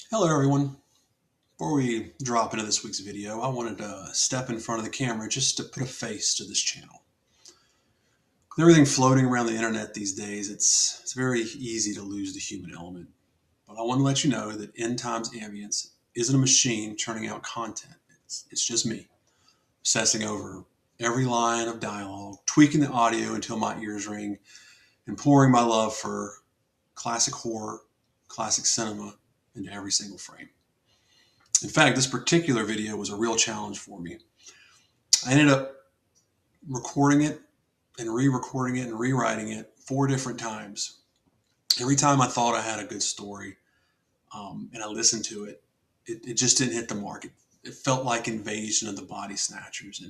Hello everyone. Before we drop into this week's video, I wanted to step in front of the camera just to put a face to this channel. With everything floating around the internet these days, it's very easy to lose the human element. But I want to let you know that End Times Ambience isn't a machine churning out content. It's just me, obsessing over every line of dialogue, tweaking the audio until my ears ring, and pouring my love for classic horror, classic cinema into every single frame. In fact, this particular video was a real challenge for me. I ended up recording it and re-recording it and rewriting it 4 different times. Every time I thought I had a good story and I listened to it, it just didn't hit the mark. It felt like Invasion of the Body Snatchers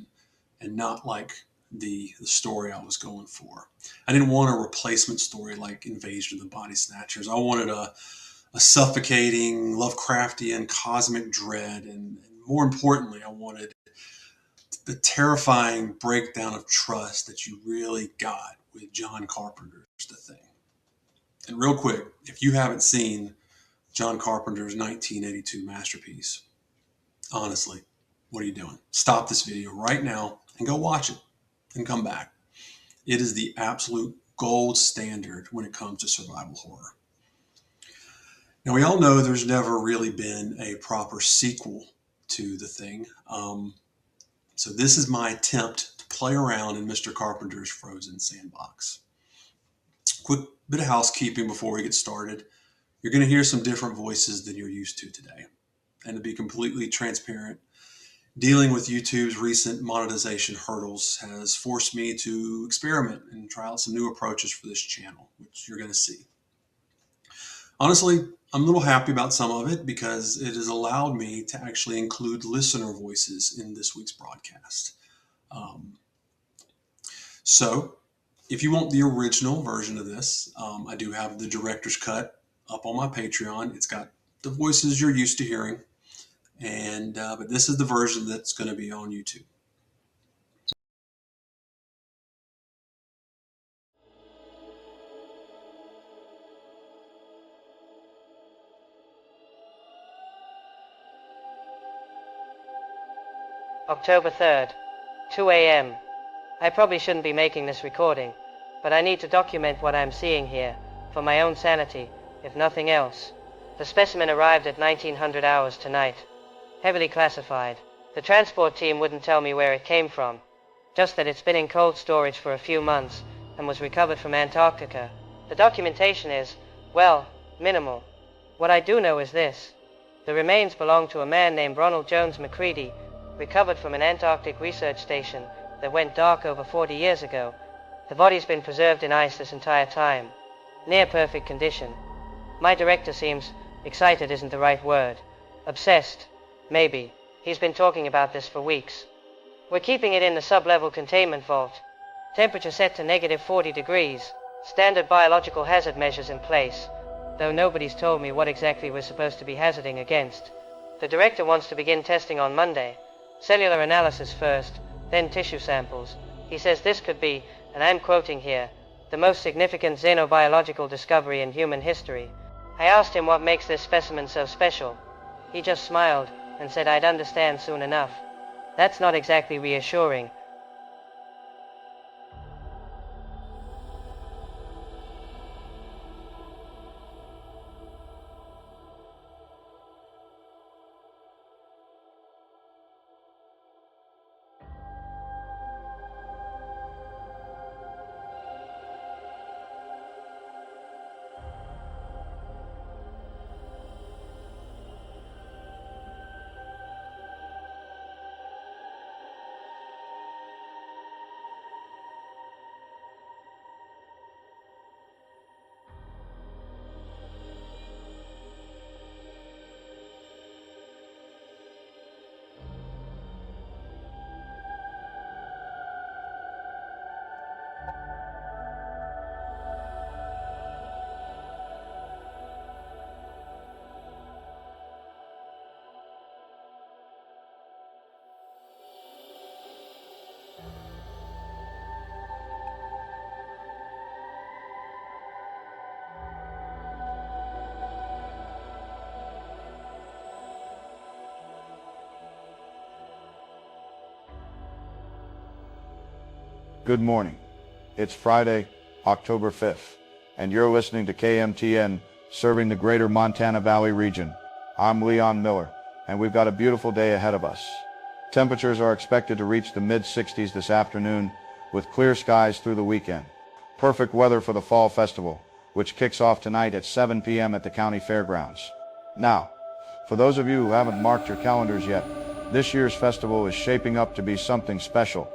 and not like the story I was going for. I didn't want a replacement story like Invasion of the Body Snatchers. I wanted a suffocating, Lovecraftian, cosmic dread, and more importantly, I wanted the terrifying breakdown of trust that you really got with John Carpenter's The Thing. And real quick, if you haven't seen John Carpenter's 1982 masterpiece, honestly, what are you doing? Stop this video right now and go watch it and come back. It is the absolute gold standard when it comes to survival horror. Now, we all know there's never really been a proper sequel to The Thing. So this is my attempt to play around in Mr. Carpenter's frozen sandbox. Quick bit of housekeeping before we get started. You're going to hear some different voices than you're used to today. And to be completely transparent, dealing with YouTube's recent monetization hurdles has forced me to experiment and try out some new approaches for this channel, which you're going to see. Honestly, I'm a little happy about some of it because it has allowed me to actually include listener voices in this week's broadcast. So if you want the original version of this, I do have the director's cut up on my Patreon. It's got the voices you're used to hearing, but this is the version that's going to be on YouTube. October 3rd, 2 a.m. I probably shouldn't be making this recording, but I need to document what I'm seeing here, for my own sanity, if nothing else. The specimen arrived at 1900 hours tonight. Heavily classified. The transport team wouldn't tell me where it came from, just that it's been in cold storage for a few months and was recovered from Antarctica. The documentation is, well, minimal. What I do know is this. The remains belong to a man named Ronald Jones McCready, recovered from an Antarctic research station that went dark over 40 years ago. The body's been preserved in ice this entire time. Near perfect condition. My director seems, excited isn't the right word. Obsessed. Maybe. He's been talking about this for weeks. We're keeping it in the sub-level containment vault. Temperature set to negative 40 degrees. Standard biological hazard measures in place, though nobody's told me what exactly we're supposed to be hazarding against. The director wants to begin testing on Monday. Cellular analysis first, then tissue samples. He says this could be, and I'm quoting here, the most significant xenobiological discovery in human history. I asked him what makes this specimen so special. He just smiled and said I'd understand soon enough. That's not exactly reassuring. Good morning. It's Friday, October 5th, and you're listening to KMTN, serving the greater Montana Valley region. I'm Leon Miller, and we've got a beautiful day ahead of us. Temperatures are expected to reach the mid-60s this afternoon, with clear skies through the weekend. Perfect weather for the Fall Festival, which kicks off tonight at 7 p.m. at the county fairgrounds. Now, for those of you who haven't marked your calendars yet, this year's festival is shaping up to be something special.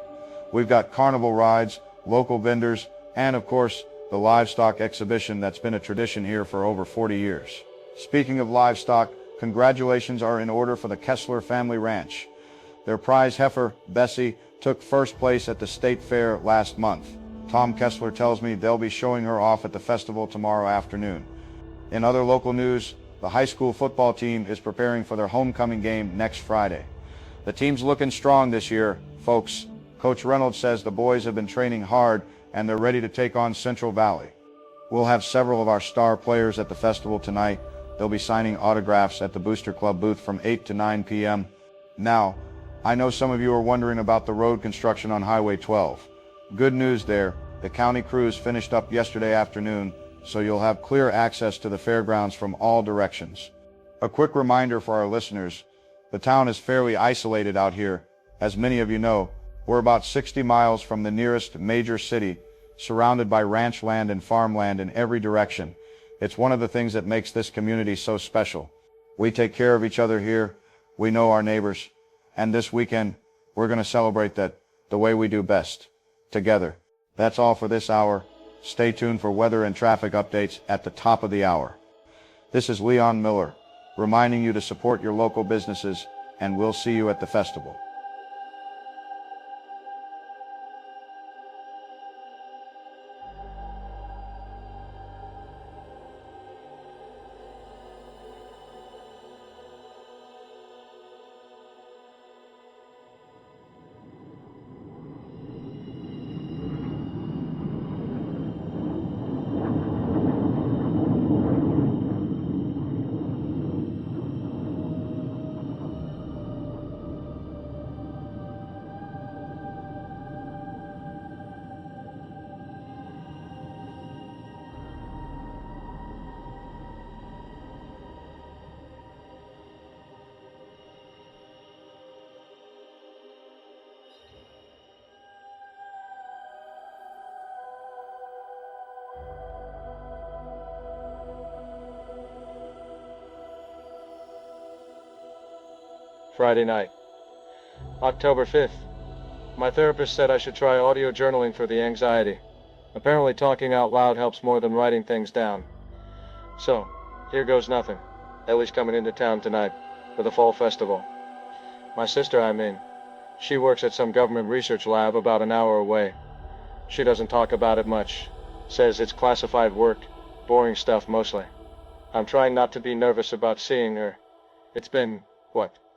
We've got carnival rides, local vendors, and of course, the livestock exhibition that's been a tradition here for over 40 years. Speaking of livestock, congratulations are in order for the Kessler family ranch. Their prize heifer, Bessie, took first place at the state fair last month. Tom Kessler tells me they'll be showing her off at the festival tomorrow afternoon. In other local news, the high school football team is preparing for their homecoming game next Friday. The team's looking strong this year, folks. Coach Reynolds says the boys have been training hard and they're ready to take on Central Valley. We'll have several of our star players at the festival tonight. They'll be signing autographs at the Booster Club booth from 8 to 9 p.m. Now, I know some of you are wondering about the road construction on Highway 12. Good news there, the county crews finished up yesterday afternoon, so you'll have clear access to the fairgrounds from all directions. A quick reminder for our listeners, the town is fairly isolated out here. As many of you know, we're about 60 miles from the nearest major city, surrounded by ranch land and farmland in every direction. It's one of the things that makes this community so special. We take care of each other here, we know our neighbors, and this weekend, we're going to celebrate that the way we do best, together. That's all for this hour. Stay tuned for weather and traffic updates at the top of the hour. This is Leon Miller, reminding you to support your local businesses, and we'll see you at the festival. Friday night, October 5th. My therapist said I should try audio journaling for the anxiety. Apparently talking out loud helps more than writing things down. So, here goes nothing. Ellie's coming into town tonight for the fall festival. My sister, she works at some government research lab about an hour away. She doesn't talk about it much. Says it's classified work, boring stuff mostly. I'm trying not to be nervous about seeing her. It's been,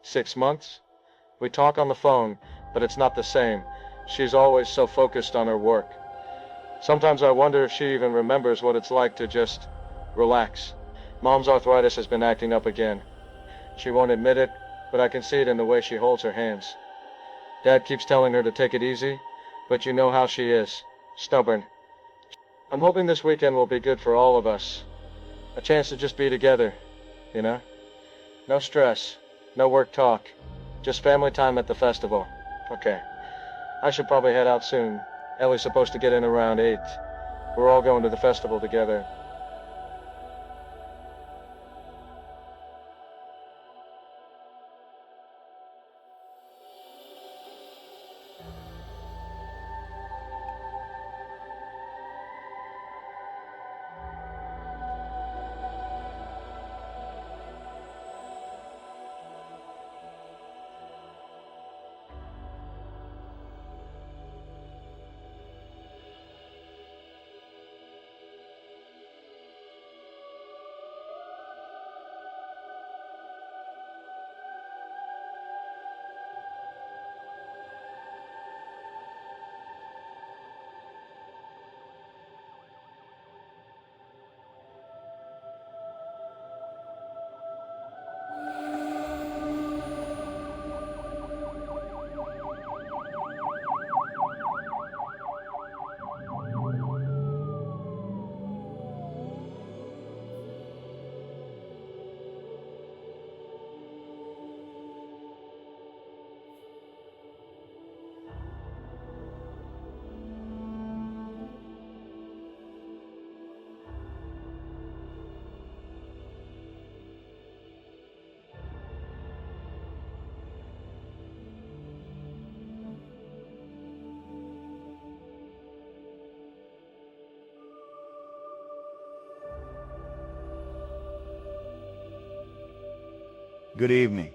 6 months? We talk on the phone, but it's not the same. She's always so focused on her work. Sometimes I wonder if she even remembers what it's like to just relax. Mom's arthritis has been acting up again. She won't admit it, but I can see it in the way she holds her hands. Dad keeps telling her to take it easy, but you know how she is. Stubborn. I'm hoping this weekend will be good for all of us. A chance to just be together, you know? No stress. No work talk. Just family time at the festival. Okay. I should probably head out soon. Ellie's supposed to get in around 8. We're all going to the festival together. Good evening.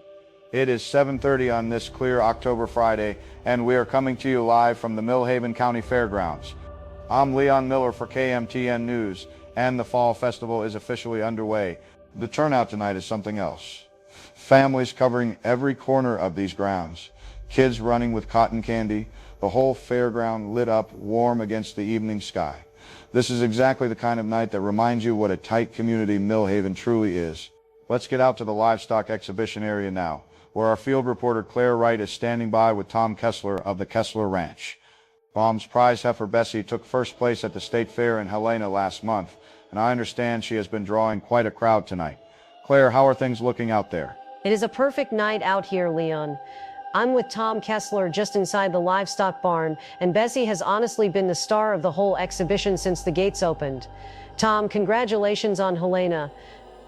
It is 7:30 on this clear October Friday, and we are coming to you live from the Millhaven County Fairgrounds. I'm Leon Miller for KMTN News, and the Fall Festival is officially underway. The turnout tonight is something else. Families covering every corner of these grounds, kids running with cotton candy, the whole fairground lit up warm against the evening sky. This is exactly the kind of night that reminds you what a tight community Millhaven truly is. Let's get out to the livestock exhibition area now, where our field reporter Claire Wright is standing by with Tom Kessler of the Kessler Ranch. Mom's prize heifer Bessie took first place at the state fair in Helena last month, and I understand she has been drawing quite a crowd tonight. Claire, how are things looking out there? It is a perfect night out here, Leon. I'm with Tom Kessler just inside the livestock barn, and Bessie has honestly been the star of the whole exhibition since the gates opened. Tom, congratulations on Helena.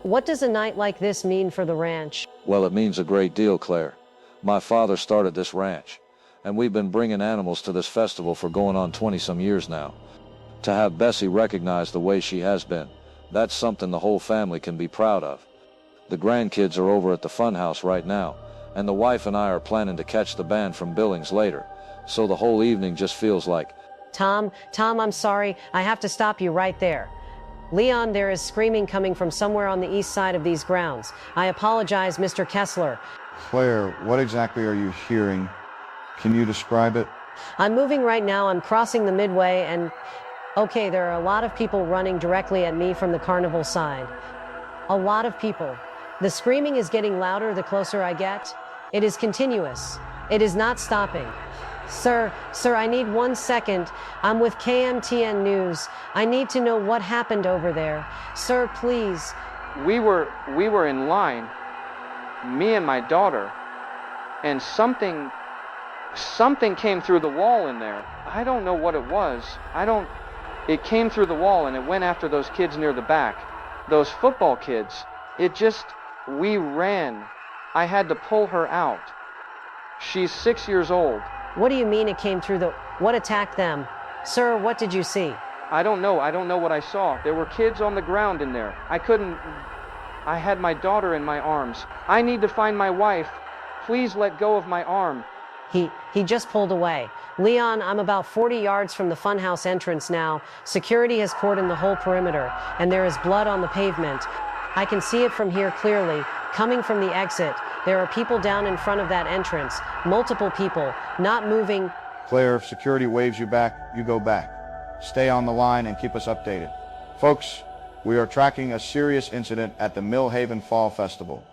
What does a night like this mean for the ranch? Well, it means a great deal, Claire. My father started this ranch, and we've been bringing animals to this festival for going on 20-some years now. To have Bessie recognized the way she has been, that's something the whole family can be proud of. The grandkids are over at the Funhouse right now, and the wife and I are planning to catch the band from Billings later, so the whole evening just feels like... Tom, I'm sorry. I have to stop you right there. Leon, there is screaming coming from somewhere on the east side of these grounds. I apologize, Mr. Kessler. Claire, what exactly are you hearing? Can you describe it? I'm moving right now. I'm crossing the midway, and... Okay, there are a lot of people running directly at me from the carnival side. A lot of people. The screaming is getting louder the closer I get. It is continuous. It is not stopping. Sir, I need 1 second. I'm with KMTN News. I need to know what happened over there. Sir, please. We were in line, me and my daughter, and something came through the wall in there. I don't know what it was. It came through the wall and it went after those kids near the back. Those football kids. We ran. I had to pull her out. She's 6 years old. What do you mean it came through what attacked them? Sir, what did you see? I don't know what I saw. There were kids on the ground in there. I had my daughter in my arms. I need to find my wife. Please let go of my arm. He just pulled away. Leon, I'm about 40 yards from the Funhouse entrance now. Security has cordoned the whole perimeter, and there is blood on the pavement. I can see it from here clearly, coming from the exit. There are people down in front of that entrance, multiple people, not moving. Claire, if security waves you back, you go back. Stay on the line and keep us updated. Folks, we are tracking a serious incident at the Millhaven Fall Festival.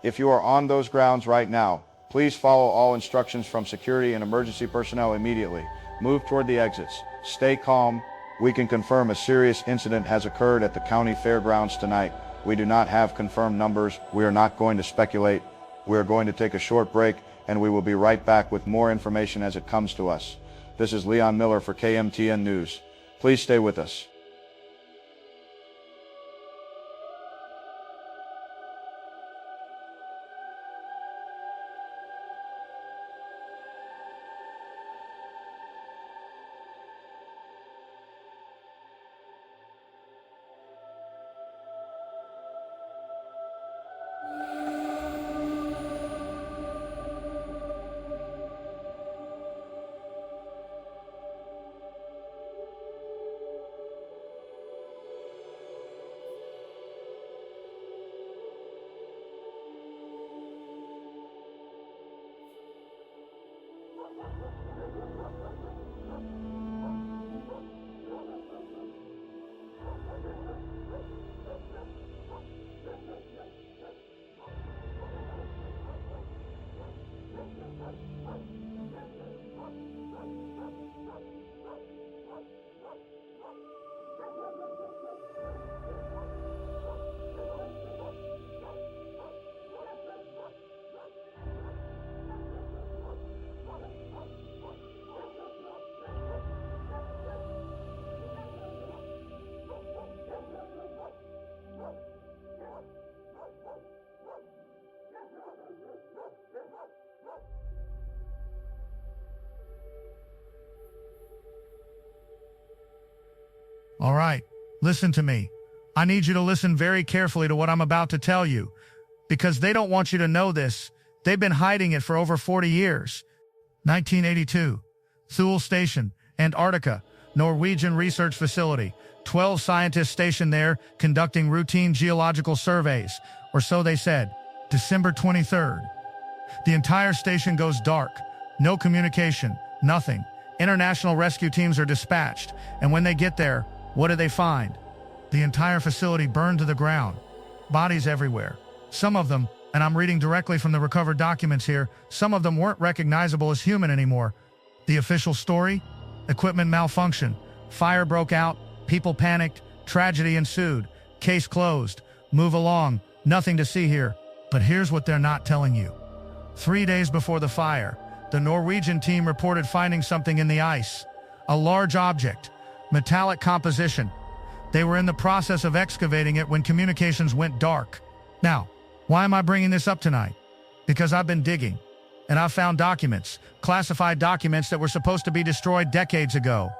If you are on those grounds right now, please follow all instructions from security and emergency personnel immediately. Move toward the exits. Stay calm. We can confirm a serious incident has occurred at the county fairgrounds tonight. We do not have confirmed numbers. We are not going to speculate. We are going to take a short break, and we will be right back with more information as it comes to us. This is Leon Miller for KMTN News. Please stay with us. All right, listen to me. I need you to listen very carefully to what I'm about to tell you. because they don't want you to know this. They've been hiding it for over 40 years. 1982. Thule Station, Antarctica, Norwegian research facility. 12 scientists stationed there conducting routine geological surveys, or so they said. December 23rd. The entire station goes dark. No communication, nothing. International rescue teams are dispatched, and when they get there, what do they find? The entire facility burned to the ground. Bodies everywhere. Some of them, and I'm reading directly from the recovered documents here, some of them weren't recognizable as human anymore. The official story? Equipment malfunction. Fire broke out. People panicked. Tragedy ensued. Case closed. Move along. Nothing to see here. But here's what they're not telling you. 3 days before the fire, the Norwegian team reported finding something in the ice. A large object. Metallic composition. They were in the process of excavating it when communications went dark. Now, why am I bringing this up tonight? Because I've been digging, and I've found documents, classified documents that were supposed to be destroyed decades ago.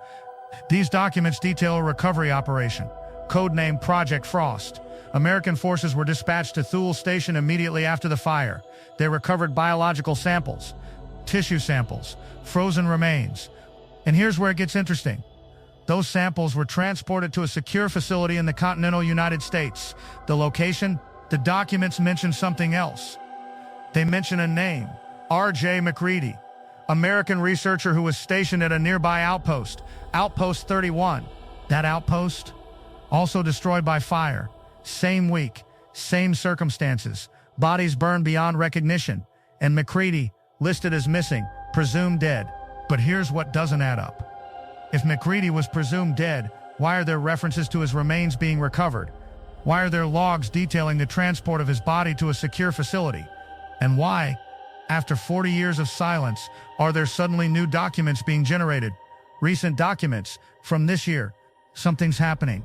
These documents detail a recovery operation, codenamed Project Frost. American forces were dispatched to Thule Station immediately after the fire. They recovered biological samples, tissue samples, frozen remains. And here's where it gets interesting. Those samples were transported to a secure facility in the continental United States. The location? The documents mention something else. They mention a name, R.J. McCready, American researcher who was stationed at a nearby outpost, Outpost 31. That outpost? Also destroyed by fire. Same week, same circumstances. Bodies burned beyond recognition. And McCready, listed as missing, presumed dead. But here's what doesn't add up. If McCready was presumed dead, why are there references to his remains being recovered? Why are there logs detailing the transport of his body to a secure facility? And why, after 40 years of silence, are there suddenly new documents being generated? Recent documents from this year. Something's happening.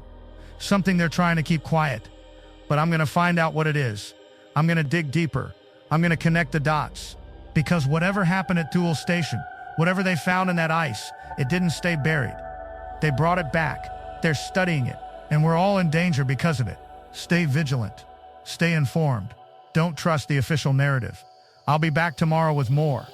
Something they're trying to keep quiet. But I'm going to find out what it is. I'm going to dig deeper. I'm going to connect the dots. Because whatever happened at Thule Station, whatever they found in that ice, it didn't stay buried. They brought it back. They're studying it. And we're all in danger because of it. Stay vigilant. Stay informed. Don't trust the official narrative. I'll be back tomorrow with more.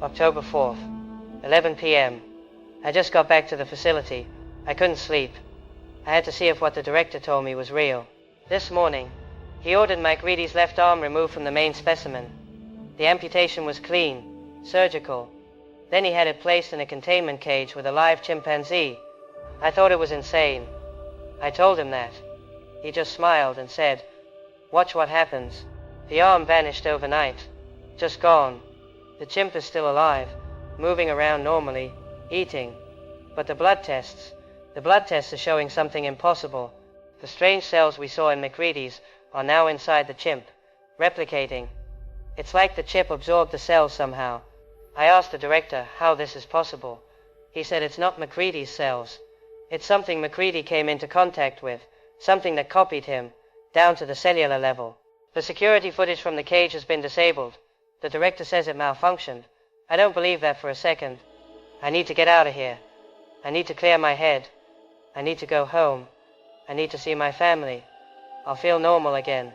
October 4th, 11 p.m. I just got back to the facility. I couldn't sleep. I had to see if what the director told me was real. This morning, he ordered Mike Reedy's left arm removed from the main specimen. The amputation was clean, surgical. Then he had it placed in a containment cage with a live chimpanzee. I thought it was insane. I told him that. He just smiled and said, "Watch what happens." The arm vanished overnight. Just gone. The chimp is still alive, moving around normally, eating. But the blood tests are showing something impossible. The strange cells we saw in McCready's are now inside the chimp, replicating. It's like the chip absorbed the cells somehow. I asked the director how this is possible. He said it's not McCready's cells. It's something McCready came into contact with, something that copied him, down to the cellular level. The security footage from the cage has been disabled. The director says it malfunctioned. I don't believe that for a second. I need to get out of here. I need to clear my head. I need to go home. I need to see my family. I'll feel normal again.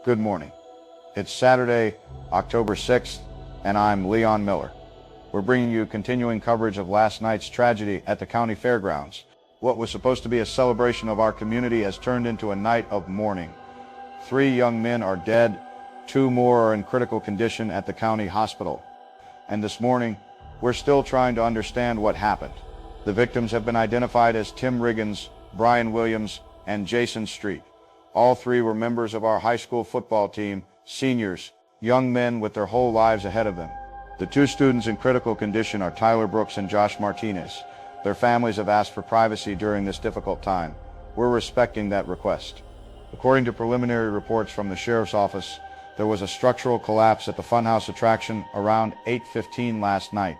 Good morning. It's Saturday, October 6th, and I'm Leon Miller. We're bringing you continuing coverage of last night's tragedy at the county fairgrounds. What was supposed to be a celebration of our community has turned into a night of mourning. 3 young men are dead, 2 more are in critical condition at the county hospital. And this morning, we're still trying to understand what happened. The victims have been identified as Tim Riggins, Brian Williams, and Jason Street. All 3 were members of our high school football team, seniors, young men with their whole lives ahead of them. The 2 students in critical condition are Tyler Brooks and Josh Martinez. Their families have asked for privacy during this difficult time. We're respecting that request. According to preliminary reports from the sheriff's office, there was a structural collapse at the Funhouse attraction around 8:15 last night.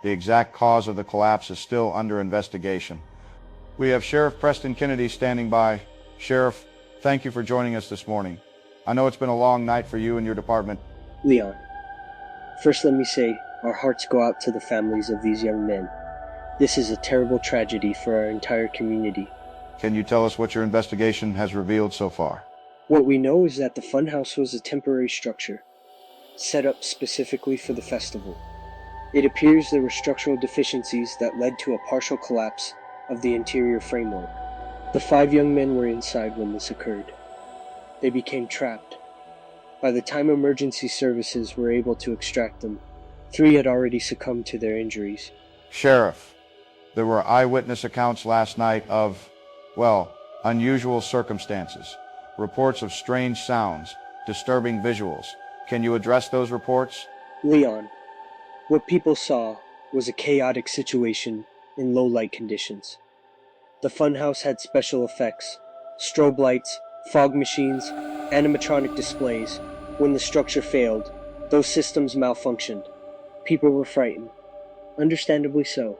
The exact cause of the collapse is still under investigation. We have Sheriff Preston Kennedy standing by. Sheriff, thank you for joining us this morning. I know it's been a long night for you and your department. Leon, first let me say our hearts go out to the families of these young men. This is a terrible tragedy for our entire community. Can you tell us what your investigation has revealed so far? What we know is that the Funhouse was a temporary structure, set up specifically for the festival. It appears there were structural deficiencies that led to a partial collapse of the interior framework. The 5 young men were inside when this occurred. They became trapped. By the time emergency services were able to extract them, 3 had already succumbed to their injuries. Sheriff, there were eyewitness accounts last night of, well, unusual circumstances, reports of strange sounds, disturbing visuals. Can you address those reports? Leon, what people saw was a chaotic situation in low-light conditions. The Funhouse had special effects, strobe lights, fog machines, animatronic displays. When the structure failed, those systems malfunctioned. People were frightened. Understandably so.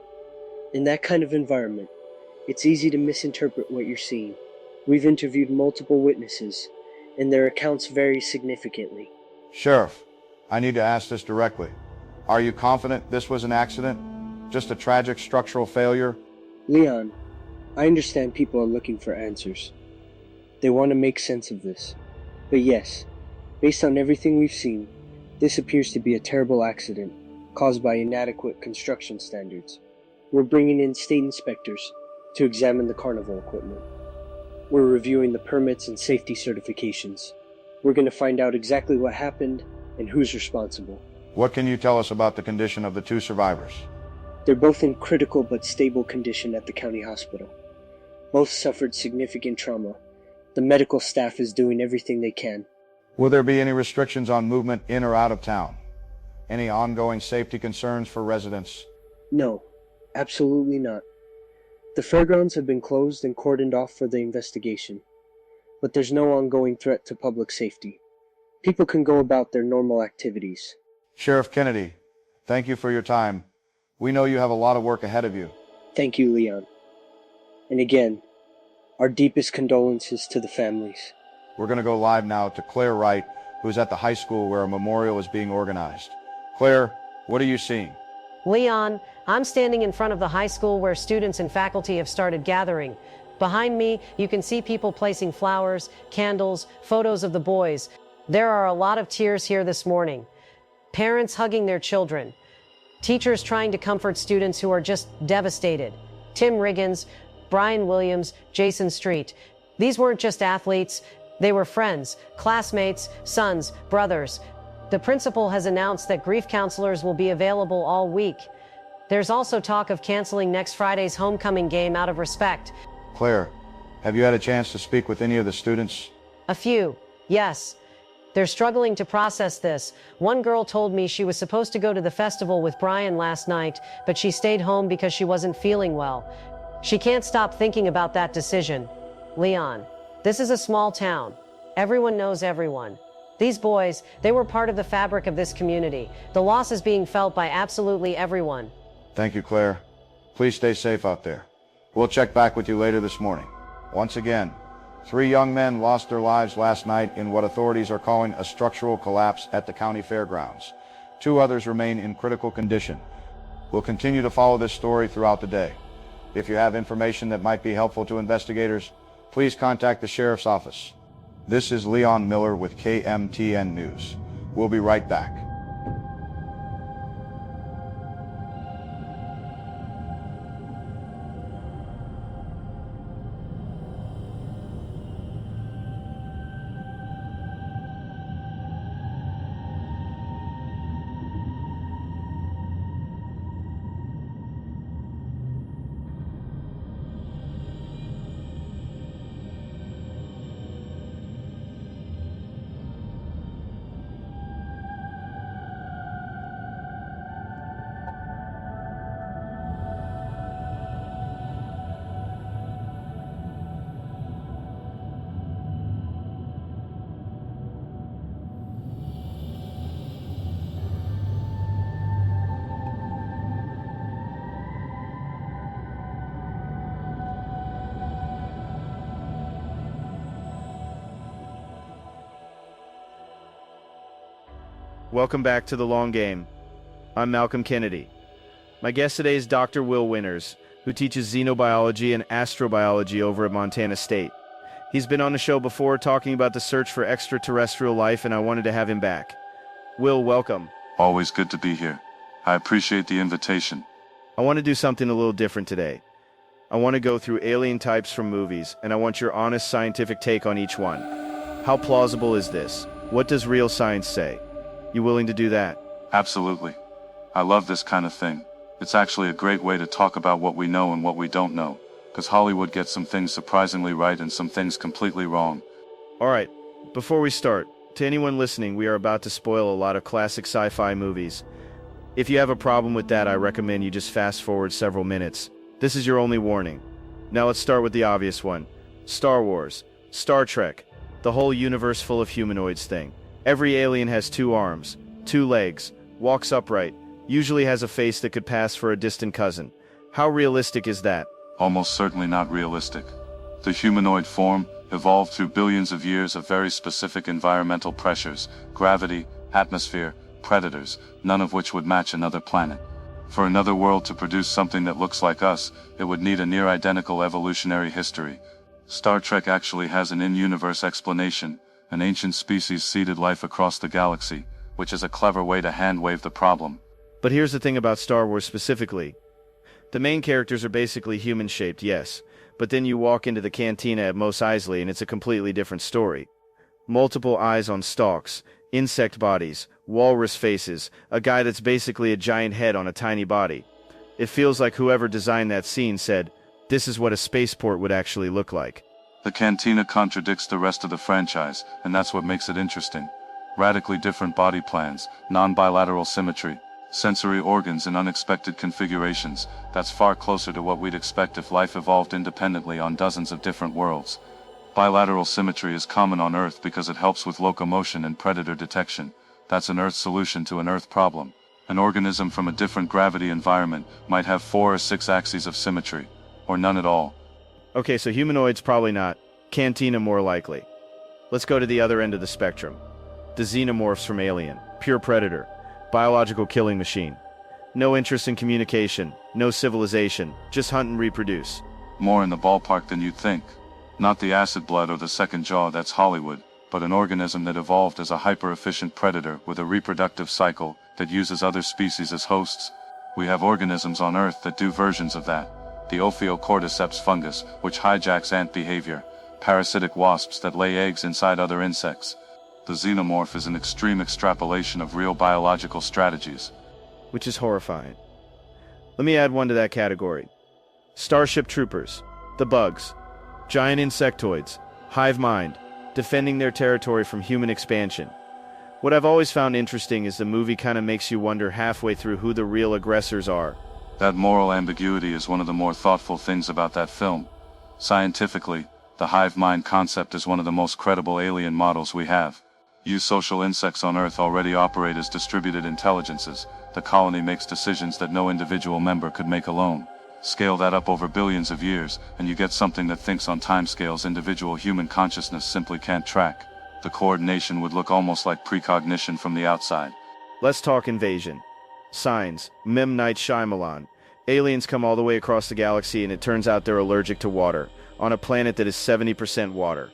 In that kind of environment, it's easy to misinterpret what you're seeing. We've interviewed multiple witnesses, and their accounts vary significantly. Sheriff, I need to ask this directly. Are you confident this was an accident? Just a tragic structural failure? Leon, I understand people are looking for answers. They want to make sense of this. But yes, based on everything we've seen, this appears to be a terrible accident caused by inadequate construction standards. We're bringing in state inspectors to examine the carnival equipment. We're reviewing the permits and safety certifications. We're going to find out exactly what happened and who's responsible. What can you tell us about the condition of the 2 survivors? They're both in critical but stable condition at the county hospital. Both suffered significant trauma. The medical staff is doing everything they can. Will there be any restrictions on movement in or out of town? Any ongoing safety concerns for residents? No, absolutely not. The fairgrounds have been closed and cordoned off for the investigation, but there's no ongoing threat to public safety. People can go about their normal activities. Sheriff Kennedy, thank you for your time. We know you have a lot of work ahead of you. Thank you, Leon. And again, our deepest condolences to the families. We're going to go live now to Claire Wright, who's at the high school where a memorial is being organized. Claire, what are you seeing? Leon, I'm standing in front of the high school where students and faculty have started gathering. Behind me, you can see people placing flowers, candles, photos of the boys. There are a lot of tears here this morning. Parents hugging their children. Teachers trying to comfort students who are just devastated. Tim Riggins, Brian Williams, Jason Street. These weren't just athletes. They were friends, classmates, sons, brothers. The principal has announced that grief counselors will be available all week. There's also talk of canceling next Friday's homecoming game out of respect. Claire, have you had a chance to speak with any of the students? A few, yes. They're struggling to process this. One girl told me she was supposed to go to the festival with Brian last night, but she stayed home because she wasn't feeling well. She can't stop thinking about that decision. Leon, this is a small town. Everyone knows everyone. These boys, they were part of the fabric of this community. The loss is being felt by absolutely everyone. Thank you, Claire. Please stay safe out there. We'll check back with you later this morning. Once again, 3 young men lost their lives last night in what authorities are calling a structural collapse at the county fairgrounds. 2 others remain in critical condition. We'll continue to follow this story throughout the day. If you have information that might be helpful to investigators, please contact the sheriff's office. This is Leon Miller with KMTN News. We'll be right back. Welcome back to The Long Game. I'm Malcolm Kennedy. My guest today is Dr. Will Winters, who teaches xenobiology and astrobiology over at Montana State. He's been on the show before talking about the search for extraterrestrial life, and I wanted to have him back. Will, welcome. Always good to be here. I appreciate the invitation. I want to do something a little different today. I want to go through alien types from movies, and I want your honest scientific take on each one. How plausible is this? What does real science say? You willing to do that? Absolutely. I love this kind of thing. It's actually a great way to talk about what we know and what we don't know, because Hollywood gets some things surprisingly right and some things completely wrong. Alright, before we start, to anyone listening, we are about to spoil a lot of classic sci-fi movies. If you have a problem with that, I recommend you just fast forward several minutes. This is your only warning. Now let's start with the obvious one. Star Wars, Star Trek, the whole universe full of humanoids thing. Every alien has 2 arms, 2 legs, walks upright, usually has a face that could pass for a distant cousin. How realistic is that? Almost certainly not realistic. The humanoid form evolved through billions of years of very specific environmental pressures, gravity, atmosphere, predators, none of which would match another planet. For another world to produce something that looks like us, it would need a near-identical evolutionary history. Star Trek actually has an in-universe explanation. An ancient species seeded life across the galaxy, which is a clever way to hand-wave the problem. But here's the thing about Star Wars specifically. The main characters are basically human-shaped, yes, but then you walk into the cantina at Mos Eisley and it's a completely different story. Multiple eyes on stalks, insect bodies, walrus faces, a guy that's basically a giant head on a tiny body. It feels like whoever designed that scene said, this is what a spaceport would actually look like. The cantina contradicts the rest of the franchise, and that's what makes it interesting. Radically different body plans, non-bilateral symmetry, sensory organs in unexpected configurations. That's far closer to what we'd expect if life evolved independently on dozens of different worlds. Bilateral symmetry is common on Earth because it helps with locomotion and predator detection. That's an Earth solution to an Earth problem. An organism from a different gravity environment might have 4 or 6 axes of symmetry, or none at all. Okay, so humanoids probably not. Cantina more likely. Let's go to the other end of the spectrum. The xenomorphs from Alien. Pure predator. Biological killing machine. No interest in communication. No civilization. Just hunt and reproduce. More in the ballpark than you'd think. Not the acid blood or the second jaw, that's Hollywood, but an organism that evolved as a hyper-efficient predator with a reproductive cycle that uses other species as hosts. We have organisms on Earth that do versions of that. The Ophiocordyceps fungus, which hijacks ant behavior, parasitic wasps that lay eggs inside other insects. The xenomorph is an extreme extrapolation of real biological strategies. Which is horrifying. Let me add one to that category. Starship Troopers, the bugs, giant insectoids, hive mind, defending their territory from human expansion. What I've always found interesting is the movie kind of makes you wonder halfway through who the real aggressors are. That moral ambiguity is one of the more thoughtful things about that film. Scientifically, the hive mind concept is one of the most credible alien models we have. Eusocial insects on Earth already operate as distributed intelligences. The colony makes decisions that no individual member could make alone. Scale that up over billions of years, and you get something that thinks on timescales individual human consciousness simply can't track. The coordination would look almost like precognition from the outside. Let's talk invasion. Signs, M. Night Shyamalan. Aliens come all the way across the galaxy and it turns out they're allergic to water, on a planet that is 70% water.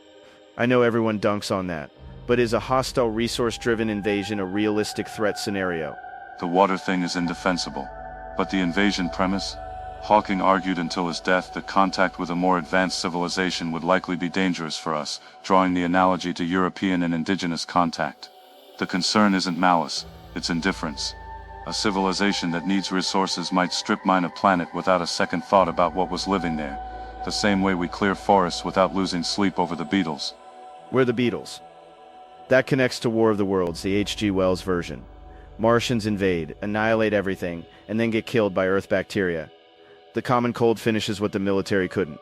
I know everyone dunks on that, but is a hostile resource-driven invasion a realistic threat scenario? The water thing is indefensible. But the invasion premise? Hawking argued until his death that contact with a more advanced civilization would likely be dangerous for us, drawing the analogy to European and indigenous contact. The concern isn't malice, it's indifference. A civilization that needs resources might strip mine a planet without a second thought about what was living there, the same way we clear forests without losing sleep over the beetles. We're the Beatles. That connects to War of the Worlds, the H.G. Wells version. Martians invade, annihilate everything, and then get killed by Earth bacteria. The common cold finishes what the military couldn't.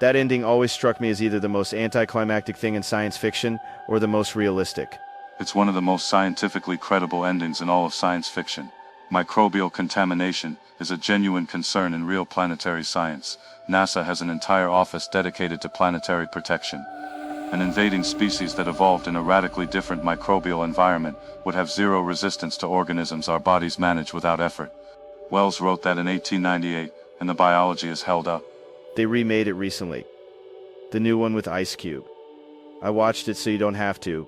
That ending always struck me as either the most anticlimactic thing in science fiction or the most realistic. It's one of the most scientifically credible endings in all of science fiction. Microbial contamination is a genuine concern in real planetary science. NASA has an entire office dedicated to planetary protection. An invading species that evolved in a radically different microbial environment would have zero resistance to organisms our bodies manage without effort. Wells wrote that in 1898, and the biology is held up. They remade it recently. The new one with Ice Cube. I watched it so you don't have to.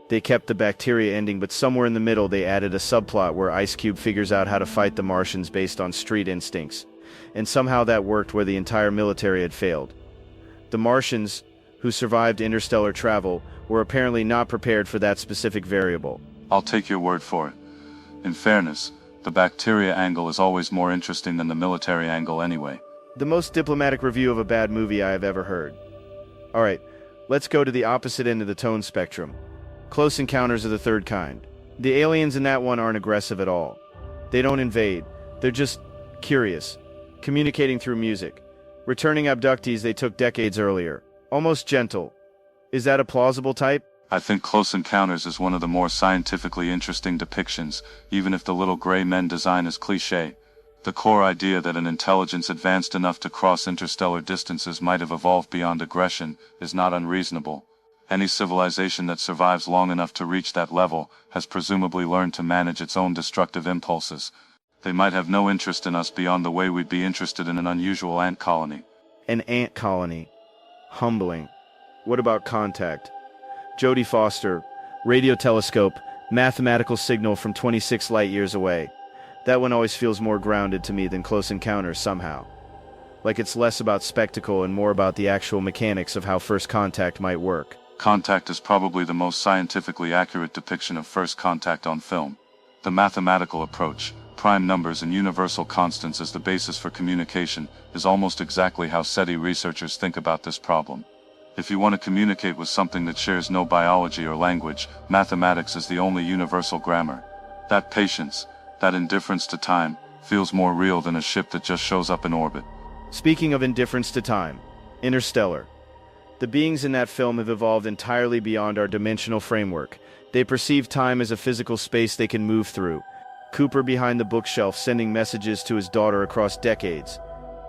They kept the bacteria ending, but somewhere in the middle they added a subplot where Ice Cube figures out how to fight the Martians based on street instincts. And somehow that worked where the entire military had failed. The Martians, who survived interstellar travel, were apparently not prepared for that specific variable. I'll take your word for it. In fairness, the bacteria angle is always more interesting than the military angle anyway. The most diplomatic review of a bad movie I have ever heard. Alright, let's go to the opposite end of the tone spectrum. Close Encounters of the Third Kind. The aliens in that one aren't aggressive at all. They don't invade. They're just curious, communicating through music, returning abductees they took decades earlier. Almost gentle. Is that a plausible type? I think Close Encounters is one of the more scientifically interesting depictions, even if the little gray men design is cliché. The core idea that an intelligence advanced enough to cross interstellar distances might have evolved beyond aggression is not unreasonable. Any civilization that survives long enough to reach that level has presumably learned to manage its own destructive impulses. They might have no interest in us beyond the way we'd be interested in an unusual ant colony. An ant colony. Humbling. What about Contact? Jodie Foster, radio telescope, mathematical signal from 26 light years away. That one always feels more grounded to me than Close Encounters somehow. Like it's less about spectacle and more about the actual mechanics of how first contact might work. Contact is probably the most scientifically accurate depiction of first contact on film. The mathematical approach, prime numbers and universal constants as the basis for communication, is almost exactly how SETI researchers think about this problem. If you want to communicate with something that shares no biology or language, mathematics is the only universal grammar. That patience, that indifference to time, feels more real than a ship that just shows up in orbit. Speaking of indifference to time, Interstellar. The beings in that film have evolved entirely beyond our dimensional framework. They perceive time as a physical space they can move through. Cooper behind the bookshelf sending messages to his daughter across decades.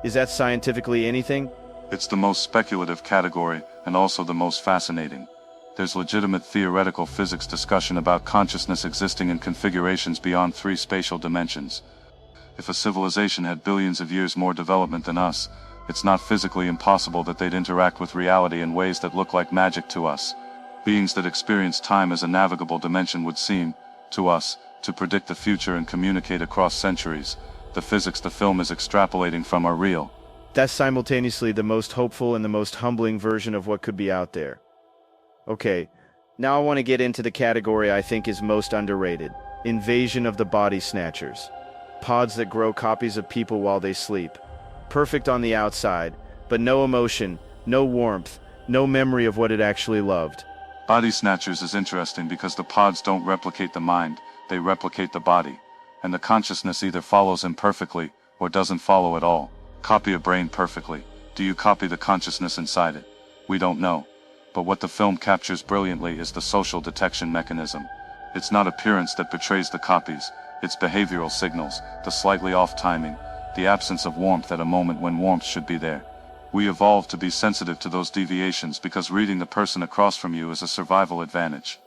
Is that scientifically anything? It's the most speculative category, and also the most fascinating. There's legitimate theoretical physics discussion about consciousness existing in configurations beyond 3 spatial dimensions. If a civilization had billions of years more development than us, it's not physically impossible that they'd interact with reality in ways that look like magic to us. Beings that experience time as a navigable dimension would seem, to us, to predict the future and communicate across centuries. The physics the film is extrapolating from are real. That's simultaneously the most hopeful and the most humbling version of what could be out there. Okay, now I want to get into the category I think is most underrated. Invasion of the Body Snatchers. Pods that grow copies of people while they sleep. Perfect on the outside, but no emotion, no warmth, no memory of what it actually loved. Body Snatchers is interesting because the pods don't replicate the mind, they replicate the body. And the consciousness either follows imperfectly, or doesn't follow at all. Copy a brain perfectly. Do you copy the consciousness inside it? We don't know. But what the film captures brilliantly is the social detection mechanism. It's not appearance that betrays the copies, it's behavioral signals, the slightly off timing, the absence of warmth at a moment when warmth should be there. We evolved to be sensitive to those deviations because reading the person across from you is a survival advantage.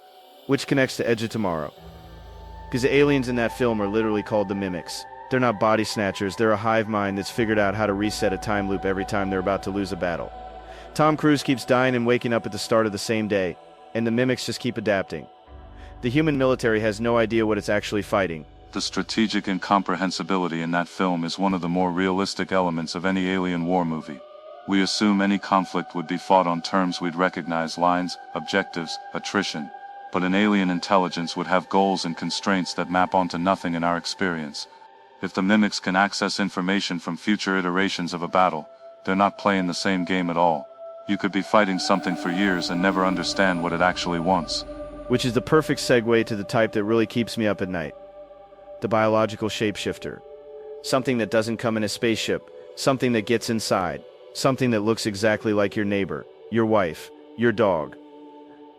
Which connects to Edge of Tomorrow. Because the aliens in that film are literally called the Mimics. They're not body snatchers, they're a hive mind that's figured out how to reset a time loop every time they're about to lose a battle. Tom Cruise keeps dying and waking up at the start of the same day, and the mimics just keep adapting. The human military has no idea what it's actually fighting. The strategic incomprehensibility in that film is one of the more realistic elements of any alien war movie. We assume any conflict would be fought on terms we'd recognize: lines, objectives, attrition. But an alien intelligence would have goals and constraints that map onto nothing in our experience. If the mimics can access information from future iterations of a battle, they're not playing the same game at all. You could be fighting something for years and never understand what it actually wants. Which is the perfect segue to the type that really keeps me up at night. The biological shapeshifter. Something that doesn't come in a spaceship, something that gets inside, something that looks exactly like your neighbor, your wife, your dog.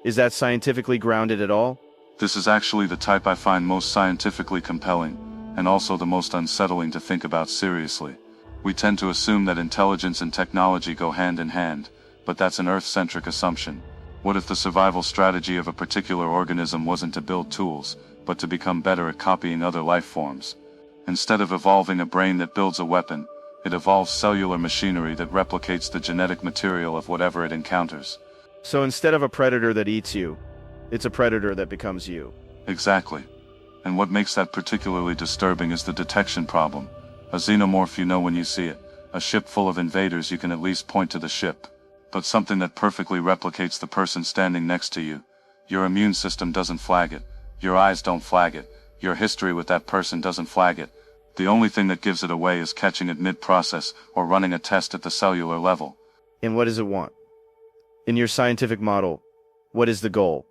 Is that scientifically grounded at all? This is actually the type I find most scientifically compelling, and also the most unsettling to think about seriously. We tend to assume that intelligence and technology go hand in hand, but that's an Earth-centric assumption. What if the survival strategy of a particular organism wasn't to build tools, but to become better at copying other life forms? Instead of evolving a brain that builds a weapon, it evolves cellular machinery that replicates the genetic material of whatever it encounters. So instead of a predator that eats you, it's a predator that becomes you. Exactly. And what makes that particularly disturbing is the detection problem. A xenomorph you know when you see it. A ship full of invaders, you can at least point to the ship. But something that perfectly replicates the person standing next to you. Your immune system doesn't flag it. Your eyes don't flag it. Your history with that person doesn't flag it. The only thing that gives it away is catching it mid-process or running a test at the cellular level. And what does it want? In your scientific model, what is the goal?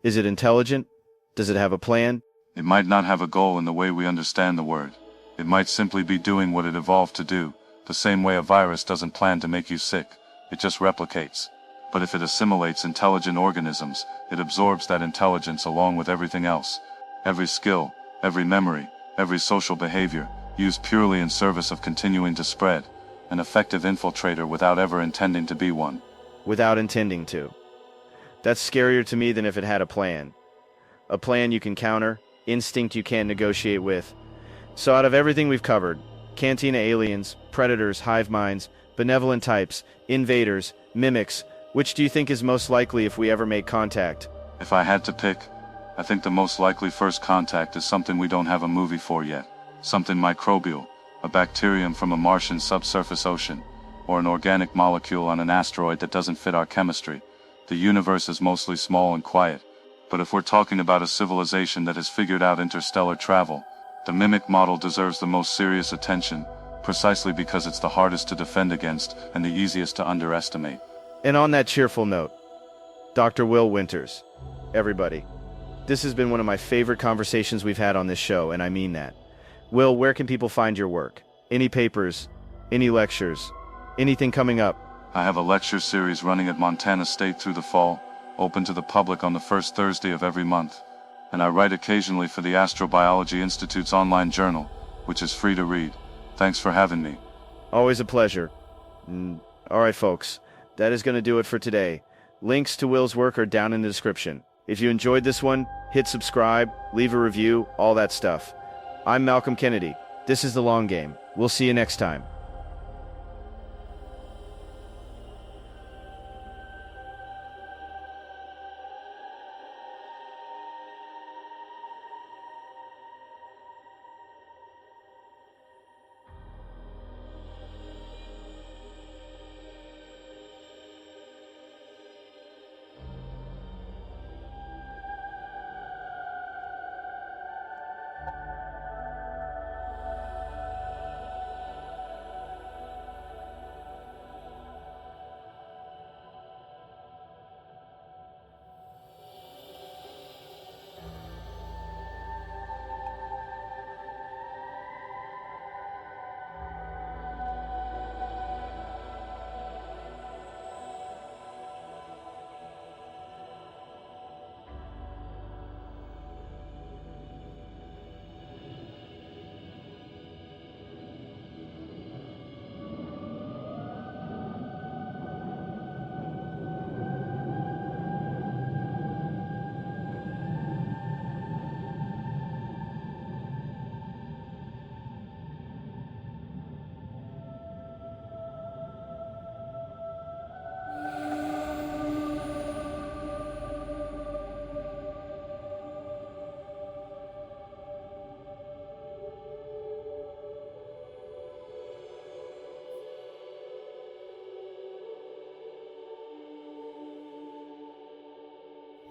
Is it intelligent? Does it have a plan? It might not have a goal in the way we understand the word. It might simply be doing what it evolved to do, the same way a virus doesn't plan to make you sick, it just replicates. But if it assimilates intelligent organisms, it absorbs that intelligence along with everything else. Every skill, every memory, every social behavior, used purely in service of continuing to spread. An effective infiltrator without ever intending to be one. Without intending to. That's scarier to me than if it had a plan. A plan you can counter, instinct you can't negotiate with. So out of everything we've covered, Cantina aliens, predators, hive minds, benevolent types, invaders, mimics, which do you think is most likely if we ever make contact? If I had to pick, I think the most likely first contact is something we don't have a movie for yet. Something microbial, a bacterium from a Martian subsurface ocean, or an organic molecule on an asteroid that doesn't fit our chemistry. The universe is mostly small and quiet. But if we're talking about a civilization that has figured out interstellar travel, the mimic model deserves the most serious attention, precisely because it's the hardest to defend against and the easiest to underestimate. And on that cheerful note, Dr. Will Winters, everybody, this has been one of my favorite conversations we've had on this show, and I mean that. Will, where can people find your work? Any papers? Any lectures? Anything coming up? I have a lecture series running at Montana State through the fall, open to the public on the first Thursday of every month. And I write occasionally for the Astrobiology Institute's online journal, which is free to read. Thanks for having me. Always a pleasure. Alright folks, that is going to do it for today. Links to Will's work are down in the description. If you enjoyed this one, hit subscribe, leave a review, all that stuff. I'm Malcolm Kennedy. This is The Long Game. We'll see you next time.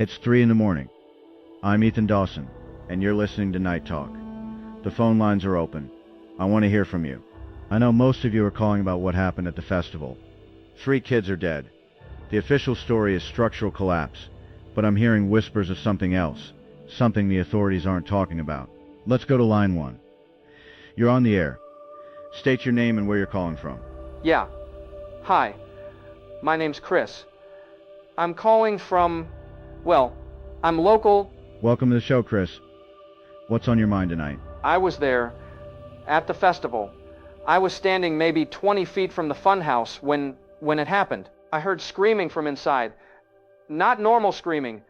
It's 3 in the morning. I'm Ethan Dawson, and you're listening to Night Talk. The phone lines are open. I want to hear from you. I know most of you are calling about what happened at the festival. 3 kids are dead. The official story is structural collapse, but I'm hearing whispers of something else, something the authorities aren't talking about. Let's go to line 1. You're on the air. State your name and where you're calling from. Yeah. Hi. My name's Chris. I'm calling from, well, I'm local. Welcome to the show, Chris. What's on your mind tonight? I was there at the festival. I was standing maybe 20 feet from the Funhouse when it happened. I heard screaming from inside. Not normal screaming.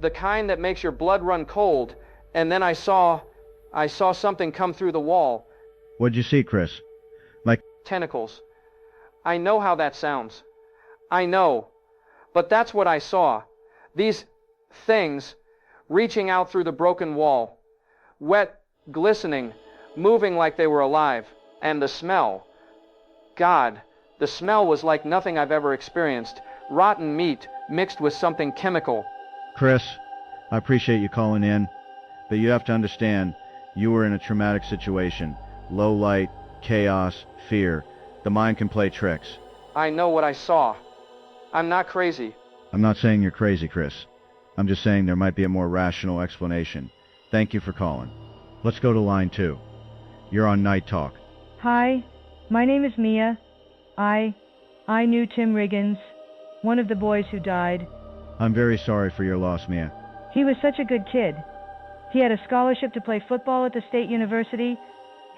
The kind that makes your blood run cold. And then I saw something come through the wall. What'd you see, Chris? Like tentacles. I know how that sounds. I know. But that's what I saw. These things reaching out through the broken wall. Wet, glistening, moving like they were alive. And the smell. God, the smell was like nothing I've ever experienced. Rotten meat mixed with something chemical. Chris, I appreciate you calling in, but you have to understand, you were in a traumatic situation. Low light, chaos, fear. The mind can play tricks. I know what I saw. I'm not crazy. I'm not saying you're crazy, Chris. I'm just saying there might be a more rational explanation. Thank you for calling. Let's go to line 2. You're on Night Talk. Hi, my name is Mia. I knew Tim Riggins, one of the boys who died. I'm very sorry for your loss, Mia. He was such a good kid. He had a scholarship to play football at the state university.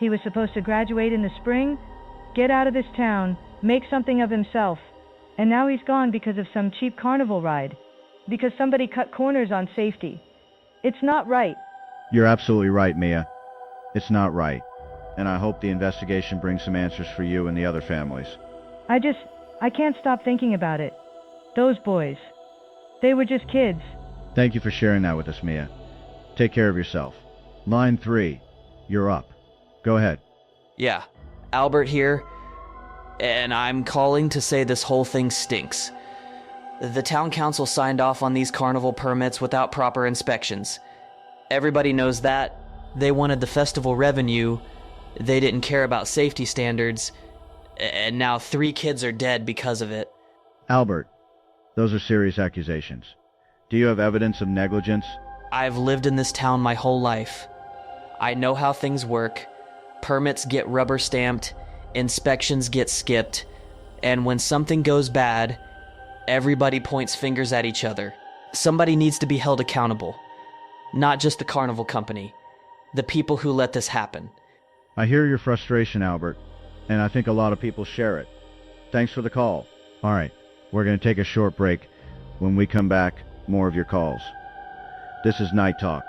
He was supposed to graduate in the spring, get out of this town, make something of himself. And now he's gone because of some cheap carnival ride. Because somebody cut corners on safety. It's not right. You're absolutely right, Mia. It's not right. And I hope the investigation brings some answers for you and the other families. I can't stop thinking about it. Those boys. They were just kids. Thank you for sharing that with us, Mia. Take care of yourself. Line 3, you're up. Go ahead. Yeah, Albert here, and I'm calling to say this whole thing stinks. The town council signed off on these carnival permits without proper inspections. Everybody knows that. They wanted the festival revenue. They didn't care about safety standards, and now 3 kids are dead because of it. Albert, those are serious accusations. Do you have evidence of negligence? I've lived in this town my whole life. I know how things work. Permits get rubber stamped, inspections get skipped, and when something goes bad, everybody points fingers at each other. Somebody needs to be held accountable. Not just the carnival company. The people who let this happen. I hear your frustration, Albert, and I think a lot of people share it. Thanks for the call. All right, we're going to take a short break. When we come back, more of your calls. This is Night Talk.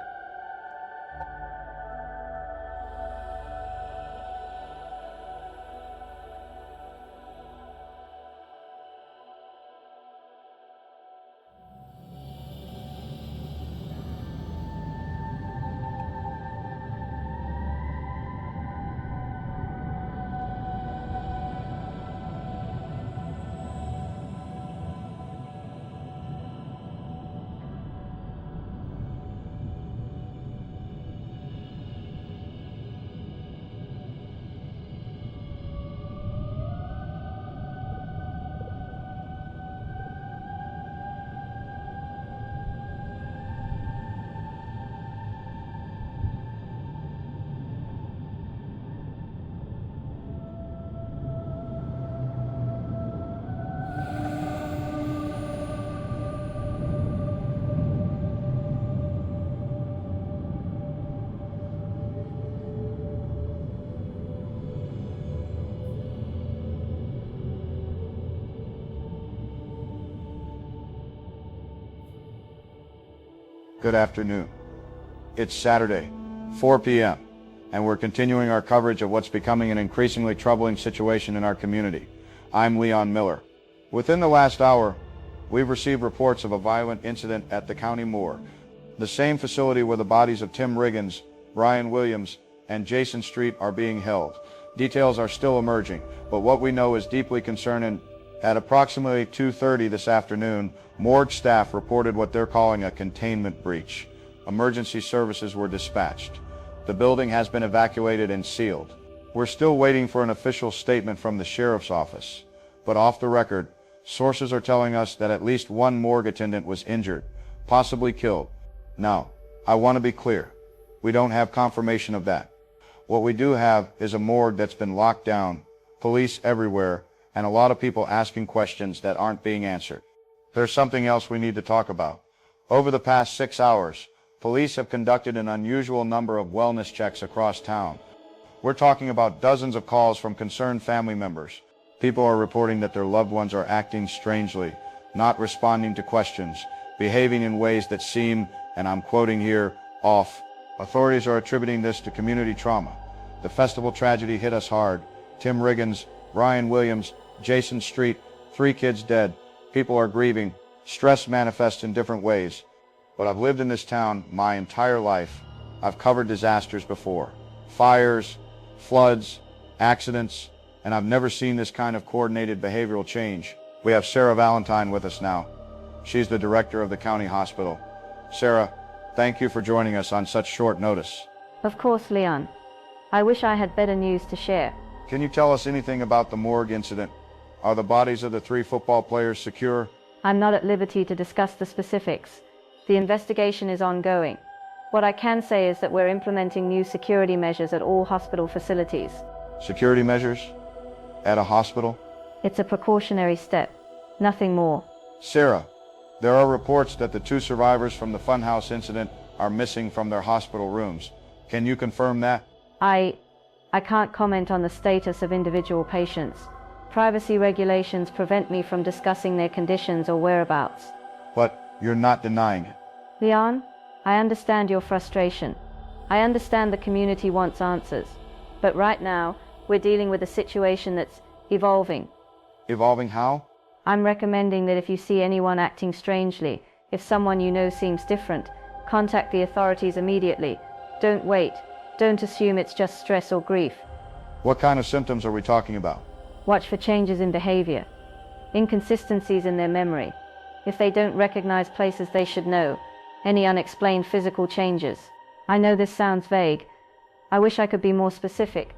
Good afternoon. It's Saturday, 4 p.m., and we're continuing our coverage of what's becoming an increasingly troubling situation in our community. I'm Leon Miller. Within the last hour, we've received reports of a violent incident at the county morgue, the same facility where the bodies of Tim Riggins, Brian Williams, and Jason Street are being held. Details are still emerging, but what we know is deeply concerning At approximately 2:30 this afternoon, morgue staff reported what they're calling a containment breach. Emergency services were dispatched. The building has been evacuated and sealed. We're still waiting for an official statement from the sheriff's office, but off the record, sources are telling us that at least one morgue attendant was injured, possibly killed. Now, I want to be clear. We don't have confirmation of that. What we do have is a morgue that's been locked down, police everywhere, and a lot of people asking questions that aren't being answered. There's something else we need to talk about. Over the past 6 hours, police have conducted an unusual number of wellness checks across town. We're talking about dozens of calls from concerned family members. People are reporting that their loved ones are acting strangely, not responding to questions, behaving in ways that seem, and I'm quoting here, off. Authorities are attributing this to community trauma. The festival tragedy hit us hard. Tim Riggins, Brian Williams, Jason Street, 3 kids dead. People are grieving. Stress manifests in different ways. But I've lived in this town my entire life. I've covered disasters before. Fires, floods, accidents, and I've never seen this kind of coordinated behavioral change. We have Sarah Valentine with us now. She's the director of the county hospital. Sarah, thank you for joining us on such short notice. Of course, Leon. I wish I had better news to share. Can you tell us anything about the morgue incident? Are the bodies of the 3 football players secure? I'm not at liberty to discuss the specifics. The investigation is ongoing. What I can say is that we're implementing new security measures at all hospital facilities. Security measures? At a hospital? It's a precautionary step, nothing more. Sarah, there are reports that the 2 survivors from the Funhouse incident are missing from their hospital rooms. Can you confirm that? I can't comment on the status of individual patients. Privacy regulations prevent me from discussing their conditions or whereabouts. But you're not denying it. Leon, I understand your frustration. I understand the community wants answers. But right now, we're dealing with a situation that's evolving. Evolving how? I'm recommending that if you see anyone acting strangely, if someone you know seems different, contact the authorities immediately. Don't wait. Don't assume it's just stress or grief. What kind of symptoms are we talking about? Watch for changes in behavior, inconsistencies in their memory. If they don't recognize places they should know, any unexplained physical changes. I know this sounds vague. I wish I could be more specific.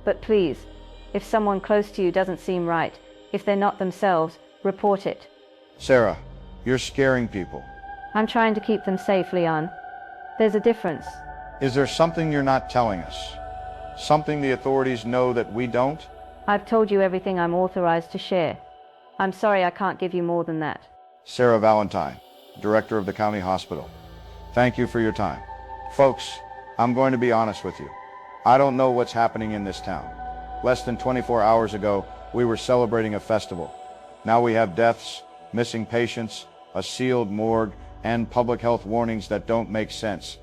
But please, if someone close to you doesn't seem right, if they're not themselves, report it. Sarah, you're scaring people. I'm trying to keep them safe, Leon. There's a difference. Is there something you're not telling us? Something the authorities know that we don't? I've told you everything I'm authorized to share. I'm sorry I can't give you more than that. Sarah Valentine, director of the county hospital. Thank you for your time. Folks, I'm going to be honest with you. I don't know what's happening in this town. Less than 24 hours ago, we were celebrating a festival. Now we have deaths, missing patients, a sealed morgue, and public health warnings that don't make sense.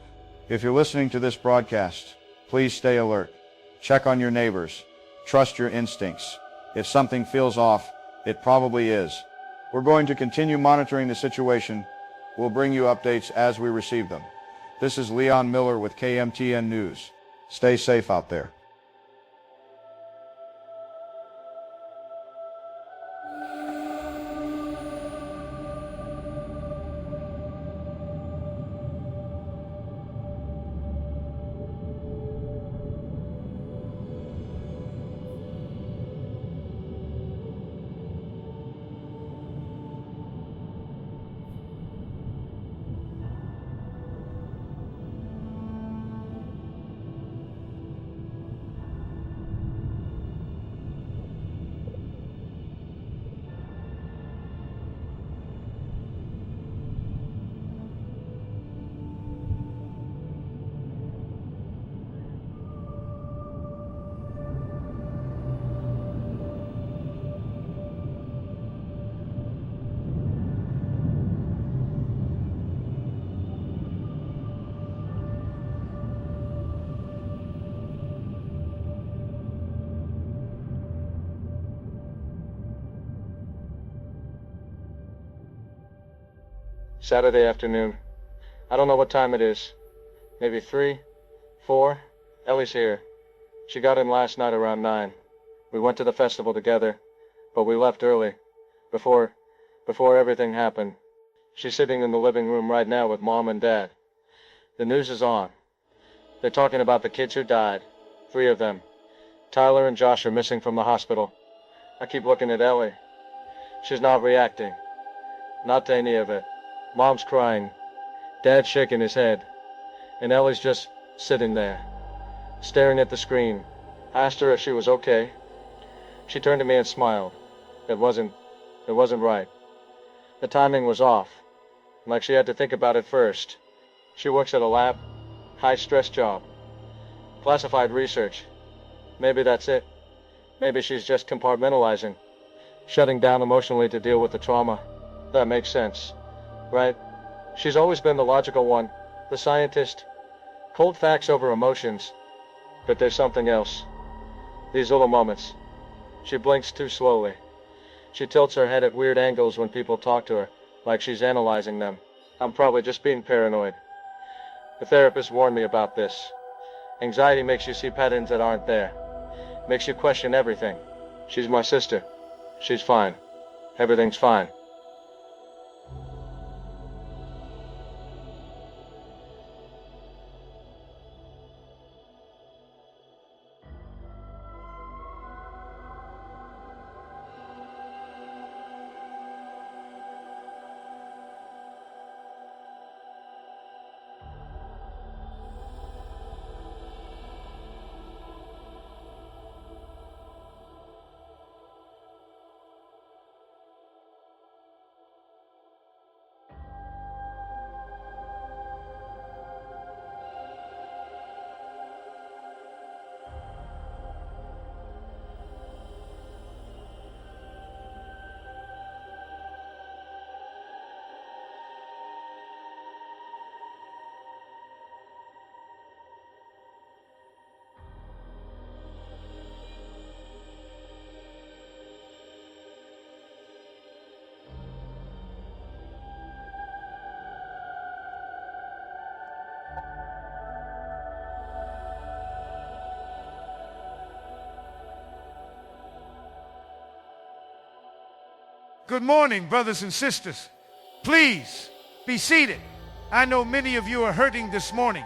If you're listening to this broadcast, please stay alert. Check on your neighbors. Trust your instincts. If something feels off, it probably is. We're going to continue monitoring the situation. We'll bring you updates as we receive them. This is Leon Miller with KMTN News. Stay safe out there. Saturday afternoon. I don't know what time it is. Maybe 3, 4. Ellie's here. She got in last night around 9. We went to the festival together, but we left early. Before everything happened. She's sitting in the living room right now with Mom and Dad. The news is on. They're talking about the kids who died. 3 of them. Tyler and Josh are missing from the hospital. I keep looking at Ellie. She's not reacting. Not to any of it. Mom's crying. Dad's shaking his head. And Ellie's just sitting there, staring at the screen. I asked her if she was okay. She turned to me and smiled. It wasn't right. The timing was off. Like she had to think about it first. She works at a lab. High-stress job. Classified research. Maybe that's it. Maybe she's just compartmentalizing. Shutting down emotionally to deal with the trauma. That makes sense. Right? She's always been the logical one. The scientist. Cold facts over emotions. But there's something else. These little moments. She blinks too slowly. She tilts her head at weird angles when people talk to her, like she's analyzing them. I'm probably just being paranoid. The therapist warned me about this. Anxiety makes you see patterns that aren't there. Makes you question everything. She's my sister. She's fine. Everything's fine. Good morning, brothers and sisters. Please be seated. I know many of you are hurting this morning.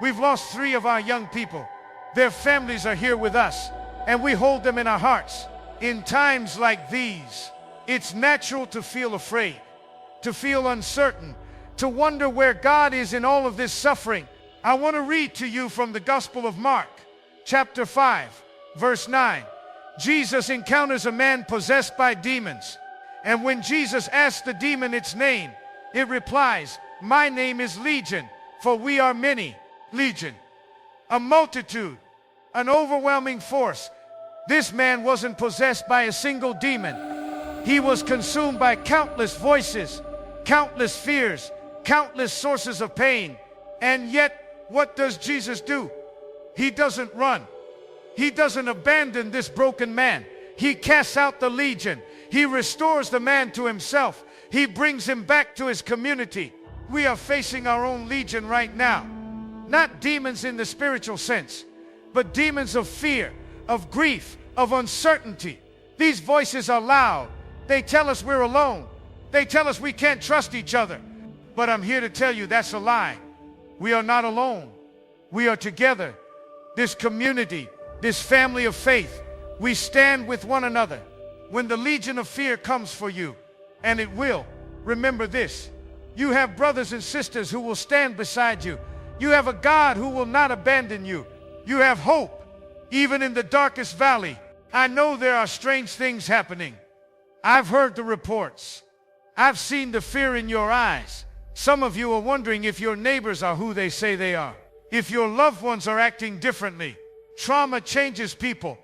We've lost 3 of our young people. Their families are here with us, and we hold them in our hearts. In times like these, it's natural to feel afraid, to feel uncertain, to wonder where God is in all of this suffering. I want to read to you from the Gospel of Mark, chapter 5, verse 9. Jesus encounters a man possessed by demons. And when Jesus asks the demon its name, it replies, "My name is Legion, for we are many." Legion. A multitude, an overwhelming force. This man wasn't possessed by a single demon. He was consumed by countless voices, countless fears, countless sources of pain. And yet, what does Jesus do? He doesn't run. He doesn't abandon this broken man. He casts out the legion. He restores the man to himself. He brings him back to his community. We are facing our own legion right now. Not demons in the spiritual sense, but demons of fear, of grief, of uncertainty. These voices are loud. They tell us we're alone. They tell us we can't trust each other. But I'm here to tell you that's a lie. We are not alone. We are together. This community, this family of faith, we stand with one another. When the legion of fear comes for you, and it will, remember this. You have brothers and sisters who will stand beside you. You have a God who will not abandon you. You have hope, even in the darkest valley. I know there are strange things happening. I've heard the reports. I've seen the fear in your eyes. Some of you are wondering if your neighbors are who they say they are. If your loved ones are acting differently. Trauma changes people.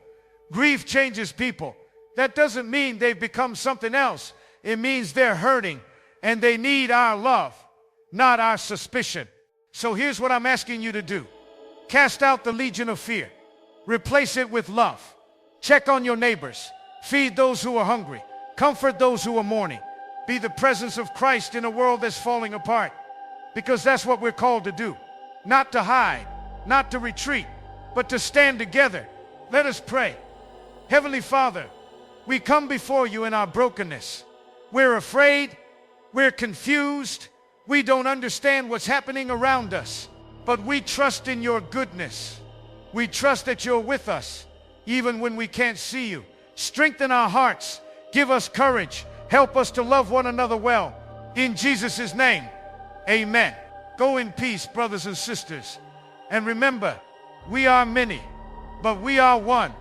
Grief changes people. That doesn't mean they've become something else. It means they're hurting and they need our love, not our suspicion. So here's what I'm asking you to do. Cast out the legion of fear. Replace it with love. Check on your neighbors. Feed those who are hungry. Comfort those who are mourning. Be the presence of Christ in a world that's falling apart. Because that's what we're called to do. Not to hide, not to retreat, but to stand together. Let us pray. Heavenly Father, we come before you in our brokenness. We're afraid. We're confused. We don't understand what's happening around us. But we trust in your goodness. We trust that you're with us, even when we can't see you. Strengthen our hearts. Give us courage. Help us to love one another well. In Jesus' name, amen. Go in peace, brothers and sisters. And remember, we are many, but we are one.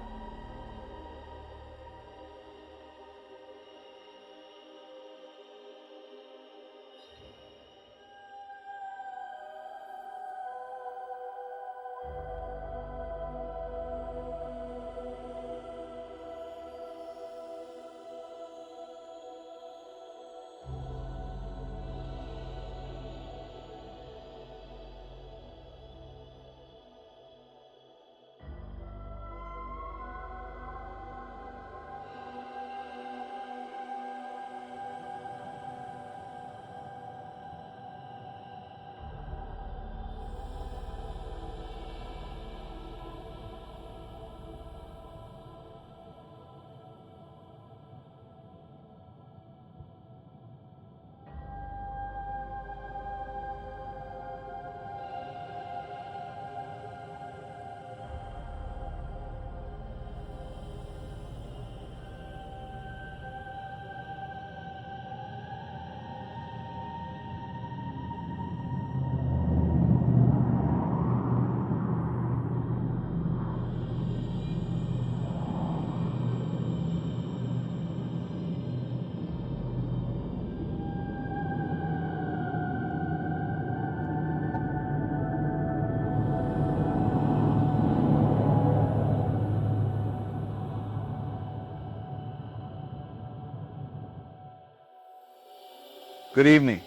Good evening.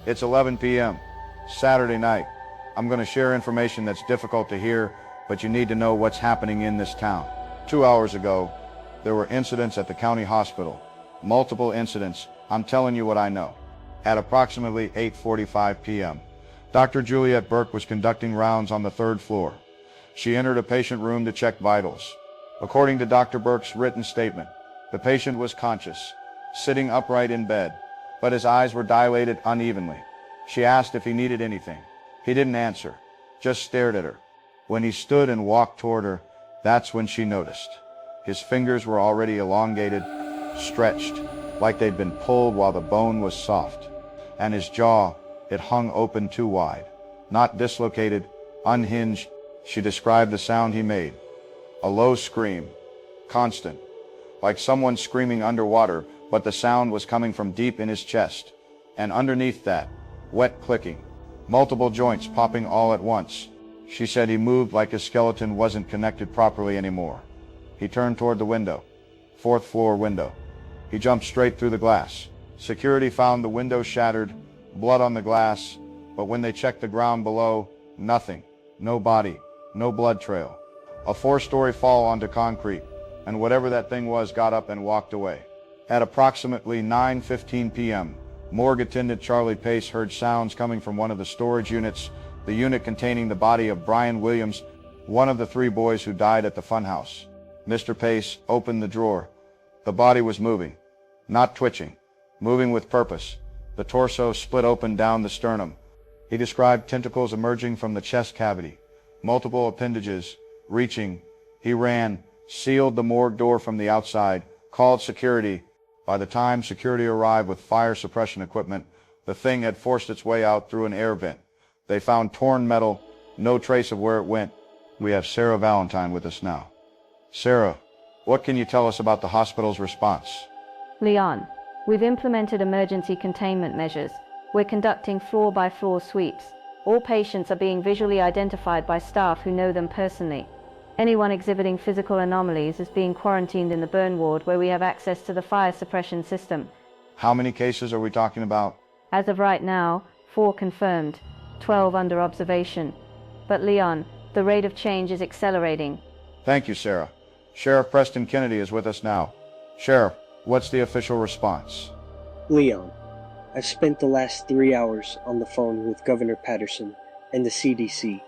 It's 11 p.m. Saturday night. I'm going to share information that's difficult to hear, but you need to know what's happening in this town. 2 hours ago, there were incidents at the county hospital. Multiple incidents. I'm telling you what I know. At approximately 8:45 p.m., Dr. Juliet Burke was conducting rounds on the 3rd floor. She entered a patient room to check vitals. According to Dr. Burke's written statement, the patient was conscious, sitting upright in bed, but his eyes were dilated unevenly. She asked if he needed anything. He didn't answer, just stared at her. When he stood and walked toward her, that's when she noticed. His fingers were already elongated, stretched, like they'd been pulled while the bone was soft. And his jaw, it hung open too wide. Not dislocated, unhinged. She described the sound he made. A low scream, constant, like someone screaming underwater, but the sound was coming from deep in his chest. And underneath that, wet clicking, multiple joints popping all at once. She said he moved like his skeleton wasn't connected properly anymore. He turned toward the window, 4th floor window. He jumped straight through the glass. Security found the window shattered, blood on the glass, but when they checked the ground below, nothing. No body, no blood trail. A 4-story fall onto concrete, and whatever that thing was got up and walked away. At approximately 9:15 p.m., morgue attendant Charlie Pace heard sounds coming from one of the storage units, the unit containing the body of Brian Williams, one of the 3 boys who died at the Funhouse. Mr. Pace opened the drawer. The body was moving, not twitching, moving with purpose. The torso split open down the sternum. He described tentacles emerging from the chest cavity, multiple appendages, reaching. He ran, sealed the morgue door from the outside, called security. By the time security arrived with fire suppression equipment, the thing had forced its way out through an air vent. They found torn metal, no trace of where it went. We have Sarah Valentine with us now. Sarah, what can you tell us about the hospital's response? Leon, we've implemented emergency containment measures. We're conducting floor-by-floor sweeps. All patients are being visually identified by staff who know them personally. Anyone exhibiting physical anomalies is being quarantined in the burn ward where we have access to the fire suppression system. How many cases are we talking about? As of right now, 4 confirmed, 12 under observation. But Leon, the rate of change is accelerating. Thank you, Sarah. Sheriff Preston Kennedy is with us now. Sheriff, what's the official response? Leon, I've spent the last 3 hours on the phone with Governor Patterson and the CDC.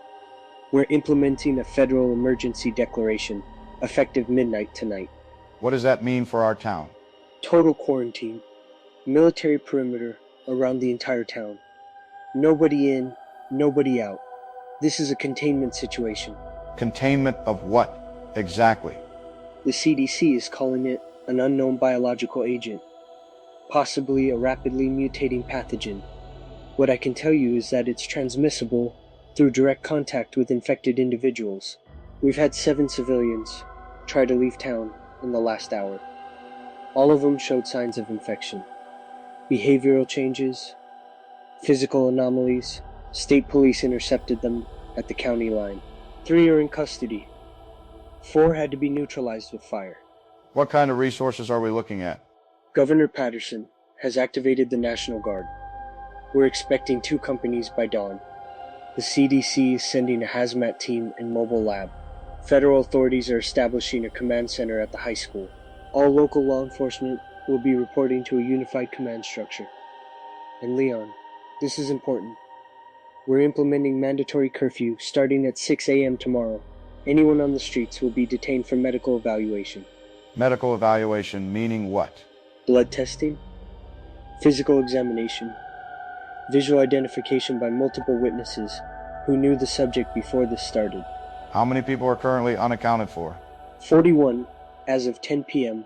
We're implementing a federal emergency declaration, effective midnight tonight. What does that mean for our town? Total quarantine. Military perimeter around the entire town. Nobody in, nobody out. This is a containment situation. Containment of what, exactly? The CDC is calling it an unknown biological agent, possibly a rapidly mutating pathogen. What I can tell you is that it's transmissible through direct contact with infected individuals. We've had 7 civilians try to leave town in the last hour. All of them showed signs of infection. Behavioral changes, physical anomalies. State police intercepted them at the county line. 3 are in custody. 4 had to be neutralized with fire. What kind of resources are we looking at? Governor Patterson has activated the National Guard. We're expecting 2 companies by dawn. The CDC is sending a hazmat team and mobile lab. Federal authorities are establishing a command center at the high school. All local law enforcement will be reporting to a unified command structure. And Leon, this is important. We're implementing mandatory curfew starting at 6 a.m. tomorrow. Anyone on the streets will be detained for medical evaluation. Medical evaluation meaning what? Blood testing, physical examination, visual identification by multiple witnesses who knew the subject before this started. How many people are currently unaccounted for? 41 as of 10 p.m.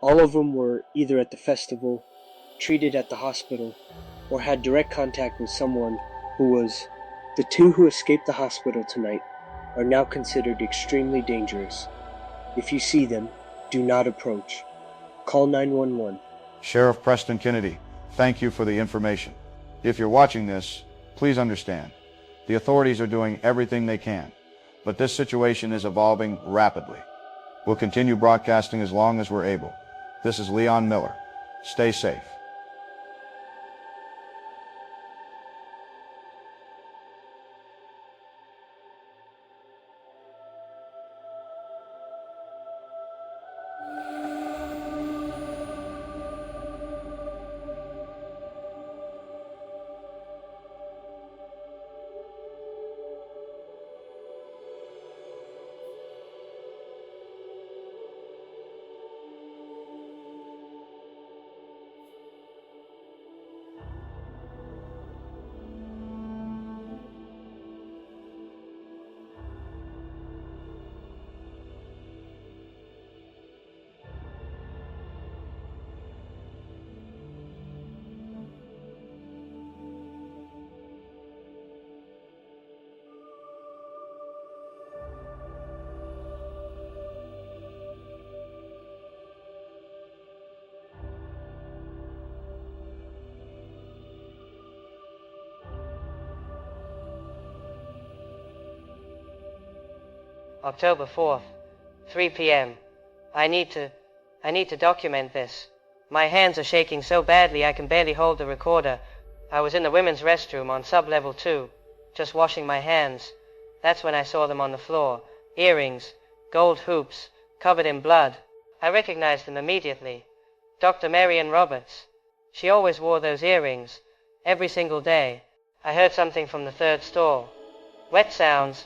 All of them were either at the festival, treated at the hospital, or had direct contact with someone who was. The 2 who escaped the hospital tonight are now considered extremely dangerous. If you see them, do not approach. Call 911. Sheriff Preston Kennedy, thank you for the information. If you're watching this, please understand, the authorities are doing everything they can, but this situation is evolving rapidly. We'll continue broadcasting as long as we're able. This is Leon Miller. Stay safe. October 4th, 3 p.m. I need to document this. My hands are shaking so badly I can barely hold the recorder. I was in the women's restroom on sub-level 2, just washing my hands. That's when I saw them on the floor. Earrings, gold hoops, covered in blood. I recognized them immediately. Dr. Marion Roberts. She always wore those earrings, every single day. I heard something from the 3rd stall. Wet sounds,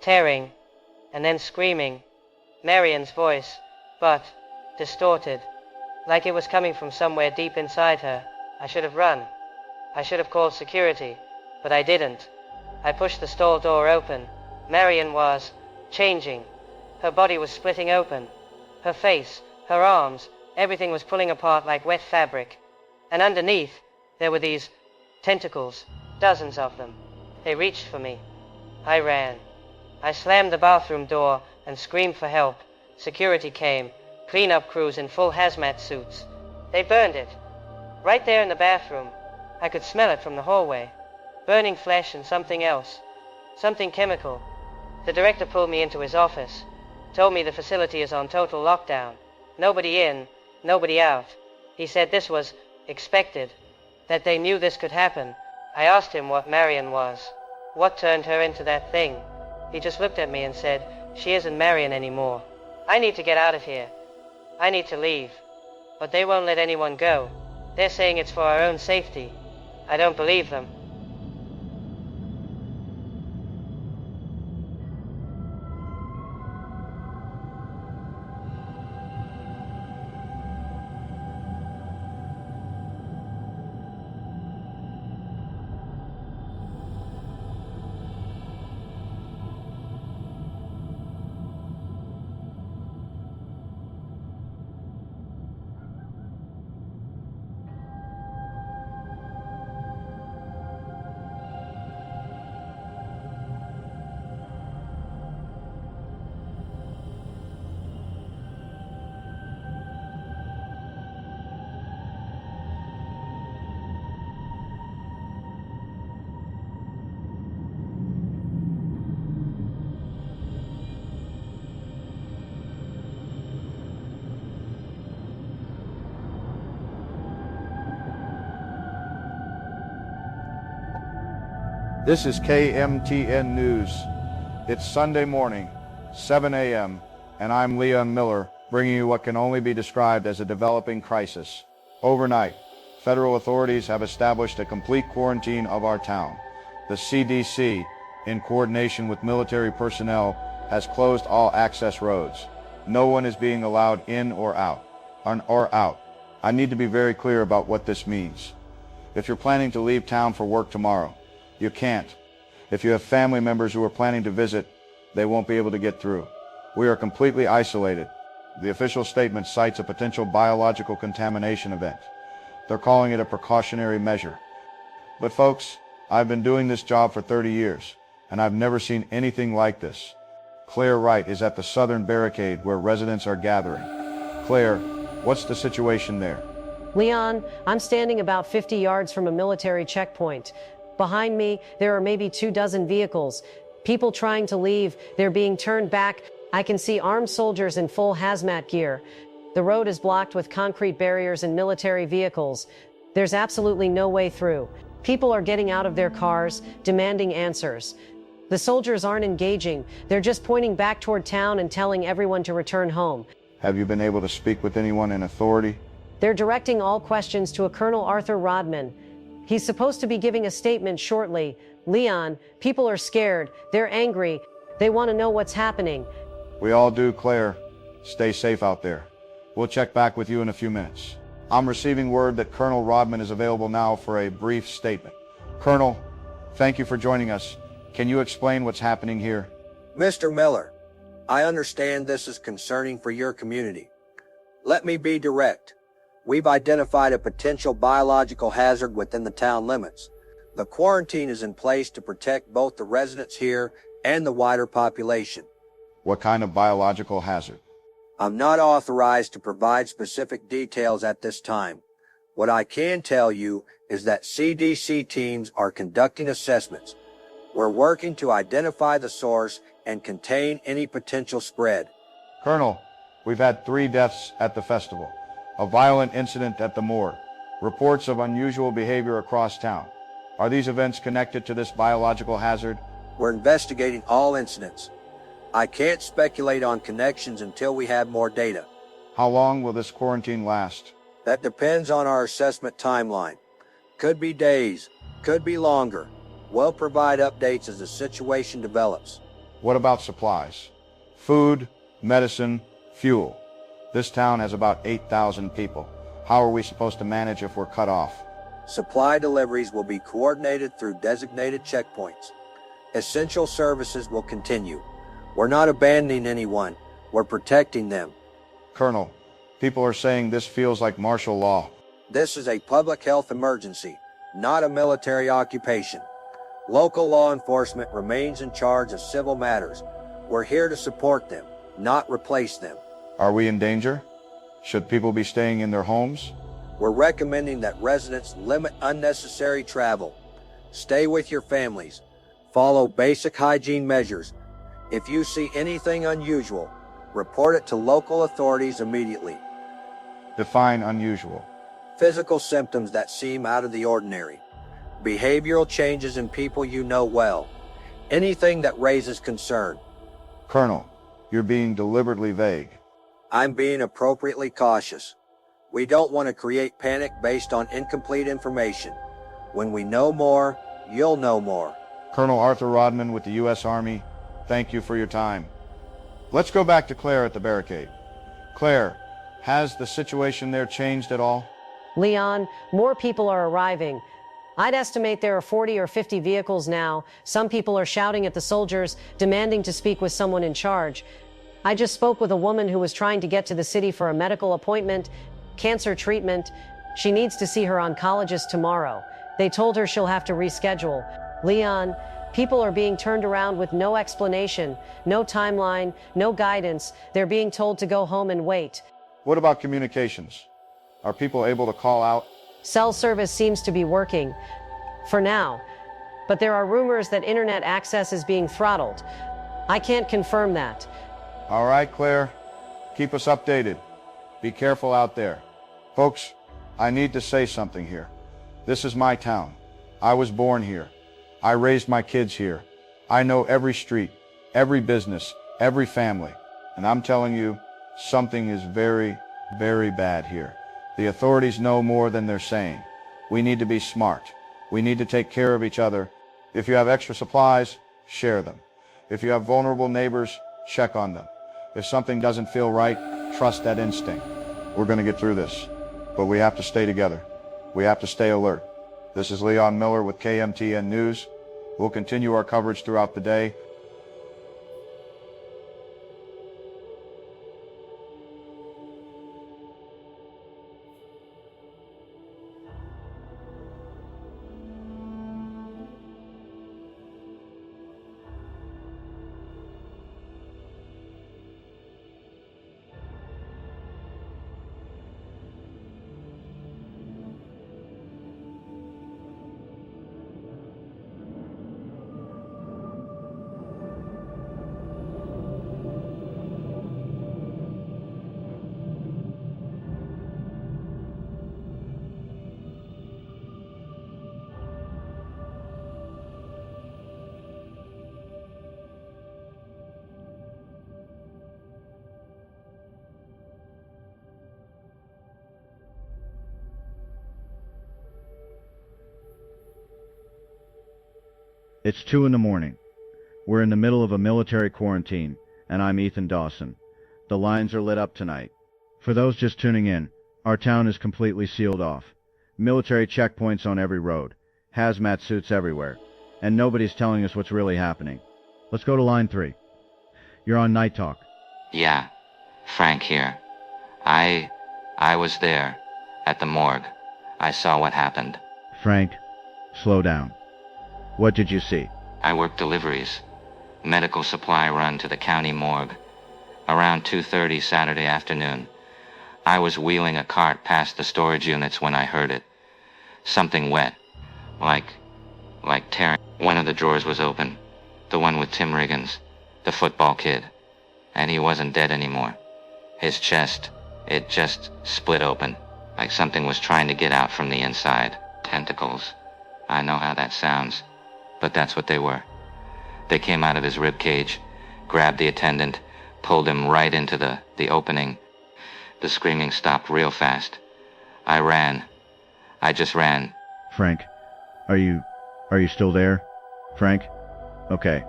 tearing, and then screaming. Marion's voice, but distorted, like it was coming from somewhere deep inside her. I should have run. I should have called security, but I didn't. I pushed the stall door open. Marion was changing. Her body was splitting open. Her face, her arms, everything was pulling apart like wet fabric. And underneath, there were these tentacles, dozens of them. They reached for me. I ran. I slammed the bathroom door and screamed for help. Security came, cleanup crews in full hazmat suits. They burned it. Right there in the bathroom. I could smell it from the hallway. Burning flesh and something else. Something chemical. The director pulled me into his office. Told me the facility is on total lockdown. Nobody in, nobody out. He said this was expected. That they knew this could happen. I asked him what Marion was. What turned her into that thing? He just looked at me and said, "She isn't Marion anymore." I need to get out of here. I need to leave. But they won't let anyone go. They're saying it's for our own safety. I don't believe them. This is KMTN News. It's Sunday morning, 7 a.m., and I'm Leon Miller, bringing you what can only be described as a developing crisis. Overnight, federal authorities have established a complete quarantine of our town. The CDC, in coordination with military personnel, has closed all access roads. No one is being allowed in or out. I need to be very clear about what this means. If you're planning to leave town for work tomorrow, you can't. If you have family members who are planning to visit, they won't be able to get through. We are completely isolated. The official statement cites a potential biological contamination event. They're calling it a precautionary measure. But folks, I've been doing this job for 30 years, and I've never seen anything like this. Claire Wright is at the southern barricade where residents are gathering. Claire, what's the situation there? Leon, I'm standing about 50 yards from a military checkpoint. Behind me, there are maybe 24 vehicles. People trying to leave, they're being turned back. I can see armed soldiers in full hazmat gear. The road is blocked with concrete barriers and military vehicles. There's absolutely no way through. People are getting out of their cars, demanding answers. The soldiers aren't engaging. They're just pointing back toward town and telling everyone to return home. Have you been able to speak with anyone in authority? They're directing all questions to a Colonel Arthur Rodman. He's supposed to be giving a statement shortly. Leon, people are scared. They're angry. They want to know what's happening. We all do, Claire. Stay safe out there. We'll check back with you in a few minutes. I'm receiving word that Colonel Rodman is available now for a brief statement. Colonel, thank you for joining us. Can you explain what's happening here? Mr. Miller, I understand this is concerning for your community. Let me be direct. We've identified a potential biological hazard within the town limits. The quarantine is in place to protect both the residents here and the wider population. What kind of biological hazard? I'm not authorized to provide specific details at this time. What I can tell you is that CDC teams are conducting assessments. We're working to identify the source and contain any potential spread. Colonel, we've had 3 deaths at the festival. A violent incident at the Morgue. Reports of unusual behavior across town. Are these events connected to this biological hazard? We're investigating all incidents. I can't speculate on connections until we have more data. How long will this quarantine last? That depends on our assessment timeline. Could be days, could be longer. We'll provide updates as the situation develops. What about supplies? Food, medicine, fuel. This town has about 8,000 people. How are we supposed to manage if we're cut off? Supply deliveries will be coordinated through designated checkpoints. Essential services will continue. We're not abandoning anyone. We're protecting them. Colonel, people are saying this feels like martial law. This is a public health emergency, not a military occupation. Local law enforcement remains in charge of civil matters. We're here to support them, not replace them. Are we in danger? Should people be staying in their homes? We're recommending that residents limit unnecessary travel. Stay with your families. Follow basic hygiene measures. If you see anything unusual, report it to local authorities immediately. Define unusual. Physical symptoms that seem out of the ordinary. Behavioral changes in people you know well. Anything that raises concern. Colonel, you're being deliberately vague. I'm being appropriately cautious. We don't want to create panic based on incomplete information. When we know more, you'll know more. Colonel Arthur Rodman with the U.S. Army, thank you for your time. Let's go back to Claire at the barricade. Claire, has the situation there changed at all? Leon, more people are arriving. I'd estimate there are 40 or 50 vehicles now. Some people are shouting at the soldiers, demanding to speak with someone in charge. I just spoke with a woman who was trying to get to the city for a medical appointment, cancer treatment. She needs to see her oncologist tomorrow. They told her she'll have to reschedule. Leon, people are being turned around with no explanation, no timeline, no guidance. They're being told to go home and wait. What about communications? Are people able to call out? Cell service seems to be working, for now. But there are rumors that internet access is being throttled. I can't confirm that. All right, Claire. Keep us updated. Be careful out there. Folks, I need to say something here. This is my town. I was born here. I raised my kids here. I know every street, every business, every family. And I'm telling you, something is very, very bad here. The authorities know more than they're saying. We need to be smart. We need to take care of each other. If you have extra supplies, share them. If you have vulnerable neighbors, check on them. If something doesn't feel right, trust that instinct. We're going to get through this, but we have to stay together. We have to stay alert. This is Leon Miller with KMTN News. We'll continue our coverage throughout the day. It's 2 in the morning. We're in the middle of a military quarantine, and I'm Ethan Dawson. The lines are lit up tonight. For those just tuning in, our town is completely sealed off. Military checkpoints on every road, hazmat suits everywhere, and nobody's telling us what's really happening. Let's go to line 3. You're on Night Talk. Yeah, Frank here. I was there, at the morgue. I saw what happened. Frank, slow down. What did you see? I worked deliveries. Medical supply run to the county morgue. Around 2:30 Saturday afternoon. I was wheeling a cart past the storage units when I heard it. Something wet. Like tearing. One of the drawers was open. The one with Tim Riggins, the football kid. And he wasn't dead anymore. His chest, it just split open. Like something was trying to get out from the inside. Tentacles. I know how that sounds. But that's what they were. They came out of his rib cage, grabbed the attendant, pulled him right into the opening. The screaming stopped real fast. I ran. I just ran. Frank, are you still there? Frank? Okay.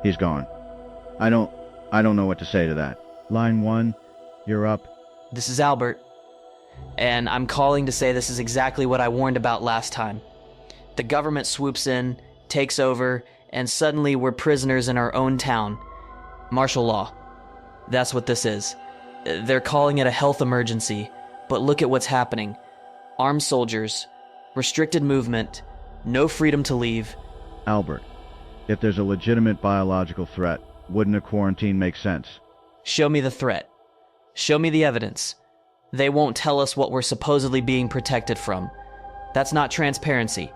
He's gone. I don't know what to say to that. Line 1, you're up. This is Albert, and I'm calling to say this is exactly what I warned about last time. The government swoops in, takes over, and suddenly we're prisoners in our own town. Martial law. That's what this is. They're calling it a health emergency, but look at what's happening. Armed soldiers, restricted movement, no freedom to leave. Albert, if there's a legitimate biological threat, wouldn't a quarantine make sense? Show me the threat. Show me the evidence. They won't tell us what we're supposedly being protected from. That's not transparency.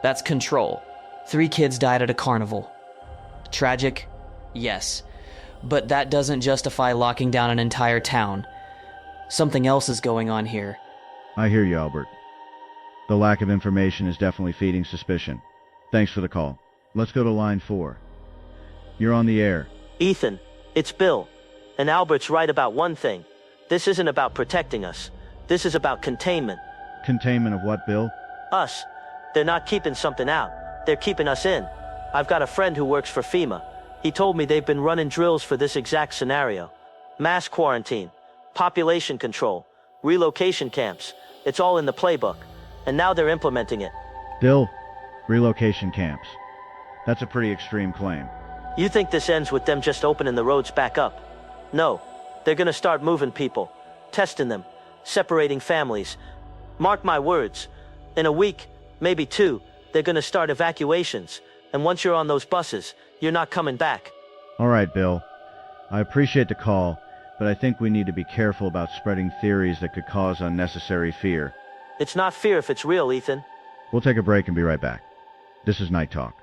That's control. 3 kids died at a carnival. Tragic? Yes. But that doesn't justify locking down an entire town. Something else is going on here. I hear you, Albert. The lack of information is definitely feeding suspicion. Thanks for the call. Let's go to line 4. You're on the air. Ethan, it's Bill. And Albert's right about one thing. This isn't about protecting us. This is about containment. Containment of what, Bill? Us. They're not keeping something out. They're keeping us in. I've got a friend who works for FEMA. He told me they've been running drills for this exact scenario. Mass quarantine, population control, relocation camps. It's all in the playbook. And now they're implementing it. Bill, relocation camps. That's a pretty extreme claim. You think this ends with them just opening the roads back up? No. They're gonna start moving people, testing them, separating families. Mark my words. In a week, maybe 2, they're gonna start evacuations. And once you're on those buses, you're not coming back. All right, Bill. I appreciate the call, but I think we need to be careful about spreading theories that could cause unnecessary fear. It's not fear if it's real, Ethan. We'll take a break and be right back. This is Night Talk.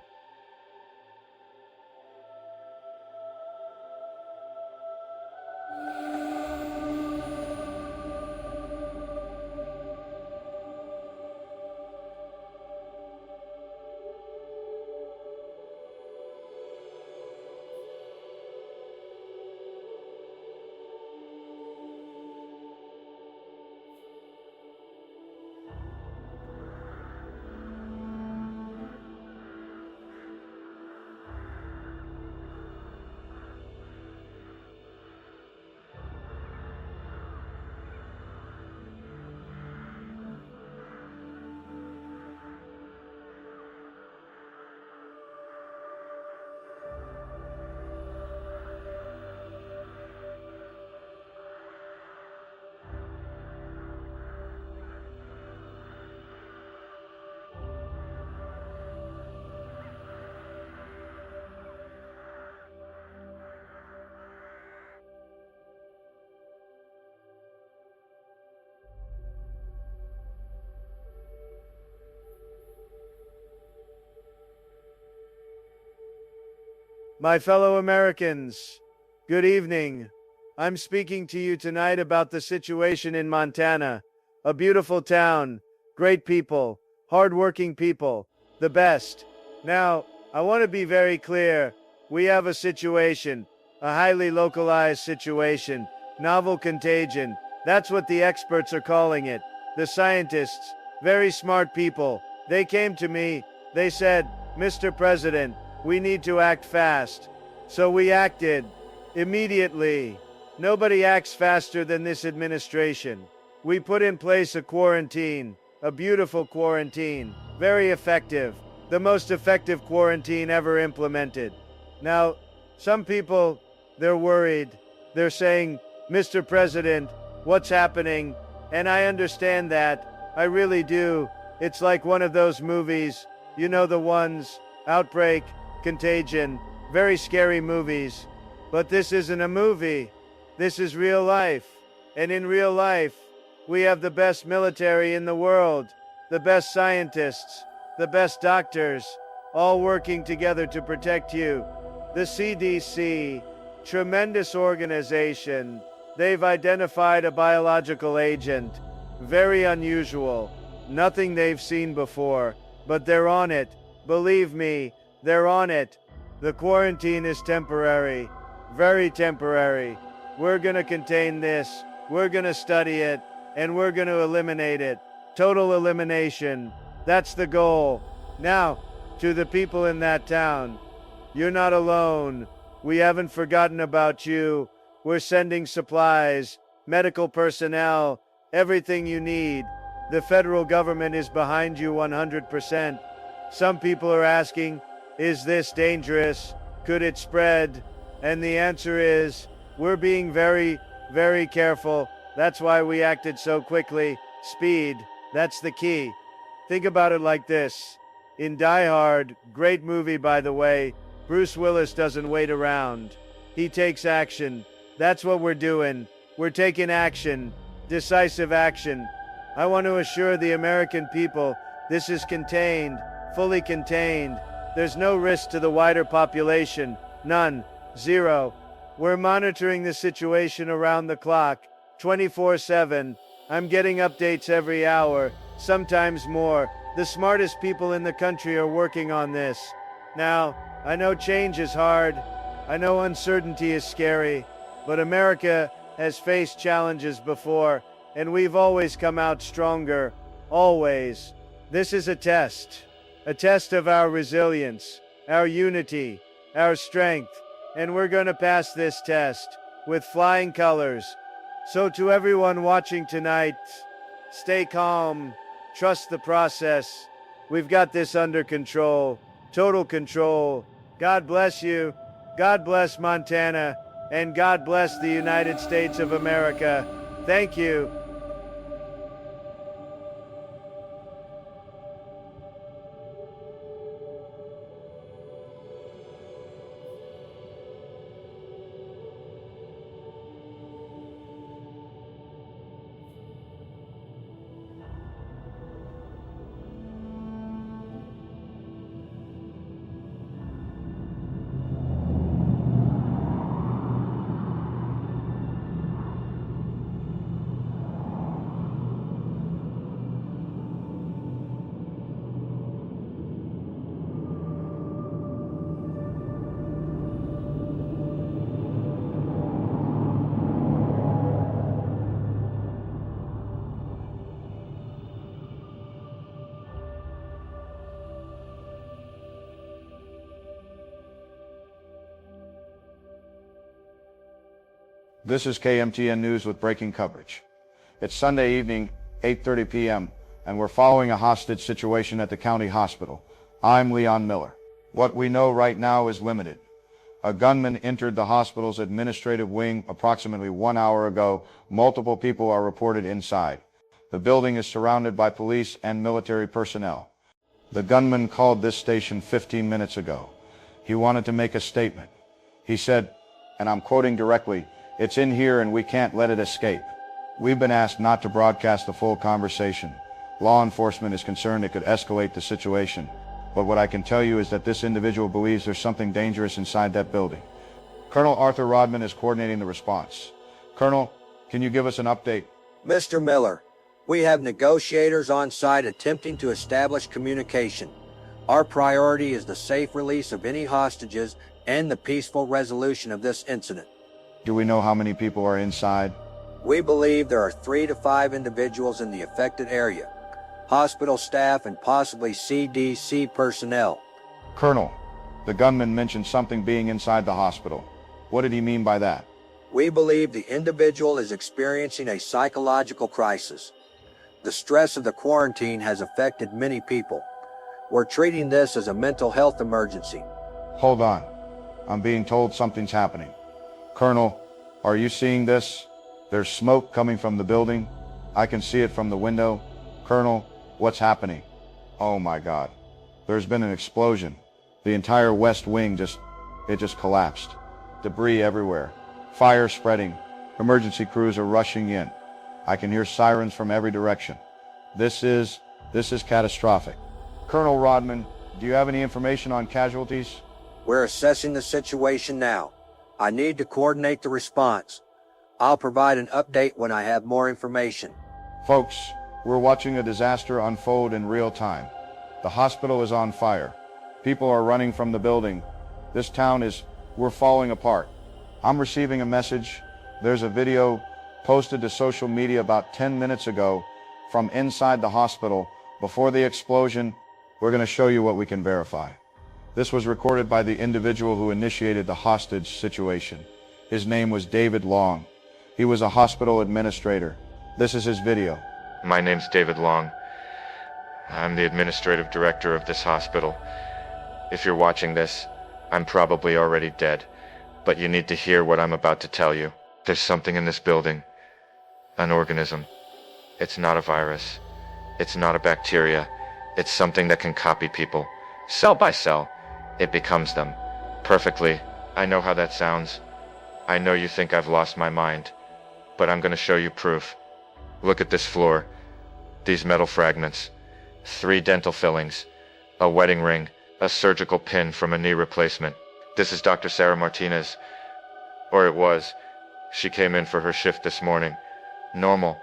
My fellow Americans, good evening. I'm speaking to you tonight about the situation in Montana. A beautiful town, great people, hardworking people, the best. Now, I want to be very clear. We have a situation, a highly localized situation, novel contagion. That's what the experts are calling it. The scientists, very smart people, they came to me. They said, Mr. President, we need to act fast. So we acted immediately. Nobody acts faster than this administration. We put in place a quarantine, a beautiful quarantine, very effective, the most effective quarantine ever implemented. Now, some people, they're worried. They're saying, Mr. President, what's happening? And I understand that. I really do. It's like one of those movies, you know the ones, Outbreak, Contagion, very scary movies. But this isn't a movie. This is real life. And in real life, we have the best military in the world, the best scientists, the best doctors, all working together to protect you. The CDC, tremendous organization. They've identified a biological agent, very unusual, nothing they've seen before, but they're on it. Believe me, they're on it. The quarantine is temporary, very temporary. We're gonna contain this, we're gonna study it, and we're gonna eliminate it. Total elimination. That's the goal. Now, to the people in that town, you're not alone. We haven't forgotten about you. We're sending supplies, medical personnel, everything you need. The federal government is behind you 100%. Some people are asking, is this dangerous? Could it spread? And the answer is, we're being very, very careful. That's why we acted so quickly. Speed, that's the key. Think about it like this. In Die Hard, great movie by the way, Bruce Willis doesn't wait around. He takes action. That's what we're doing. We're taking action, decisive action. I want to assure the American people this is contained, fully contained. There's no risk to the wider population. None. Zero. We're monitoring the situation around the clock, 24/7. I'm getting updates every hour, sometimes more. The smartest people in the country are working on this. Now, I know change is hard. I know uncertainty is scary. But America has faced challenges before, and we've always come out stronger. Always. This is a test of our resilience, our unity, our strength, and we're going to pass this test with flying colors. So to everyone watching tonight, stay calm, trust the process. We've got this under control, total control. God bless you, God bless Montana, and God bless the United States of America. Thank you. This is KMTN News with breaking coverage. It's Sunday evening, 8:30 p.m., and we're following a hostage situation at the county hospital. I'm Leon Miller. What we know right now is limited. A gunman entered the hospital's administrative wing approximately 1 hour ago. Multiple people are reported inside. The building is surrounded by police and military personnel. The gunman called this station 15 minutes ago. He wanted to make a statement. He said, and I'm quoting directly, "It's in here and we can't let it escape." We've been asked not to broadcast the full conversation. Law enforcement is concerned it could escalate the situation. but what I can tell you is that this individual believes there's something dangerous inside that building. Colonel Arthur Rodman is coordinating the response. Colonel, can you give us an update? Mr. Miller, we have negotiators on site attempting to establish communication. Our priority is the safe release of any hostages and the peaceful resolution of this incident. Do we know how many people are inside? We believe there are 3 to 5 individuals in the affected area, hospital staff and possibly CDC personnel. Colonel, the gunman mentioned something being inside the hospital. What did he mean by that? We believe the individual is experiencing a psychological crisis. The stress of the quarantine has affected many people. We're treating this as a mental health emergency. Hold on. I'm being told something's happening. Colonel, are you seeing this? There's smoke coming from the building. I can see it from the window. Colonel, what's happening? Oh my God. There's been an explosion. The entire west wing just collapsed. Debris everywhere. Fire spreading. Emergency crews are rushing in. I can hear sirens from every direction. This is catastrophic. Colonel Rodman, do you have any information on casualties? We're assessing the situation now. I need to coordinate the response. I'll provide an update when I have more information. Folks, we're watching a disaster unfold in real time. The hospital is on fire. People are running from the building. This town we're falling apart. I'm receiving a message. There's a video posted to social media about 10 minutes ago from inside the hospital before the explosion. We're going to show you what we can verify. This was recorded by the individual who initiated the hostage situation. His name was David Long. He was a hospital administrator. This is his video. My name's David Long. I'm the administrative director of this hospital. If you're watching this, I'm probably already dead, but you need to hear what I'm about to tell you. There's something in this building. An organism. It's not a virus. It's not a bacteria. It's something that can copy people. Cell by cell, it becomes them. Perfectly. I know how that sounds. I know you think I've lost my mind, but I'm going to show you proof. Look at this floor. These metal fragments. 3 dental fillings. A wedding ring. A surgical pin from a knee replacement. This is Dr. Sarah Martinez. Or it was. She came in for her shift this morning. Normal.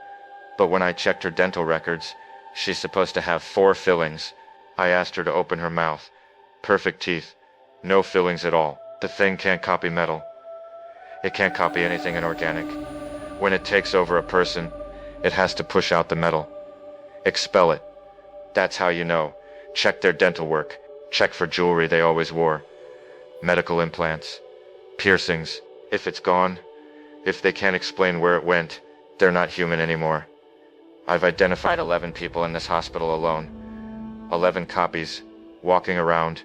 But when I checked her dental records, she's supposed to have 4 fillings. I asked her to open her mouth. Perfect teeth. No fillings at all. The thing can't copy metal. It can't copy anything inorganic. When it takes over a person, it has to push out the metal. Expel it. That's how you know. Check their dental work. Check for jewelry they always wore. Medical implants. Piercings. If it's gone, if they can't explain where it went, they're not human anymore. I've identified 11 people in this hospital alone. 11 copies, walking around,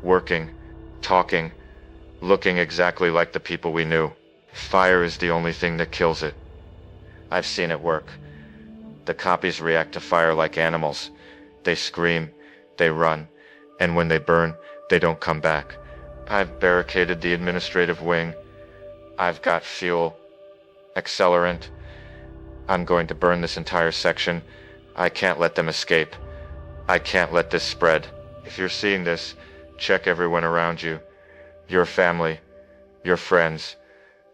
working, talking, looking exactly like the people we knew. Fire is the only thing that kills it. I've seen it work. The copies react to fire like animals. They scream, they run, and when they burn, they don't come back. I've barricaded the administrative wing. I've got fuel, accelerant. I'm going to burn this entire section. I can't let them escape. I can't let this spread. If you're seeing this, check everyone around you. Your family, your friends.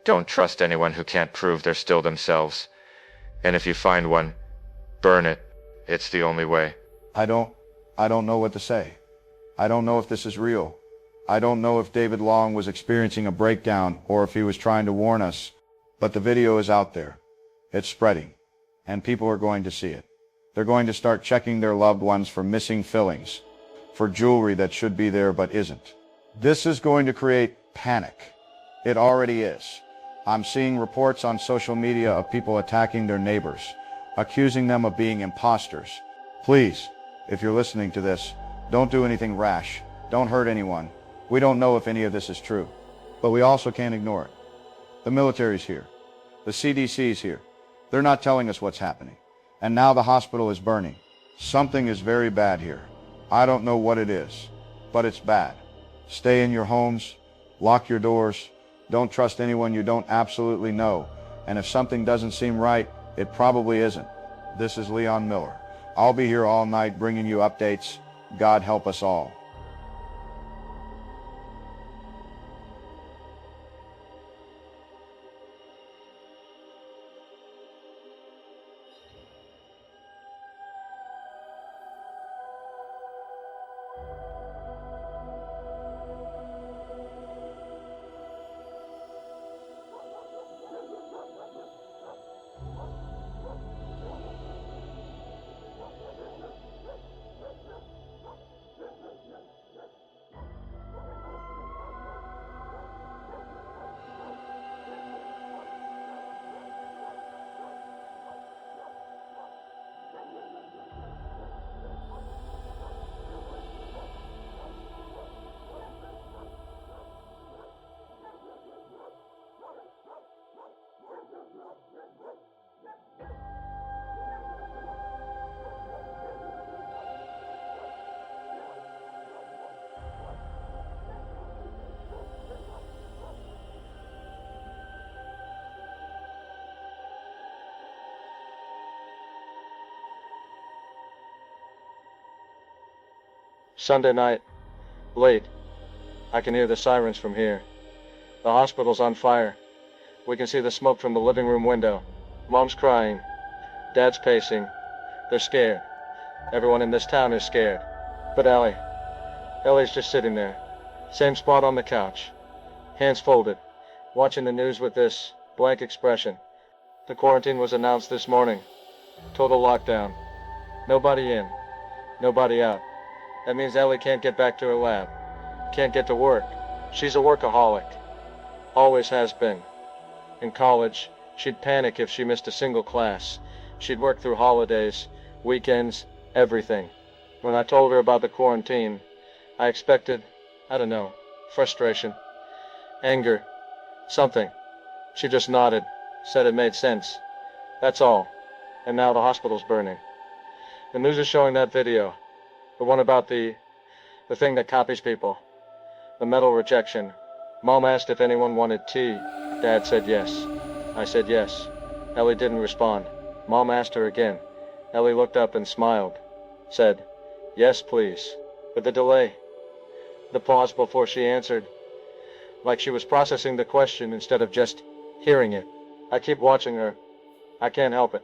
Don't trust anyone who can't prove they're still themselves. And if you find one, burn it. It's the only way. I don't know what to say. I don't know if this is real. I don't know if David Long was experiencing a breakdown or if he was trying to warn us. But the video is out there. It's spreading. And people are going to see it. They're going to start checking their loved ones for missing fillings, for jewelry that should be there but isn't. This is going to create panic. It already is. I'm seeing reports on social media of people attacking their neighbors, accusing them of being imposters. Please, if you're listening to this, don't do anything rash. Don't hurt anyone. We don't know if any of this is true, but we also can't ignore it. The military's here. The CDC's here. They're not telling us what's happening. And now the hospital is burning. Something is very bad here. I don't know what it is, but it's bad. Stay in your homes. Lock your doors. Don't trust anyone you don't absolutely know. And if something doesn't seem right, it probably isn't. This is Leon Miller. I'll be here all night bringing you updates. God help us all. Sunday night, late. I can hear the sirens from here. The hospital's on fire. We can see the smoke from the living room window. Mom's crying. Dad's pacing. They're scared. Everyone in this town is scared. But Ellie's just sitting there. Same spot on the couch. Hands folded. Watching the news with this blank expression. The quarantine was announced this morning. Total lockdown. Nobody in. Nobody out. That means Ellie can't get back to her lab. Can't get to work. She's a workaholic. Always has been. In college, she'd panic if she missed a single class. She'd work through holidays, weekends, everything. When I told her about the quarantine, I expected, I don't know, frustration, anger, something. She just nodded, said it made sense. That's all. And now the hospital's burning. The news is showing that video. The one about the thing that copies people. The metal rejection. Mom asked if anyone wanted tea. Dad said yes. I said yes. Ellie didn't respond. Mom asked her again. Ellie looked up and smiled. Said, yes, please. With a delay. The pause before she answered. Like she was processing the question instead of just hearing it. I keep watching her. I can't help it.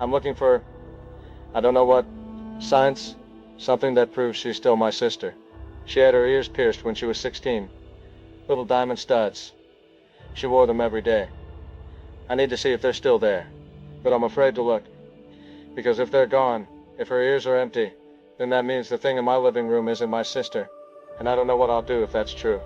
I'm looking for, I don't know what, signs. Something that proves she's still my sister. She had her ears pierced when she was 16. Little diamond studs. She wore them every day. I need to see if they're still there. But I'm afraid to look. Because if they're gone, if her ears are empty, then that means the thing in my living room isn't my sister. And I don't know what I'll do if that's true.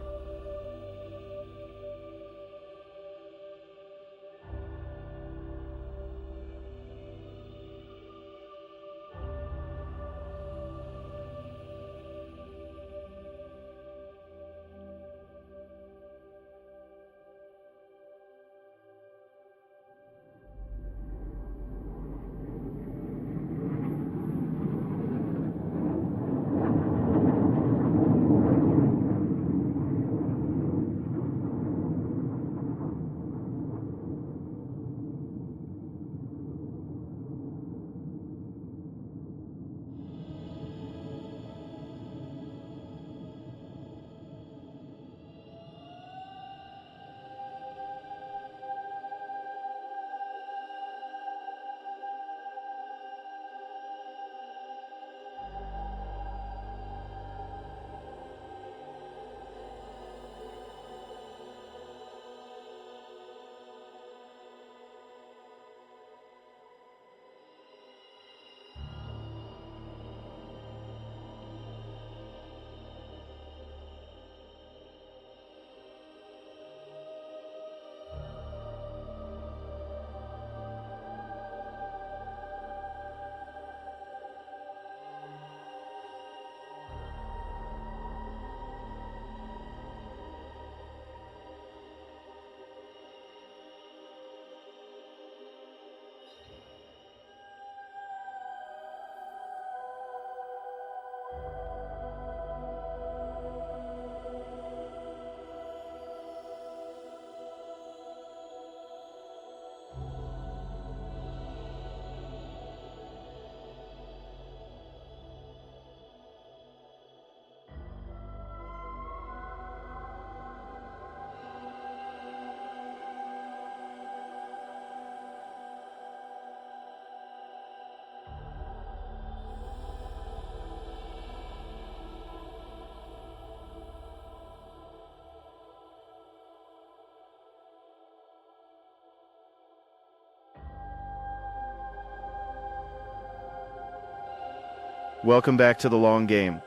Welcome back to The Long Game.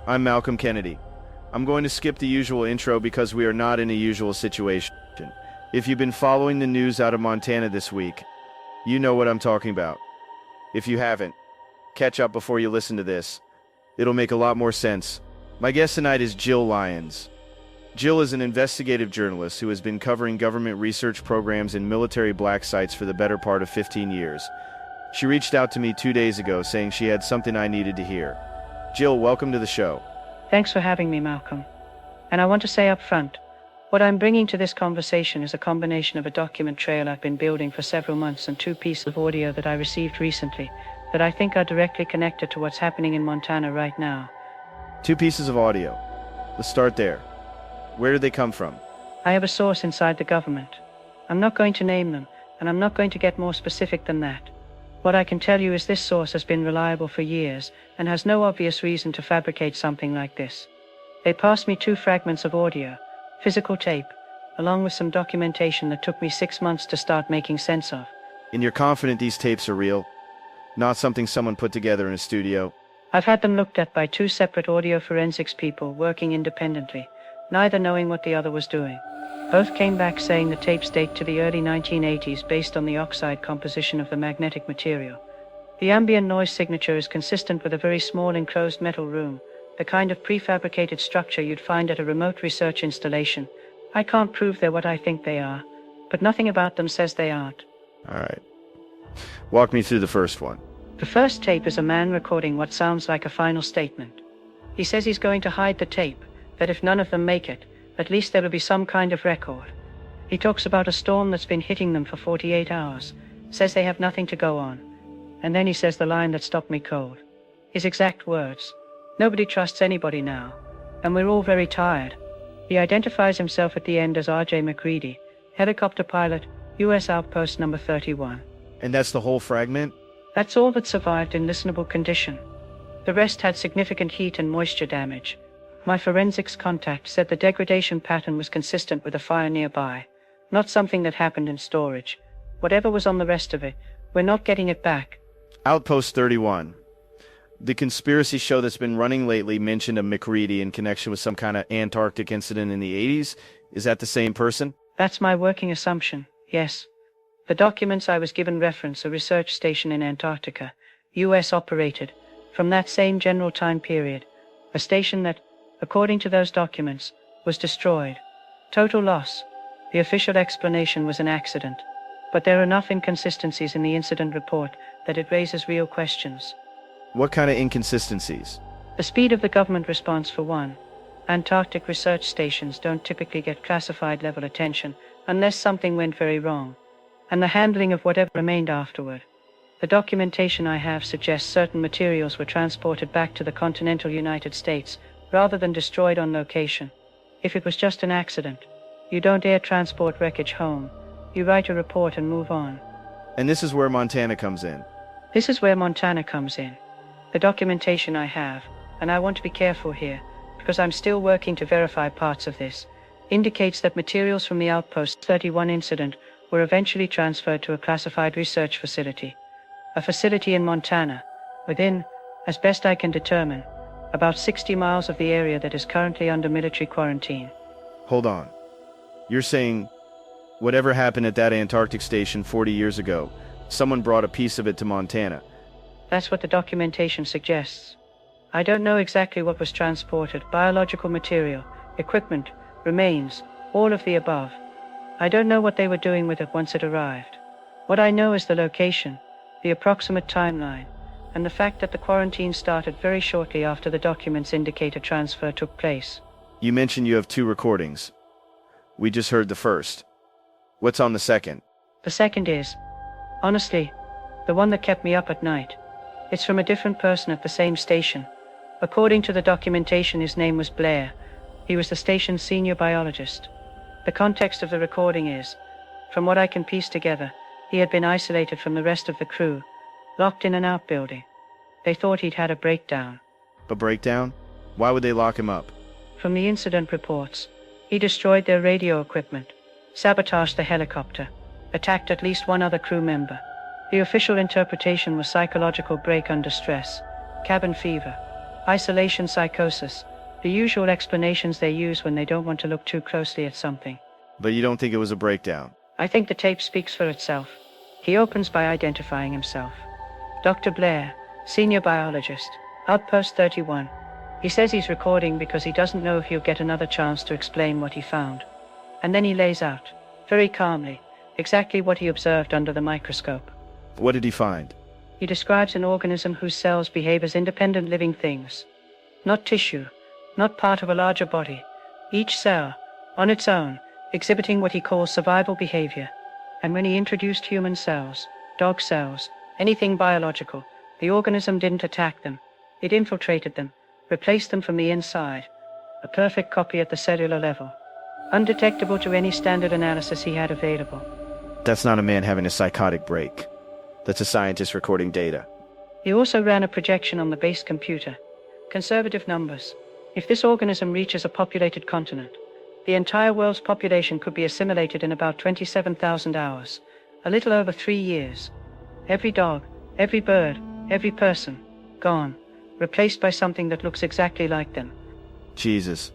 I'm Malcolm Kennedy. I'm going to skip the usual intro because we are not in a usual situation. If you've been following the news out of Montana this week, you know what I'm talking about. If you haven't, catch up before you listen to this. It'll make a lot more sense. My guest tonight is Jill Lyons. Jill is an investigative journalist who has been covering government research programs in military black sites for the better part of 15 years. She reached out to me 2 days ago saying she had something I needed to hear. Jill, welcome to the show. Thanks for having me, Malcolm. And I want to say up front, what I'm bringing to this conversation is a combination of a document trail I've been building for several months and 2 pieces of audio that I received recently that I think are directly connected to what's happening in Montana right now. 2 pieces of audio. Let's start there. Where did they come from? I have a source inside the government. I'm not going to name them, and I'm not going to get more specific than that. What I can tell you is this source has been reliable for years and has no obvious reason to fabricate something like this. They passed me 2 fragments of audio, physical tape, along with some documentation that took me 6 months to start making sense of. And you're confident these tapes are real? Not something someone put together in a studio? I've had them looked at by 2 separate audio forensics people working independently, neither knowing what the other was doing. Both came back saying the tapes date to the early 1980s based on the oxide composition of the magnetic material. The ambient noise signature is consistent with a very small enclosed metal room, the kind of prefabricated structure you'd find at a remote research installation. I can't prove they're what I think they are, but nothing about them says they aren't. All right. Walk me through the first one. The first tape is a man recording what sounds like a final statement. He says he's going to hide the tape, that if none of them make it, at least there will be some kind of record. He talks about a storm that's been hitting them for 48 hours, says they have nothing to go on. And then he says the line that stopped me cold. His exact words. Nobody trusts anybody now, and we're all very tired. He identifies himself at the end as R.J. McCready, helicopter pilot, U.S. Outpost number 31. And that's the whole fragment? That's all that survived in listenable condition. The rest had significant heat and moisture damage. My forensics contact said the degradation pattern was consistent with a fire nearby, not something that happened in storage. Whatever was on the rest of it, we're not getting it back. Outpost 31. The conspiracy show that's been running lately mentioned a McCready in connection with some kind of Antarctic incident in the 80s. Is that the same person? That's my working assumption, yes. The documents I was given reference a research station in Antarctica, U.S. operated, from that same general time period, a station that, according to those documents, was destroyed. Total loss. The official explanation was an accident, but there are enough inconsistencies in the incident report that it raises real questions. What kind of inconsistencies? The speed of the government response, for one. Antarctic research stations don't typically get classified level attention unless something went very wrong, and the handling of whatever remained afterward. The documentation I have suggests certain materials were transported back to the continental United States rather than destroyed on location. If it was just an accident, you don't air transport wreckage home. You write a report and move on. And this is where Montana comes in. This is where Montana comes in. The documentation I have, and I want to be careful here, because I'm still working to verify parts of this, indicates that materials from the Outpost 31 incident were eventually transferred to a classified research facility. A facility in Montana, within, as best I can determine, about 60 miles of the area that is currently under military quarantine. Hold on. You're saying whatever happened at that Antarctic station 40 years ago, someone brought a piece of it to Montana. That's what the documentation suggests. I don't know exactly what was transported, biological material, equipment, remains, all of the above. I don't know what they were doing with it once it arrived. What I know is the location, the approximate timeline, and the fact that the quarantine started very shortly after the documents indicate a transfer took place. You mentioned you have 2 recordings. We just heard the first. What's on the second? The second is, honestly, the one that kept me up at night. It's from a different person at the same station. According to the documentation, his name was Blair. He was the station's senior biologist. The context of the recording is, from what I can piece together, he had been isolated from the rest of the crew, locked in an outbuilding. They thought he'd had a breakdown. A breakdown? Why would they lock him up? From the incident reports, he destroyed their radio equipment, sabotaged the helicopter, attacked at least one other crew member. The official interpretation was psychological break under stress. cabin fever, isolation psychosis, the usual explanations they use when they don't want to look too closely at something. But you don't think it was a breakdown? I think the tape speaks for itself. He opens by identifying himself. Dr. Blair, senior biologist, Outpost 31. He says he's recording because he doesn't know if he'll get another chance to explain what he found. And then he lays out, very calmly, exactly what he observed under the microscope. What did he find? He describes an organism whose cells behave as independent living things. Not tissue, not part of a larger body. Each cell, on its own, exhibiting what he calls survival behavior. And when he introduced human cells, dog cells, anything biological, the organism didn't attack them. It infiltrated them, replaced them from the inside. A perfect copy at the cellular level. Undetectable to any standard analysis he had available. That's not a man having a psychotic break. That's a scientist recording data. He also ran a projection on the base computer. Conservative numbers. If this organism reaches a populated continent, the entire world's population could be assimilated in about 27,000 hours, a little over 3 years. Every dog, every bird, every person, gone, replaced by something that looks exactly like them. Jesus.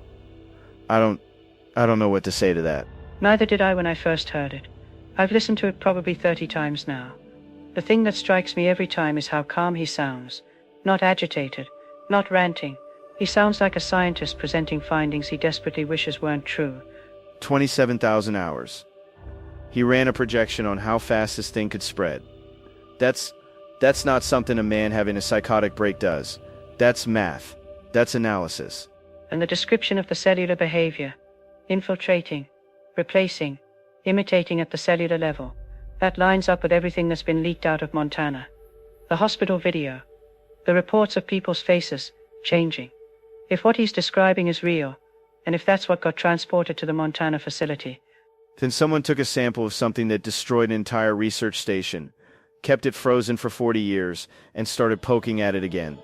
I don't know what to say to that. Neither did I when I first heard it. I've listened to it probably 30 times now. The thing that strikes me every time is how calm he sounds. Not agitated, not ranting. He sounds like a scientist presenting findings he desperately wishes weren't true. 27,000 hours. He ran a projection on how fast this thing could spread. That's not something a man having a psychotic break does. That's math. That's analysis. And the description of the cellular behavior. Infiltrating, replacing, imitating at the cellular level. That lines up with everything that's been leaked out of Montana. The hospital video. The reports of people's faces changing. If what he's describing is real, and if that's what got transported to the Montana facility, then someone took a sample of something that destroyed an entire research station, kept it frozen for 40 years, and started poking at it again.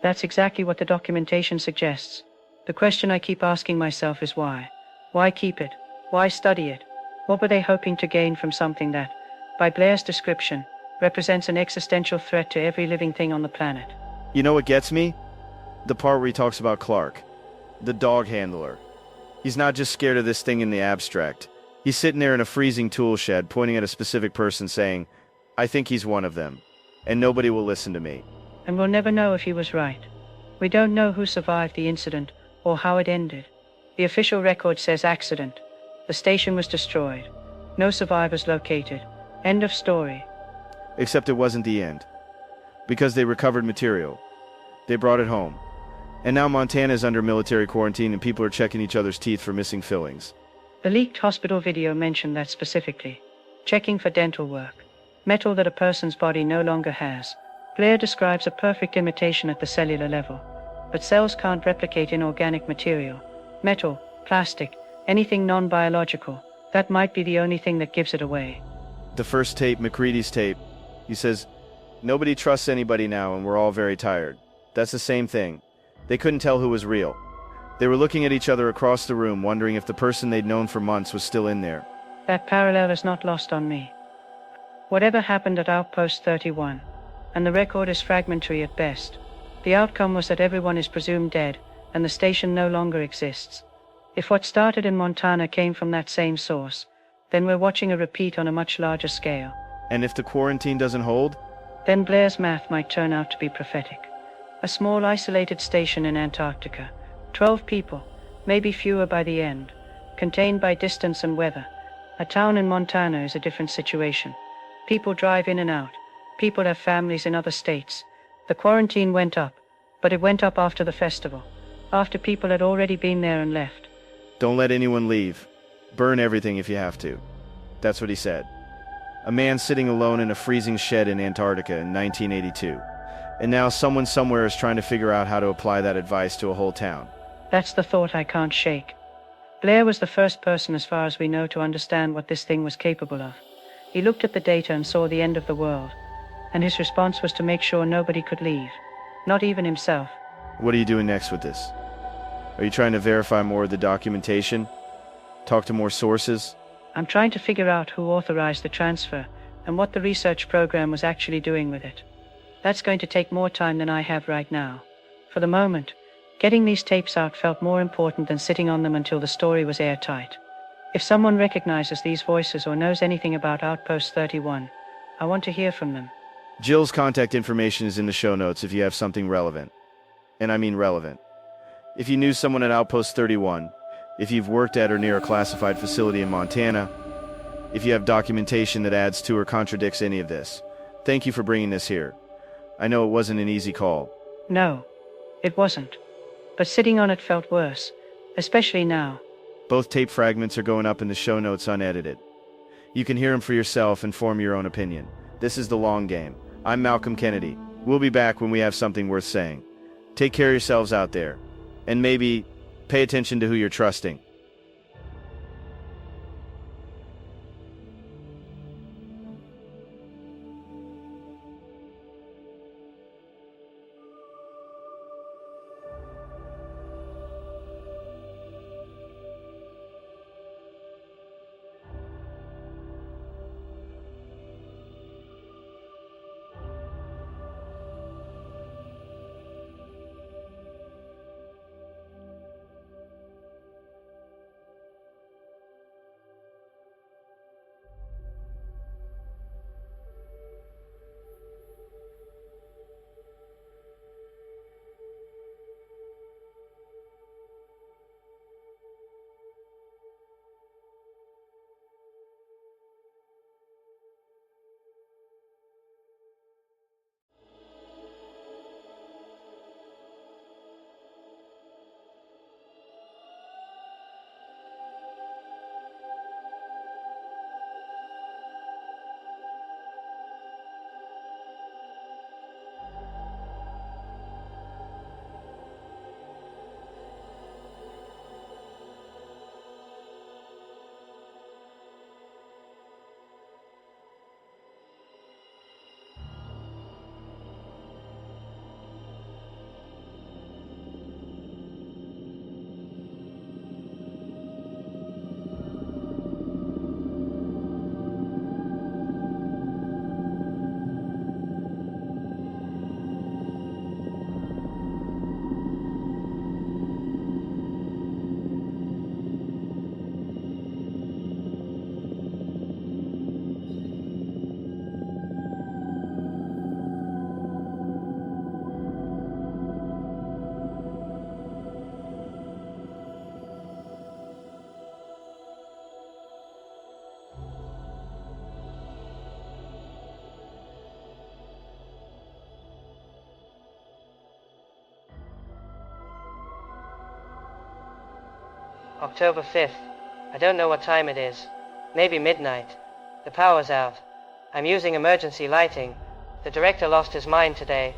That's exactly what the documentation suggests. The question I keep asking myself is why? Why keep it? Why study it? What were they hoping to gain from something that, by Blair's description, represents an existential threat to every living thing on the planet? You know what gets me? The part where he talks about Clark, the dog handler. He's not just scared of this thing in the abstract. He's sitting there in a freezing tool shed pointing at a specific person saying, I think he's one of them, and nobody will listen to me. And we'll never know if he was right. We don't know who survived the incident or how it ended. The official record says accident. The station was destroyed. No survivors located. End of story. Except it wasn't the end. Because they recovered material. They brought it home. And now Montana is under military quarantine and people are checking each other's teeth for missing fillings. The leaked hospital video mentioned that specifically. Checking for dental work. Metal that a person's body no longer has. Blair describes a perfect imitation at the cellular level. But cells can't replicate inorganic material. Metal, plastic, anything non-biological. That might be the only thing that gives it away. The first tape, McCready's tape, he says, nobody trusts anybody now and we're all very tired. That's the same thing. They couldn't tell who was real. They were looking at each other across the room, wondering if the person they'd known for months was still in there. That parallel is not lost on me. Whatever happened at Outpost 31, and the record is fragmentary at best, the outcome was that everyone is presumed dead, and the station no longer exists. If what started in Montana came from that same source, then we're watching a repeat on a much larger scale. And if the quarantine doesn't hold? Then Blair's math might turn out to be prophetic. A small isolated station in Antarctica, 12 people, maybe fewer by the end, contained by distance and weather. A town in Montana is a different situation. People drive in and out. People have families in other states. The quarantine went up, but it went up after the festival, after people had already been there and left. Don't let anyone leave. Burn everything if you have to. That's what he said. A man sitting alone in a freezing shed in Antarctica in 1982. And now someone somewhere is trying to figure out how to apply that advice to a whole town. That's the thought I can't shake. Blair was the first person, as far as we know, to understand what this thing was capable of. He looked at the data and saw the end of the world. And his response was to make sure nobody could leave. Not even himself. What are you doing next with this? Are you trying to verify more of the documentation? Talk to more sources? I'm trying to figure out who authorized the transfer and what the research program was actually doing with it. That's going to take more time than I have right now. For the moment, getting these tapes out felt more important than sitting on them until the story was airtight. If someone recognizes these voices or knows anything about Outpost 31, I want to hear from them. Jill's contact information is in the show notes if you have something relevant. And I mean relevant. If you knew someone at Outpost 31, if you've worked at or near a classified facility in Montana, if you have documentation that adds to or contradicts any of this, thank you for bringing this here. I know it wasn't an easy call. No, it wasn't. But sitting on it felt worse, especially now. Both tape fragments are going up in the show notes unedited. You can hear them for yourself and form your own opinion. This is The Long Game. I'm Malcolm Kennedy. We'll be back when we have something worth saying. Take care of yourselves out there. And maybe pay attention to who you're trusting. October 5th. I don't know what time it is. Maybe midnight. The power's out. I'm using emergency lighting. The director lost his mind today.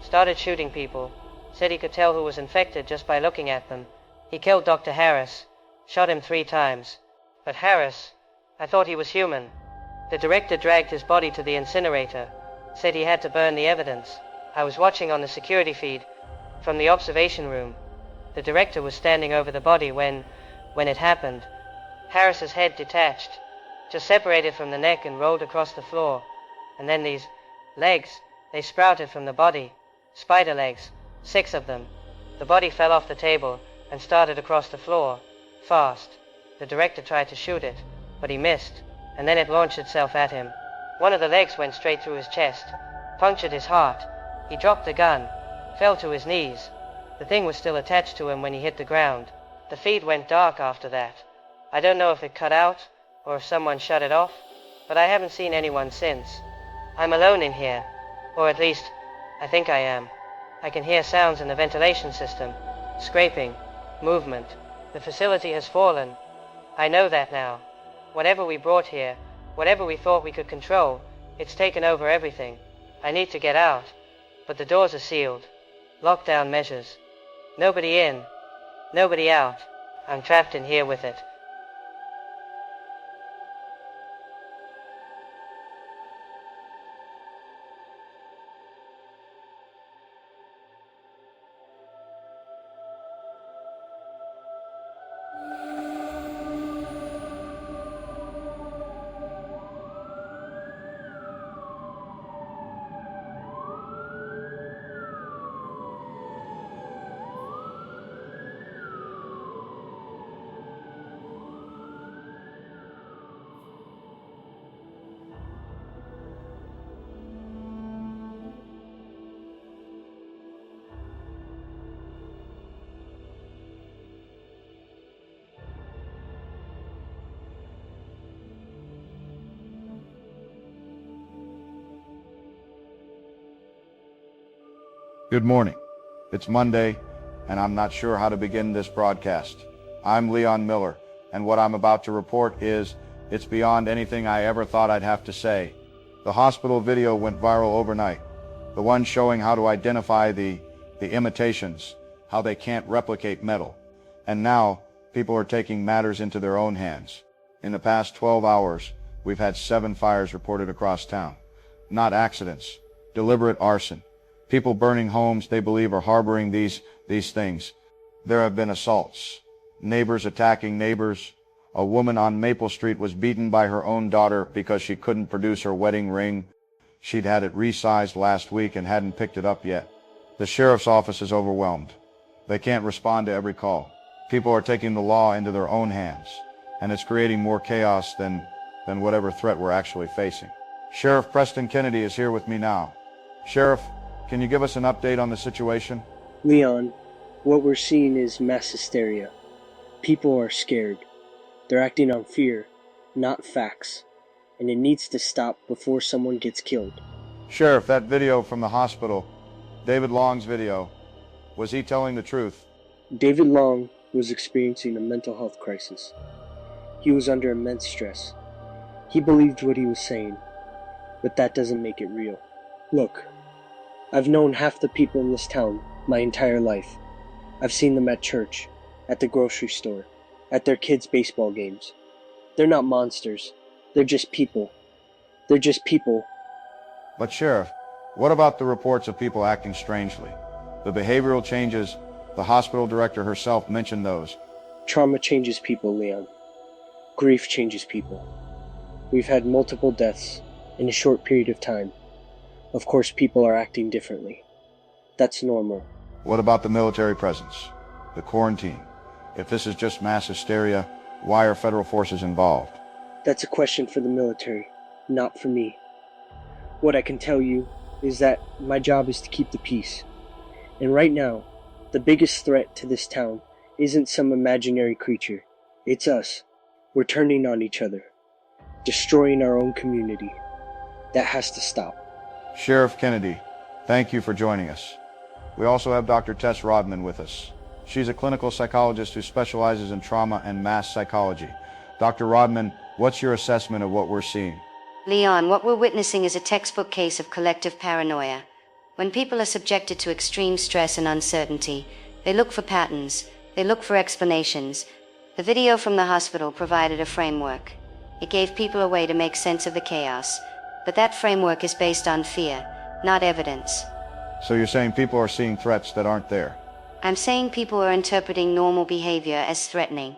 Started shooting people. Said he could tell who was infected just by looking at them. He killed Dr. Harris. Shot him 3 times. But Harris, I thought he was human. The director dragged his body to the incinerator. Said he had to burn the evidence. I was watching on the security feed from the observation room. The director was standing over the body when it happened. Harris's head detached, just separated from the neck and rolled across the floor. And then these legs, they sprouted from the body. Spider legs, 6 of them. The body fell off the table and started across the floor, fast. The director tried to shoot it, but he missed, and then it launched itself at him. One of the legs went straight through his chest, punctured his heart. He dropped the gun, fell to his knees. The thing was still attached to him when he hit the ground. The feed went dark after that. I don't know if it cut out, or if someone shut it off, but I haven't seen anyone since. I'm alone in here, or at least, I think I am. I can hear sounds in the ventilation system, scraping, movement. The facility has fallen. I know that now. Whatever we brought here, whatever we thought we could control, it's taken over everything. I need to get out, but the doors are sealed. Lockdown measures. Nobody in, nobody out. I'm trapped in here with it. Good morning. It's Monday, and I'm not sure how to begin this broadcast. I'm Leon Miller, and what I'm about to report it's beyond anything I ever thought I'd have to say. The hospital video went viral overnight. The one showing how to identify the imitations, how they can't replicate metal. And now, people are taking matters into their own hands. In the past 12 hours, we've had 7 fires reported across town. Not accidents, deliberate arson. People burning homes they believe are harboring these things. There have been assaults, neighbors attacking neighbors. A woman on Maple Street was beaten by her own daughter because she couldn't produce her wedding ring. She'd had it resized last week and hadn't picked it up yet. The sheriff's office is overwhelmed. They can't respond to every call. People are taking the law into their own hands, and it's creating more chaos than whatever threat we're actually facing. Sheriff Preston Kennedy is here with me now. Sheriff, can you give us an update on the situation? Leon, what we're seeing is mass hysteria. People are scared. They're acting on fear, not facts. And it needs to stop before someone gets killed. Sheriff, that video from the hospital, David Long's video, was he telling the truth? David Long was experiencing a mental health crisis. He was under immense stress. He believed what he was saying, but that doesn't make it real. Look, I've known half the people in this town my entire life. I've seen them at church, at the grocery store, at their kids' baseball games. They're not monsters. They're just people. They're just people. But Sheriff, what about the reports of people acting strangely? The behavioral changes, the hospital director herself mentioned those. Trauma changes people, Leon. Grief changes people. We've had multiple deaths in a short period of time. Of course, people are acting differently. That's normal. What about the military presence? The quarantine? If this is just mass hysteria, why are federal forces involved? That's a question for the military, not for me. What I can tell you is that my job is to keep the peace. And right now, the biggest threat to this town isn't some imaginary creature. It's us. We're turning on each other, destroying our own community. That has to stop. Sheriff Kennedy, thank you for joining us. We also have Dr. Tess Rodman with us. She's a clinical psychologist who specializes in trauma and mass psychology. Dr. Rodman, what's your assessment of what we're seeing? Leon, what we're witnessing is a textbook case of collective paranoia. When people are subjected to extreme stress and uncertainty, they look for patterns, they look for explanations. The video from the hospital provided a framework. It gave people a way to make sense of the chaos. But that framework is based on fear, not evidence. So you're saying people are seeing threats that aren't there? I'm saying people are interpreting normal behavior as threatening.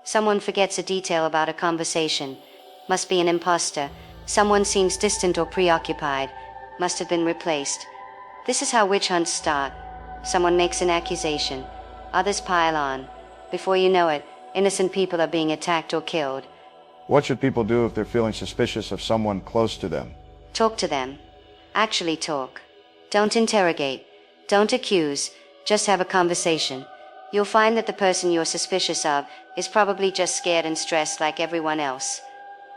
Someone forgets a detail about a conversation. Must be an imposter. Someone seems distant or preoccupied. Must have been replaced. This is how witch hunts start. Someone makes an accusation. Others pile on. Before you know it, innocent people are being attacked or killed. What should people do if they're feeling suspicious of someone close to them? Talk to them. Actually talk. Don't interrogate. Don't accuse. Just have a conversation. You'll find that the person you're suspicious of is probably just scared and stressed like everyone else.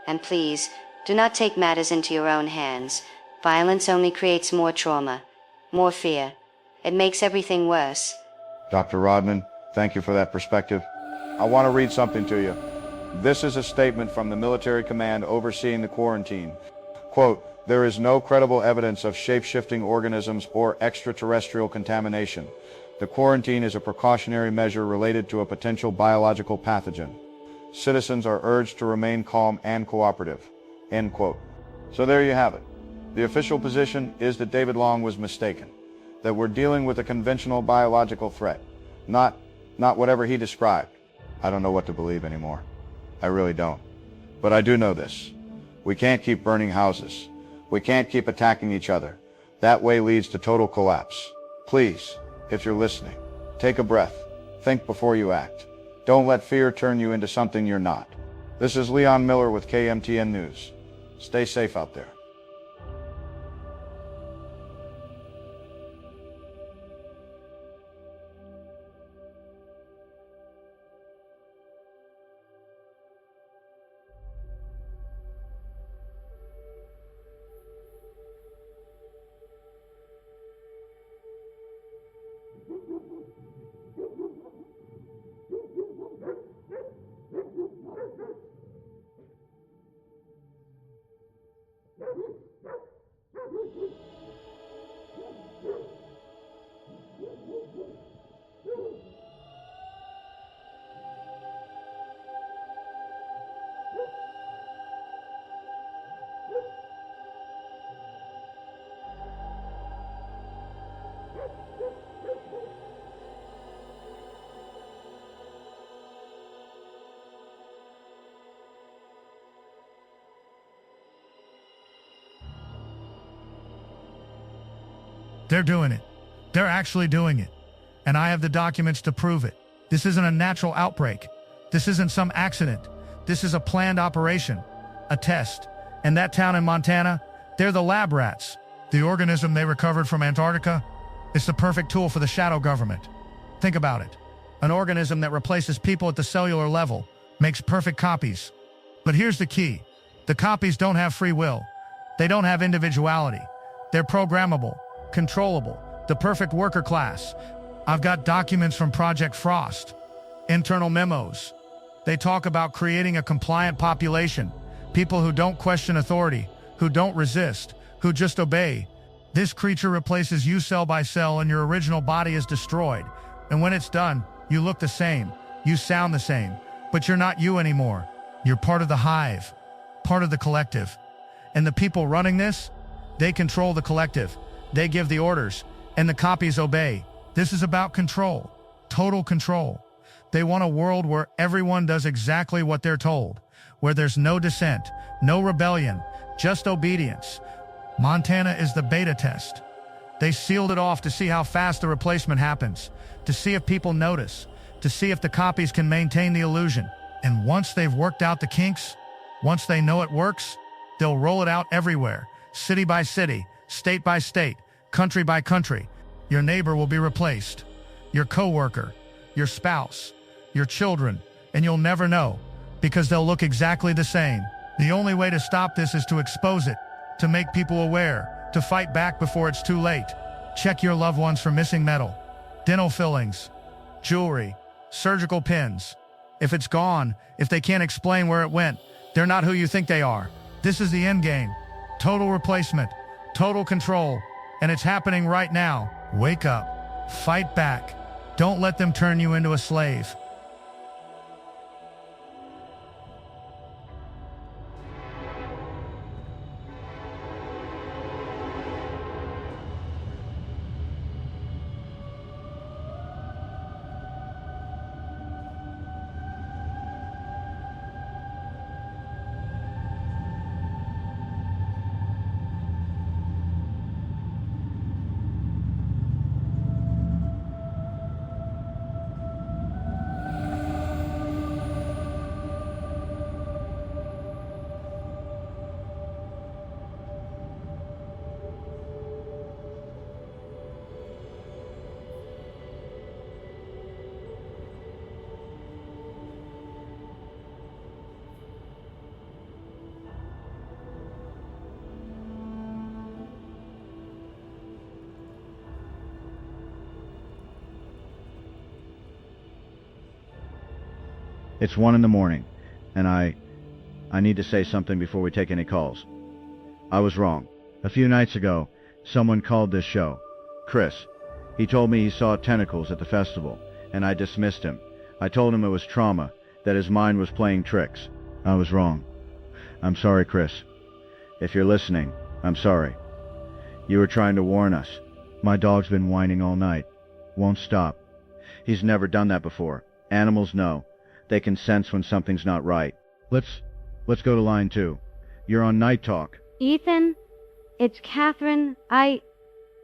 And please, do not take matters into your own hands. Violence only creates more trauma, more fear. It makes everything worse. Dr. Rodman, thank you for that perspective. I want to read something to you. This is a statement from the military command overseeing the quarantine. Quote, "There is no credible evidence of shape-shifting organisms or extraterrestrial contamination. The quarantine is a precautionary measure related to a potential biological pathogen. Citizens are urged to remain calm and cooperative." End quote. So there you have it. The official position is that David Long was mistaken, that we're dealing with a conventional biological threat, not whatever he described. I don't know what to believe anymore. I really don't. But I do know this. We can't keep burning houses. We can't keep attacking each other. That way leads to total collapse. Please, if you're listening, take a breath. Think before you act. Don't let fear turn you into something you're not. This is Leon Miller with KMTN News. Stay safe out there. They're doing it. They're actually doing it. And I have the documents to prove it. This isn't a natural outbreak. This isn't some accident. This is a planned operation, a test. And that town in Montana, they're the lab rats. The organism they recovered from Antarctica, it's the perfect tool for the shadow government. Think about it. An organism that replaces people at the cellular level, makes perfect copies. But here's the key. The copies don't have free will. They don't have individuality. They're programmable, controllable, the perfect worker class. I've got documents from Project Frost, internal memos. They talk about creating a compliant population, people who don't question authority, who don't resist, who just obey. This creature replaces you cell by cell and your original body is destroyed. And when it's done, you look the same, you sound the same, but you're not you anymore. You're part of the hive, part of the collective. And the people running this, they control the collective. They give the orders, and the copies obey. This is about control, total control. They want a world where everyone does exactly what they're told, where there's no dissent, no rebellion, just obedience. Montana is the beta test. They sealed it off to see how fast the replacement happens, to see if people notice, to see if the copies can maintain the illusion. And once they've worked out the kinks, once they know it works, they'll roll it out everywhere, city by city, state by state, country by country. Your neighbor will be replaced, your coworker, your spouse, your children, and you'll never know, because they'll look exactly the same. The only way to stop this is to expose it, to make people aware, to fight back before it's too late. Check your loved ones for missing metal, dental fillings, jewelry, surgical pins. If it's gone, if they can't explain where it went, they're not who you think they are. This is the end game. Total replacement, total control, and it's happening right now. Wake up, fight back. Don't let them turn you into a slave. It's 1 in the morning, and I need to say something before we take any calls. I was wrong. A few nights ago, someone called this show. Chris. He told me he saw tentacles at the festival, and I dismissed him. I told him it was trauma, that his mind was playing tricks. I was wrong. I'm sorry, Chris. If you're listening, I'm sorry. You were trying to warn us. My dog's been whining all night. Won't stop. He's never done that before. Animals know. They can sense when something's not right. Let's go to line 2. You're on Night Talk. Ethan, it's Catherine. I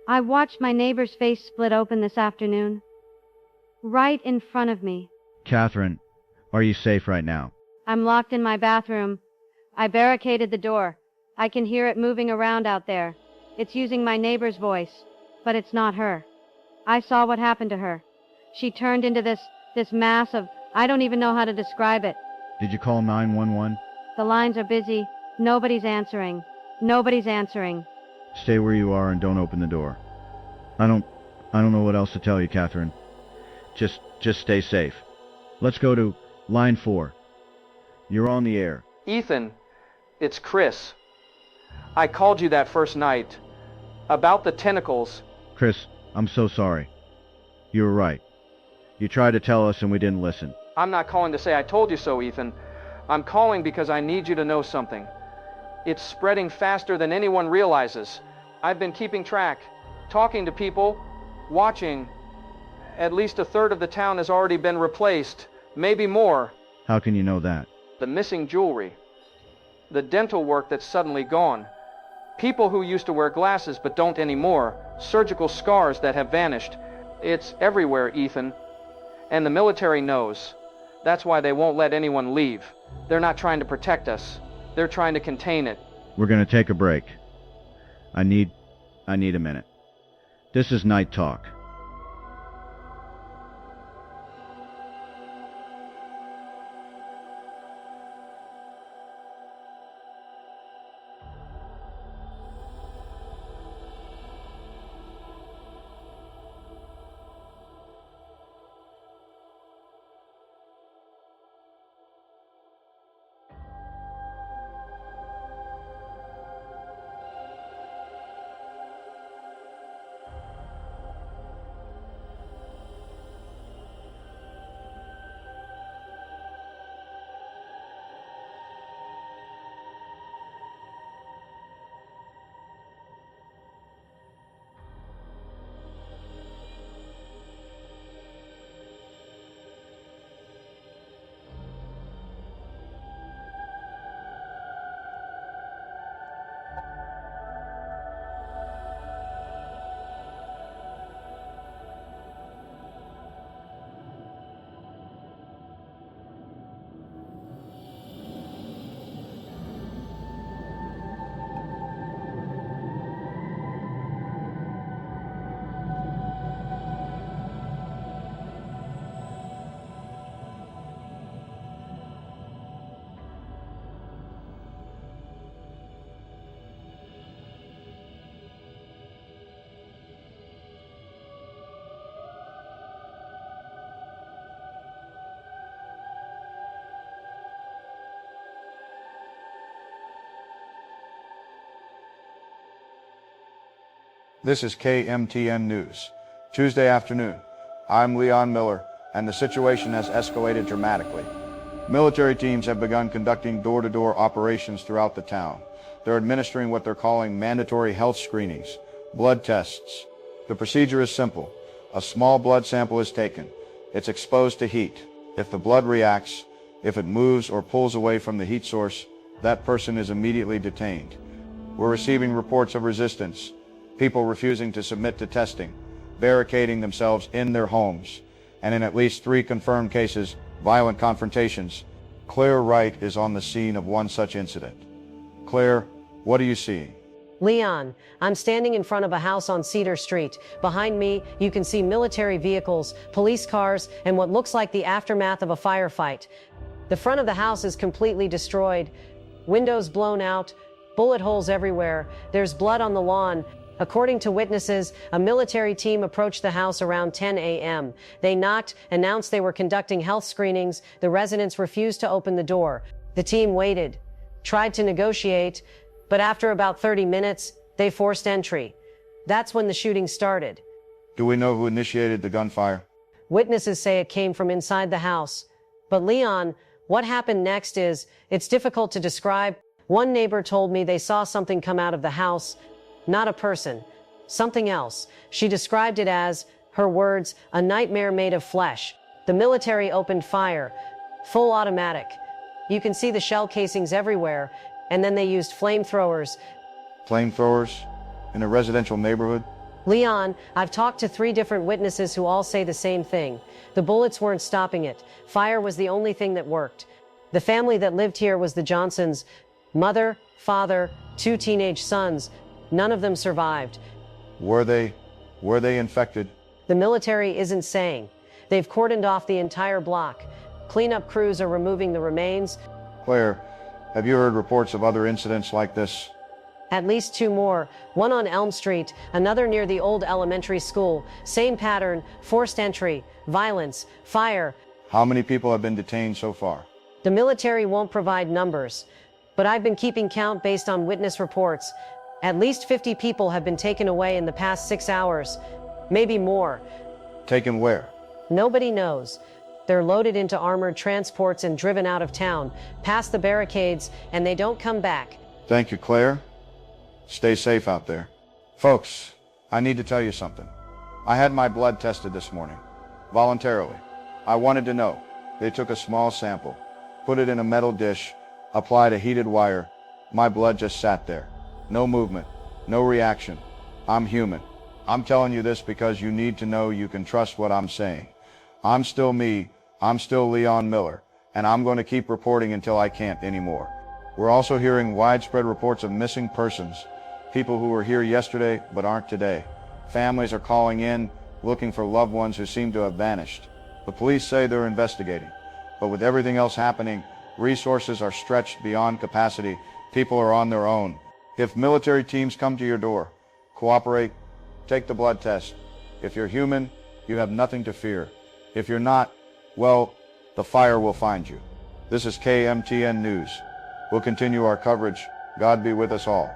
watched my neighbor's face split open this afternoon. Right in front of me. Catherine, are you safe right now? I'm locked in my bathroom. I barricaded the door. I can hear it moving around out there. It's using my neighbor's voice, but it's not her. I saw what happened to her. She turned into this mass of, I don't even know how to describe it. Did you call 911? The lines are busy. Nobody's answering. Nobody's answering. Stay where you are and don't open the door. I don't know what else to tell you, Catherine. Just stay safe. Let's go to line 4. You're on the air. Ethan, it's Chris. I called you that first night. About the tentacles. Chris, I'm so sorry. You were right. You tried to tell us and we didn't listen. I'm not calling to say I told you so, Ethan. I'm calling because I need you to know something. It's spreading faster than anyone realizes. I've been keeping track, talking to people, watching. At least a third of the town has already been replaced, maybe more. How can you know that? The missing jewelry. The dental work that's suddenly gone. People who used to wear glasses but don't anymore. surgical scars that have vanished. It's everywhere, Ethan. And the military knows. That's why they won't let anyone leave. They're not trying to protect us. They're trying to contain it. We're gonna take a break. I need a minute. This is Night Talk. This is KMTN News. Tuesday afternoon. I'm Leon Miller, and the situation has escalated dramatically. Military teams have begun conducting door-to-door operations throughout the town. They're administering what they're calling mandatory health screenings, blood tests. The procedure is simple. A small blood sample is taken. It's exposed to heat. If the blood reacts, if it moves or pulls away from the heat source, that person is immediately detained. We're receiving reports of resistance, people refusing to submit to testing, barricading themselves in their homes, and in at least 3 confirmed cases, violent confrontations. Claire Wright is on the scene of one such incident. Claire, what are you seeing? Leon, I'm standing in front of a house on Cedar Street. Behind me, you can see military vehicles, police cars, and what looks like the aftermath of a firefight. The front of the house is completely destroyed. Windows blown out, bullet holes everywhere. There's blood on the lawn. According to witnesses, a military team approached the house around 10 a.m. They knocked, announced they were conducting health screenings. The residents refused to open the door. The team waited, tried to negotiate, but after about 30 minutes, they forced entry. That's when the shooting started. Do we know who initiated the gunfire? Witnesses say it came from inside the house. But Leon, what happened next it's difficult to describe. One neighbor told me they saw something come out of the house. Not a person, something else. She described it as, her words, a nightmare made of flesh. The military opened fire, full automatic. You can see the shell casings everywhere, and then they used flamethrowers. Flamethrowers? In a residential neighborhood? Leon, I've talked to 3 different witnesses who all say the same thing. The bullets weren't stopping it. Fire was the only thing that worked. The family that lived here was the Johnsons. Mother, father, 2 teenage sons. None of them survived. Were they infected? The military isn't saying. They've cordoned off the entire block. Cleanup crews are removing the remains. Claire, have you heard reports of other incidents like this? At least 2 more. One on Elm Street, another near the old elementary school. Same pattern, forced entry, violence, fire. How many people have been detained so far? The military won't provide numbers, but I've been keeping count based on witness reports. At least 50 people have been taken away in the past 6 hours, maybe more. Taken where? Nobody knows. They're loaded into armored transports and driven out of town, past the barricades, and they don't come back. Thank you, Claire. Stay safe out there. Folks, I need to tell you something. I had my blood tested this morning, voluntarily. I wanted to know. They took a small sample, put it in a metal dish, applied a heated wire. My blood just sat there. No movement, no reaction. I'm human. I'm telling you this because you need to know you can trust what I'm saying. I'm still me, I'm still Leon Miller, and I'm going to keep reporting until I can't anymore. We're also hearing widespread reports of missing persons, people who were here yesterday but aren't today. Families are calling in, looking for loved ones who seem to have vanished. The police say they're investigating, but with everything else happening, resources are stretched beyond capacity. People are on their own. If military teams come to your door, cooperate, take the blood test. If you're human, you have nothing to fear. If you're not, well, the fire will find you. This is KMTN News. We'll continue our coverage. God be with us all.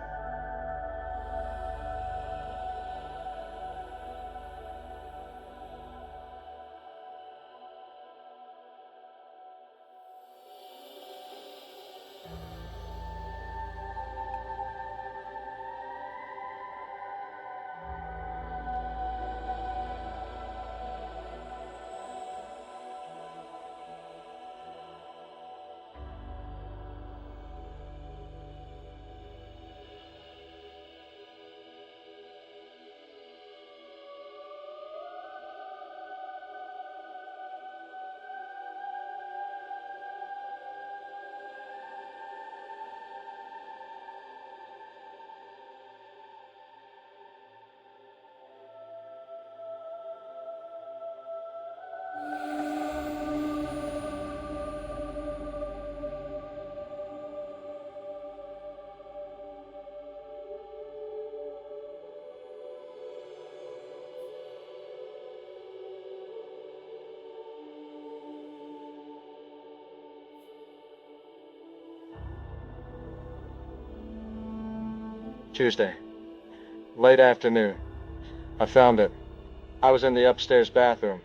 Tuesday, late afternoon. I found it. I was in the upstairs bathroom,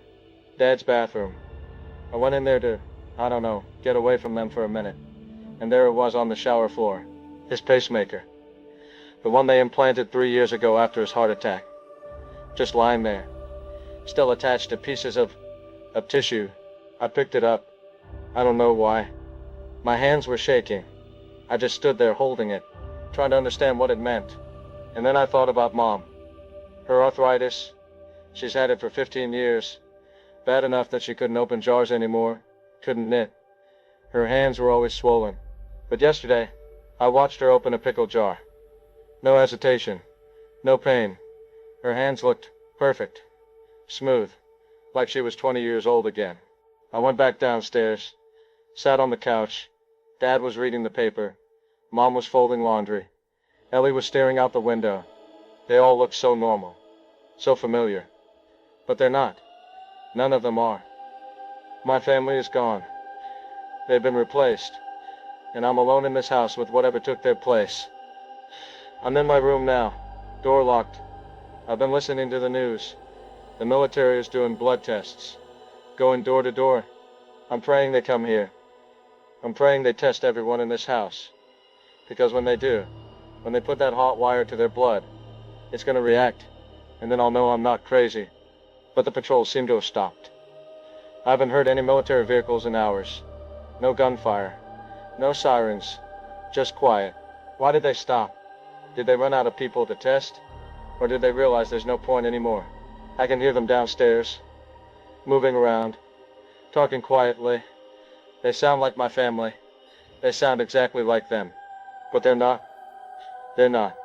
Dad's bathroom. I went in there to, I don't know, get away from them for a minute. And there it was on the shower floor, his pacemaker. The one they implanted 3 years ago after his heart attack. Just lying there, still attached to pieces of tissue. I picked it up. I don't know why. My hands were shaking. I just stood there holding it, trying to understand what it meant. And then I thought about Mom. Her arthritis, she's had it for 15 years. Bad enough that she couldn't open jars anymore, couldn't knit. Her hands were always swollen. But yesterday, I watched her open a pickle jar. No hesitation, no pain. Her hands looked perfect, smooth, like she was 20 years old again. I went back downstairs, sat on the couch. Dad was reading the paper. Mom was folding laundry. Ellie was staring out the window. They all looked so normal, so familiar. But they're not. None of them are. My family is gone. They've been replaced. And I'm alone in this house with whatever took their place. I'm in my room now, door locked. I've been listening to the news. The military is doing blood tests, going door to door. I'm praying they come here. I'm praying they test everyone in this house. Because when they do, when they put that hot wire to their blood, it's going to react, and then I'll know I'm not crazy. But the patrols seem to have stopped. I haven't heard any military vehicles in hours. No gunfire. No sirens. Just quiet. Why did they stop? Did they run out of people to test? Or did they realize there's no point anymore? I can hear them downstairs, moving around, talking quietly. They sound like my family. They sound exactly like them. But they're not. They're not.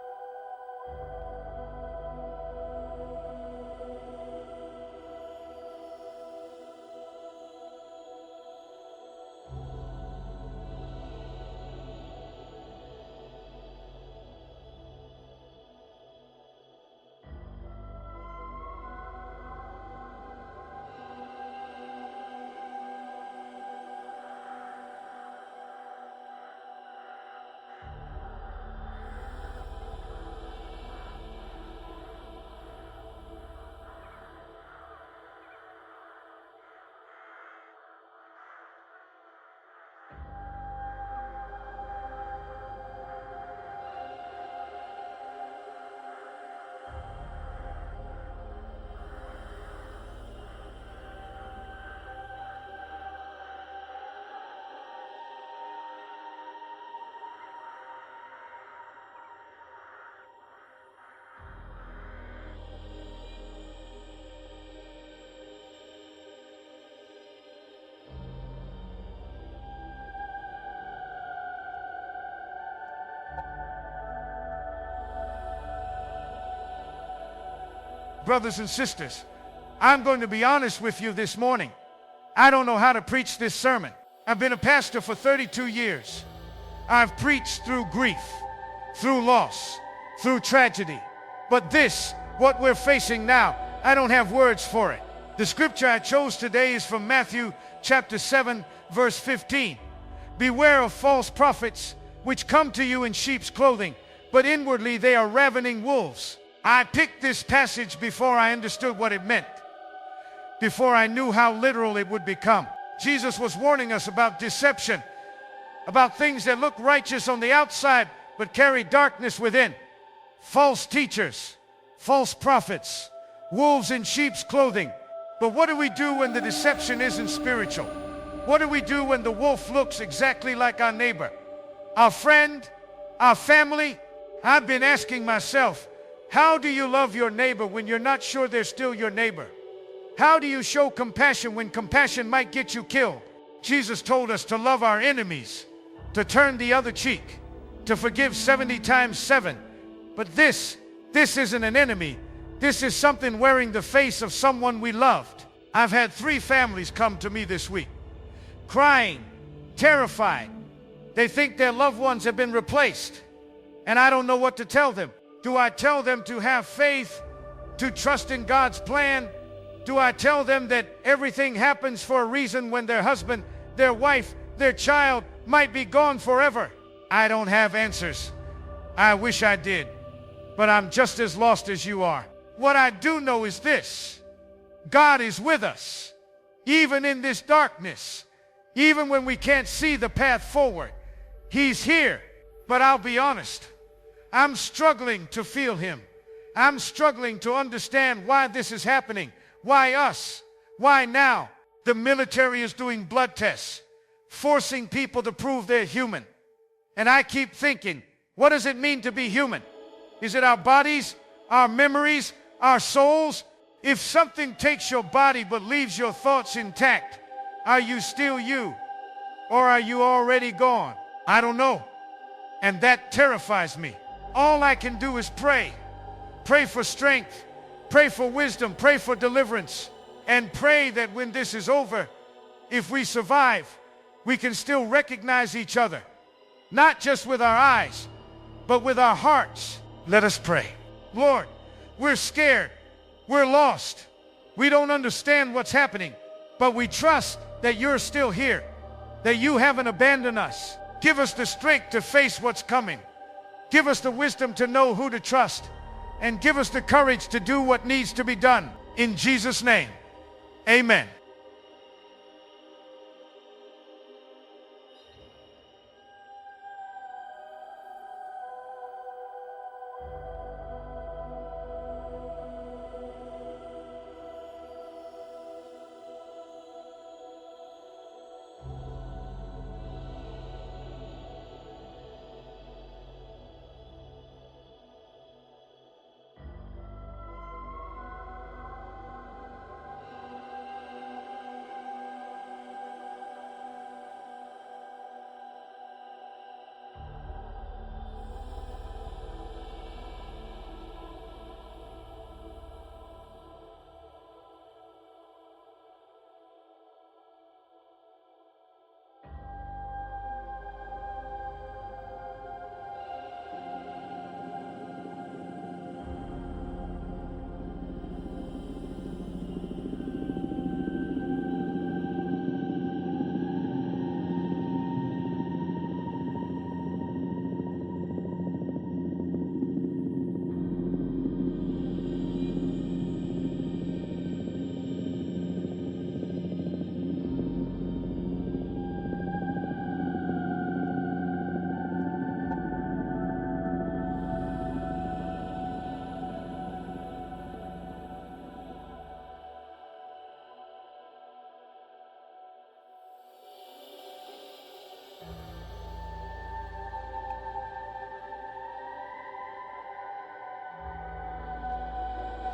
brothers and sisters, I'm going to be honest with you this morning. I don't know how to preach this sermon. I've been a pastor for 32 years. I've preached through grief, through loss, through tragedy. But this, what we're facing now, I don't have words for it. The scripture I chose today is from Matthew chapter 7, verse 15. Beware of false prophets, which come to you in sheep's clothing, but inwardly they are ravening wolves. I picked this passage before I understood what it meant, before I knew how literal it would become. Jesus was warning us about deception, about things that look righteous on the outside but carry darkness within. False teachers, false prophets, wolves in sheep's clothing. But what do we do when the deception isn't spiritual? What do we do when the wolf looks exactly like our neighbor, our friend, our family? I've been asking myself, how do you love your neighbor when you're not sure they're still your neighbor? How do you show compassion when compassion might get you killed? Jesus told us to love our enemies, to turn the other cheek, to forgive 70 times 7. But this isn't an enemy. This is something wearing the face of someone we loved. I've had 3 families come to me this week, crying, terrified. They think their loved ones have been replaced, and I don't know what to tell them. Do I tell them to have faith, to trust in God's plan? Do I tell them that everything happens for a reason when their husband, their wife, their child might be gone forever? I don't have answers. I wish I did, but I'm just as lost as you are. What I do know is this: God is with us, even in this darkness, even when we can't see the path forward. He's here, but I'll be honest, I'm struggling to feel him. I'm struggling to understand why this is happening. Why us? Why now? The military is doing blood tests, forcing people to prove they're human. And I keep thinking, what does it mean to be human? Is it our bodies, our memories, our souls? If something takes your body but leaves your thoughts intact, are you still you? Or are you already gone? I don't know. And that terrifies me. All I can do is pray. Pray for strength. Pray for wisdom. Pray for deliverance. And pray that when this is over, if we survive, we can still recognize each other. Not just with our eyes, but with our hearts. Let us pray. Lord, we're scared. We're lost. We don't understand what's happening, but we trust that you're still here, that you haven't abandoned us. Give us the strength to face what's coming. Give us the wisdom to know who to trust, and give us the courage to do what needs to be done. In Jesus' name, amen.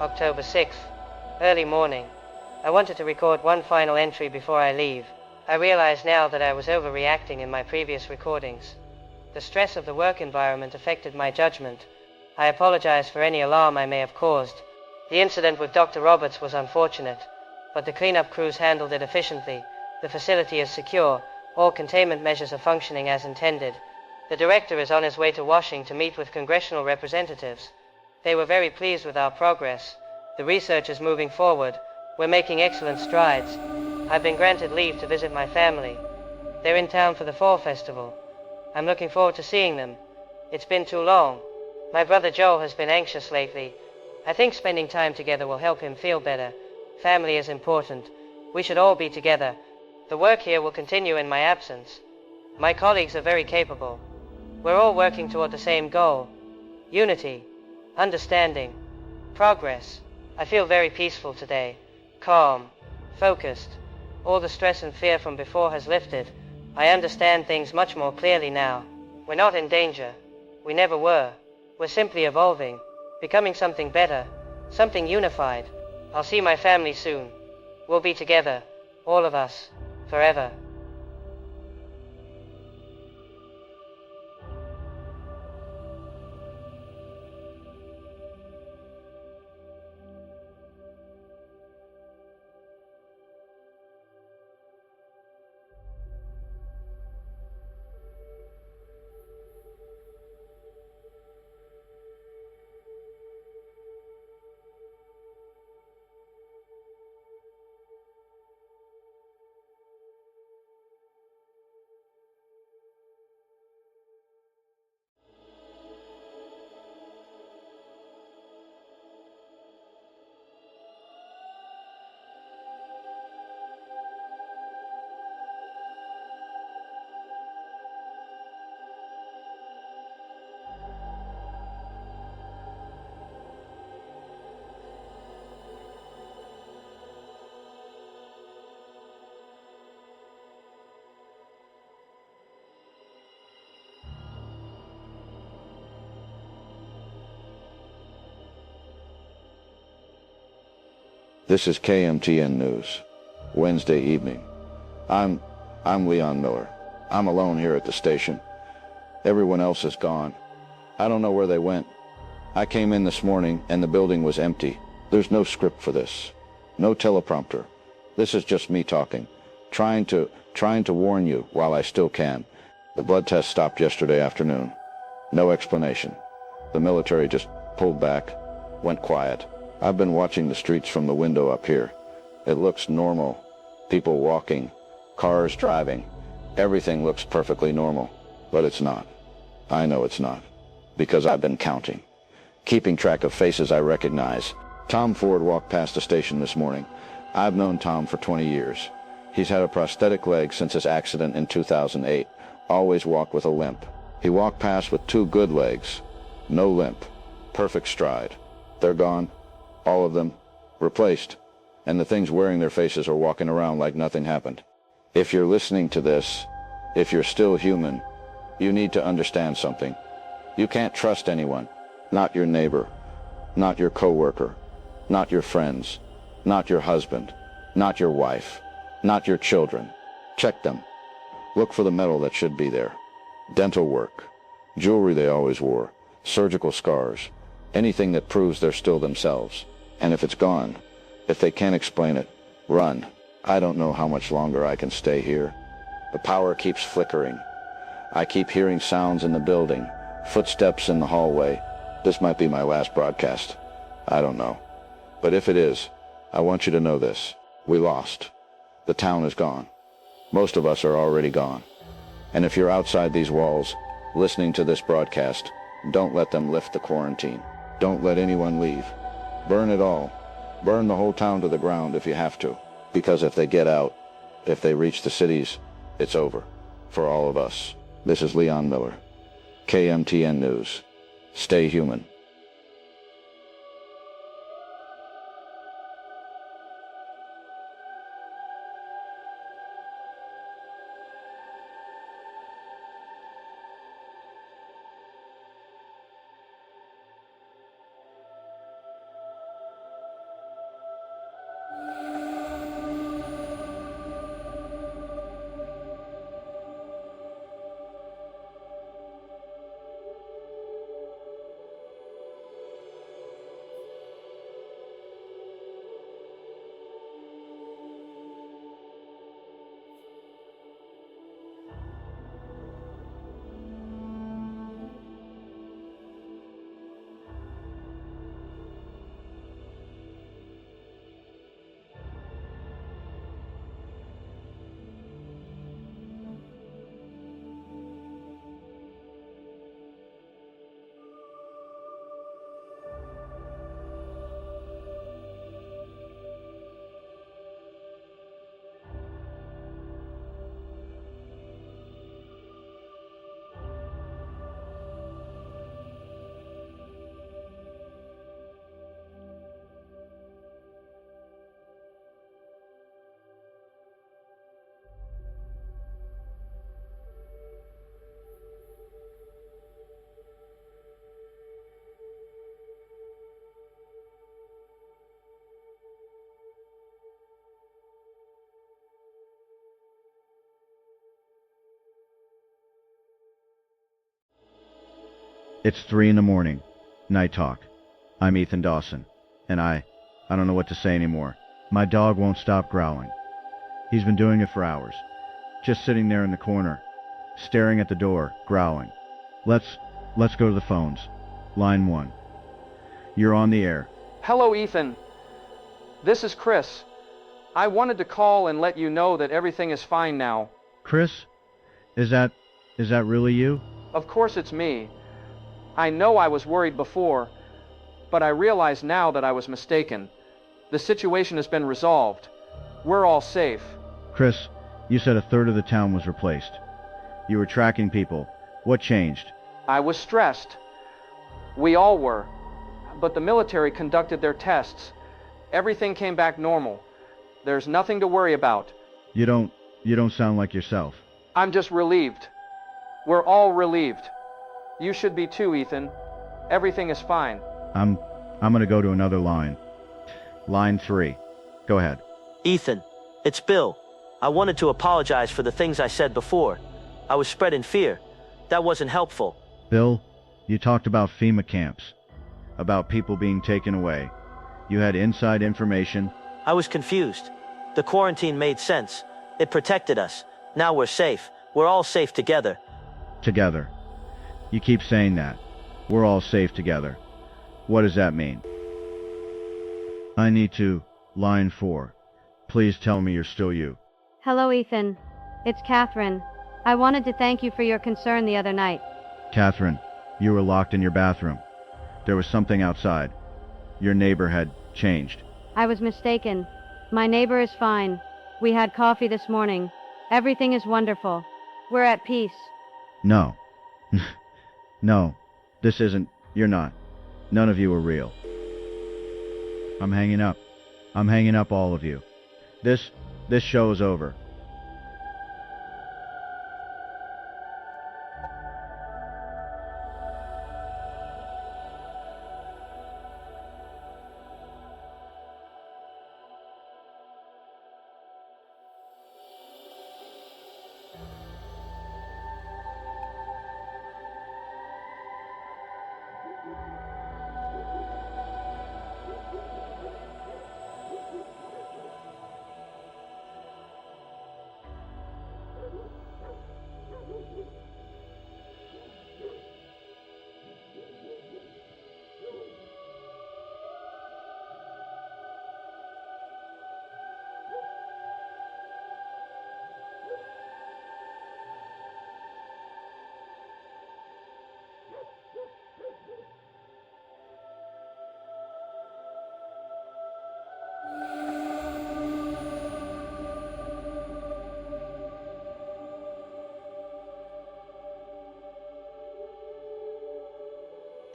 October 6th, early morning. I wanted to record one final entry before I leave. I realize now that I was overreacting in my previous recordings. The stress of the work environment affected my judgment. I apologize for any alarm I may have caused. The incident with Dr. Roberts was unfortunate, but the cleanup crews handled it efficiently. The facility is secure. All containment measures are functioning as intended. The director is on his way to Washington to meet with congressional representatives. They were very pleased with our progress. The research is moving forward. We're making excellent strides. I've been granted leave to visit my family. They're in town for the fall festival. I'm looking forward to seeing them. It's been too long. My brother Joe has been anxious lately. I think spending time together will help him feel better. Family is important. We should all be together. The work here will continue in my absence. My colleagues are very capable. We're all working toward the same goal. Unity, understanding, progress. I feel very peaceful today. Calm, focused. All the stress and fear from before has lifted. I understand things much more clearly now. We're not in danger. We never were. We're simply evolving, becoming something better, something unified. I'll see my family soon. We'll be together, all of us, forever. This is KMTN News, Wednesday evening. I'm Leon Miller. I'm alone here at the station. Everyone else is gone. I don't know where they went. I came in this morning and the building was empty. There's no script for this. No teleprompter. This is just me talking, trying to warn you while I still can. The blood test stopped yesterday afternoon. No explanation. The military just pulled back, went quiet. I've been watching the streets from the window up here. It looks normal. People walking, cars driving. Everything looks perfectly normal, but it's not. I know it's not, because I've been counting, keeping track of faces I recognize. Tom Ford walked past the station this morning. I've known Tom for 20 years. He's had a prosthetic leg since his accident in 2008. Always walked with a limp. He walked past with 2 good legs. No limp. Perfect stride. They're gone. All of them. Replaced. And the things wearing their faces are walking around like nothing happened. If you're listening to this, if you're still human, you need to understand something. You can't trust anyone. Not your neighbor. Not your coworker. Not your friends. Not your husband. Not your wife. Not your children. Check them. Look for the metal that should be there. Dental work. Jewelry they always wore. Surgical scars. Anything that proves they're still themselves. And if it's gone, if they can't explain it, run. I don't know how much longer I can stay here. The power keeps flickering. I keep hearing sounds in the building, footsteps in the hallway. This might be my last broadcast. I don't know. But if it is, I want you to know this. We lost. The town is gone. Most of us are already gone. And if you're outside these walls, listening to this broadcast, don't let them lift the quarantine. Don't let anyone leave. Burn it all. Burn the whole town to the ground if you have to. Because if they get out, if they reach the cities, it's over. For all of us. This is Leon Miller. KMTN News. Stay human. It's 3 in the morning. Night talk. I'm Ethan Dawson. And I don't know what to say anymore. My dog won't stop growling. He's been doing it for hours. Just sitting there in the corner, staring at the door, growling. Let's go to the phones. Line 1. You're on the air. Hello, Ethan. This is Chris. I wanted to call and let you know that everything is fine now. Chris? Is that really you? Of course it's me. I know I was worried before, but I realize now that I was mistaken. The situation has been resolved. We're all safe. Chris, you said a third of the town was replaced. You were tracking people. What changed? I was stressed. We all were. But the military conducted their tests. Everything came back normal. There's nothing to worry about. You don't sound like yourself. I'm just relieved. We're all relieved. You should be too, Ethan. Everything is fine. I'm gonna go to another line. Line 3. Go ahead. Ethan, it's Bill. I wanted to apologize for the things I said before. I was spreading fear. That wasn't helpful. Bill, you talked about FEMA camps. About people being taken away. You had inside information. I was confused. The quarantine made sense. It protected us. Now we're safe. We're all safe together. Together. You keep saying that. We're all safe together. What does that mean? I need to... Line 4. Please tell me you're still you. Hello, Ethan. It's Catherine. I wanted to thank you for your concern the other night. Catherine, you were locked in your bathroom. There was something outside. Your neighbor had changed. I was mistaken. My neighbor is fine. We had coffee this morning. Everything is wonderful. We're at peace. No. No. This isn't... You're not. None of you are real. I'm hanging up. I'm hanging up all of you. This show is over.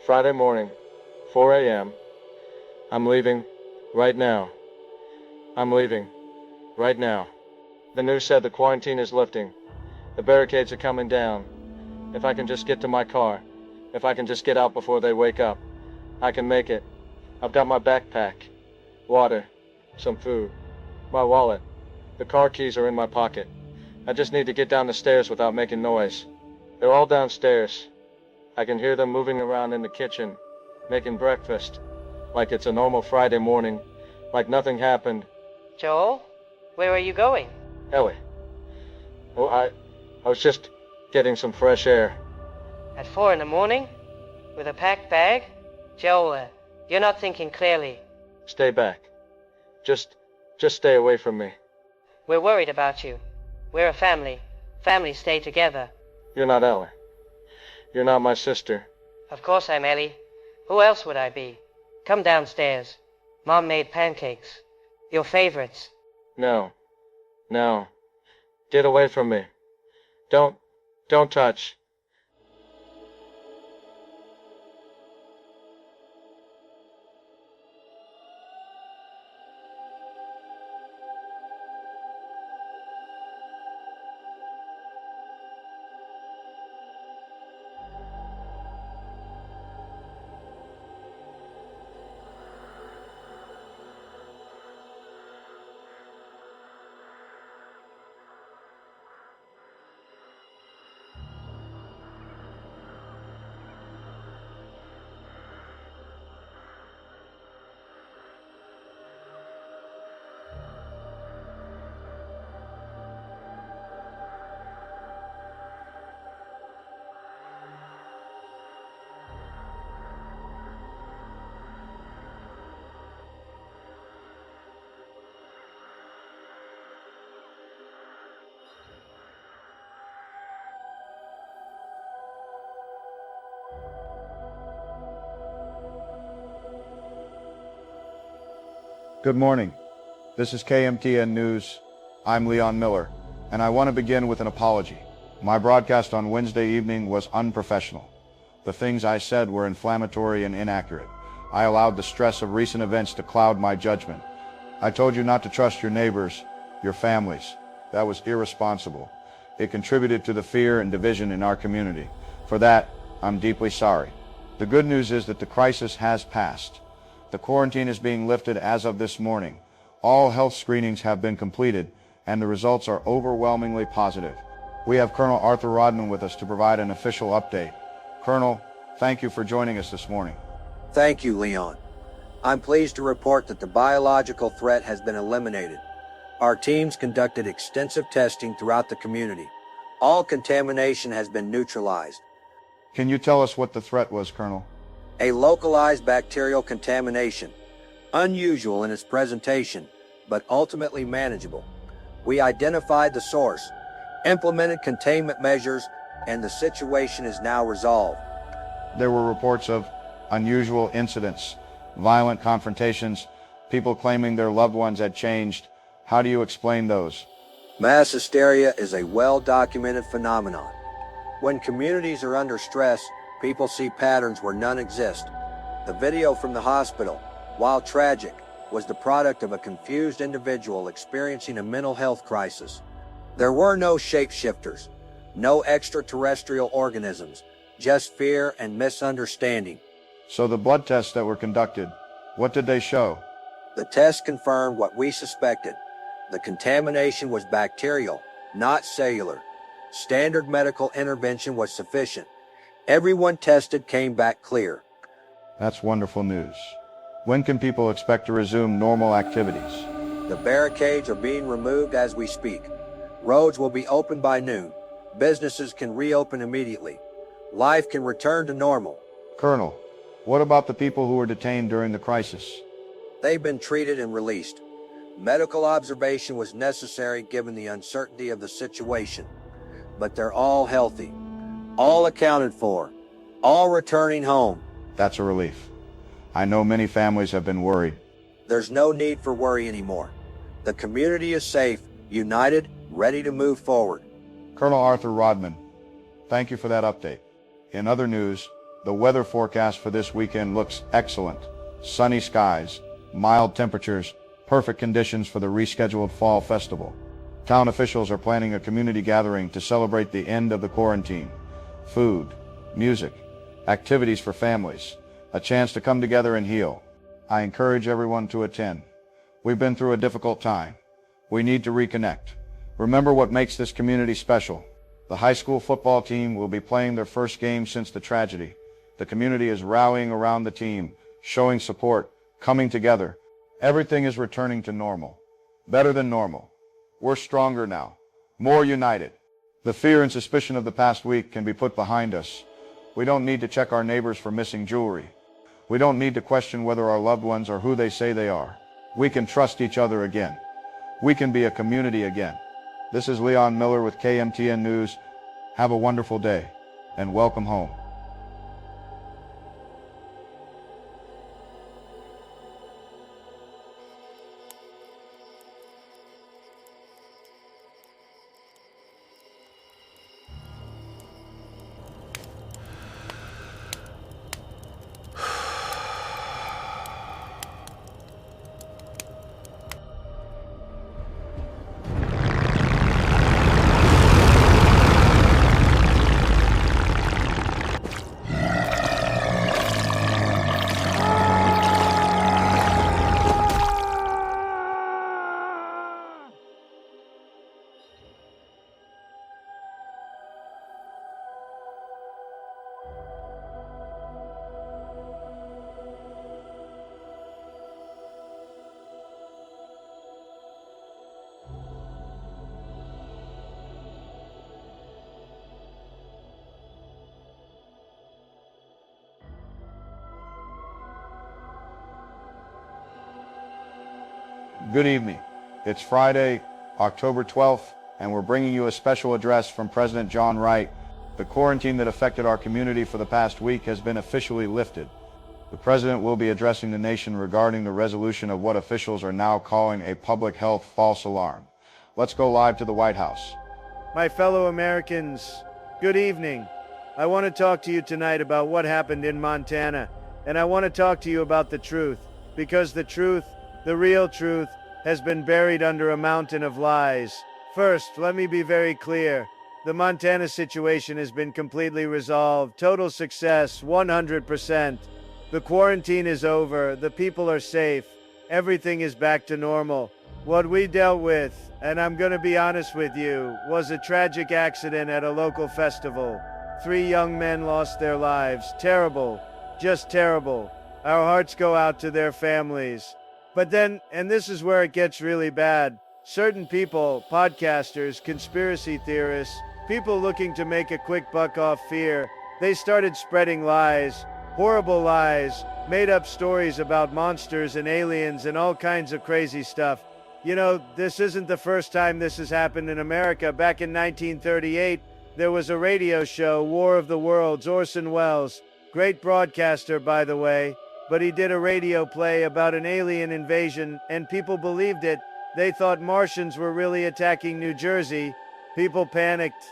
Friday morning, 4 a.m. I'm leaving right now. I'm leaving right now. The news said the quarantine is lifting. The barricades are coming down. If I can just get to my car, if I can just get out before they wake up, I can make it. I've got my backpack, water, some food, my wallet. The car keys are in my pocket. I just need to get down the stairs without making noise. They're all downstairs. I can hear them moving around in the kitchen, making breakfast, like it's a normal Friday morning, like nothing happened. Joel, where are you going? Ellie. Oh, I was just getting some fresh air. At 4 in the morning? With a packed bag? Joel, you're not thinking clearly. Stay back. Just stay away from me. We're worried about you. We're a family. Families stay together. You're not Ellie. You're not my sister. Of course I'm Ellie. Who else would I be? Come downstairs. Mom made pancakes. Your favorites. No. No. Get away from me. Don't touch. Good morning. This is KMTN News. I'm Leon Miller, and I want to begin with an apology. My broadcast on Wednesday evening was unprofessional. The things I said were inflammatory and inaccurate. I allowed the stress of recent events to cloud my judgment. I told you not to trust your neighbors, your families. That was irresponsible. It contributed to the fear and division in our community. For that, I'm deeply sorry. The good news is that the crisis has passed. The quarantine is being lifted as of this morning. All health screenings have been completed, and the results are overwhelmingly positive. We have Colonel Arthur Rodman with us to provide an official update. Colonel, thank you for joining us this morning. Thank you, Leon. I'm pleased to report that the biological threat has been eliminated. Our teams conducted extensive testing throughout the community. All contamination has been neutralized. Can you tell us what the threat was, Colonel? A localized bacterial contamination, unusual in its presentation, but ultimately manageable. We identified the source, implemented containment measures, and the situation is now resolved. There were reports of unusual incidents, violent confrontations, people claiming their loved ones had changed. How do you explain those? Mass hysteria is a well-documented phenomenon. When communities are under stress, people see patterns where none exist. The video from the hospital, while tragic, was the product of a confused individual experiencing a mental health crisis. There were no shapeshifters, no extraterrestrial organisms, just fear and misunderstanding. So the blood tests that were conducted, what did they show? The test confirmed what we suspected. The contamination was bacterial, not cellular. Standard medical intervention was sufficient. Everyone tested came back clear. That's wonderful news. When can people expect to resume normal activities? The barricades are being removed as we speak. Roads will be open by noon. Businesses can reopen immediately. Life can return to normal. Colonel, what about the people who were detained during the crisis? They've been treated and released. Medical observation was necessary given the uncertainty of the situation. But they're all healthy, all accounted for, all returning home. That's a relief. I know many families have been worried. There's no need for worry anymore. The community is safe, united, ready to move forward. Colonel Arthur Rodman, thank you for that update. In other news, the weather forecast for this weekend looks excellent. Sunny skies, mild temperatures, perfect conditions for the rescheduled fall festival. Town officials are planning a community gathering to celebrate the end of the quarantine. Food, music, activities for families, a chance to come together and heal. I encourage everyone to attend. We've been through a difficult time. We need to reconnect. Remember what makes this community special. The high school football team will be playing their first game since the tragedy. The community is rallying around the team, showing support, coming together. Everything is returning to normal. Better than normal. We're stronger now, more united. The fear and suspicion of the past week can be put behind us. We don't need to check our neighbors for missing jewelry. We don't need to question whether our loved ones are who they say they are. We can trust each other again. We can be a community again. This is Leon Miller with KMTN News. Have a wonderful day, and welcome home. Good evening. It's Friday, October 12th, and we're bringing you a special address from President John Wright. The quarantine that affected our community for the past week has been officially lifted. The President will be addressing the nation regarding the resolution of what officials are now calling a public health false alarm. Let's go live to the White House. My fellow Americans, good evening. I want to talk to you tonight about what happened in Montana, and I want to talk to you about the truth, because the truth, the real truth, has been buried under a mountain of lies. First, let me be very clear. The Montana situation has been completely resolved. Total success, 100%. The quarantine is over. The people are safe. Everything is back to normal. What we dealt with, and I'm going to be honest with you, was a tragic accident at a local festival. 3 young men lost their lives. Terrible. Just terrible. Our hearts go out to their families. But then, and this is where it gets really bad, certain people, podcasters, conspiracy theorists, people looking to make a quick buck off fear, they started spreading lies, horrible lies, made up stories about monsters and aliens and all kinds of crazy stuff. You know, this isn't the first time this has happened in America. Back in 1938, there was a radio show, War of the Worlds, Orson Welles, great broadcaster, by the way, but he did a radio play about an alien invasion, and people believed it. They thought Martians were really attacking New Jersey. People panicked.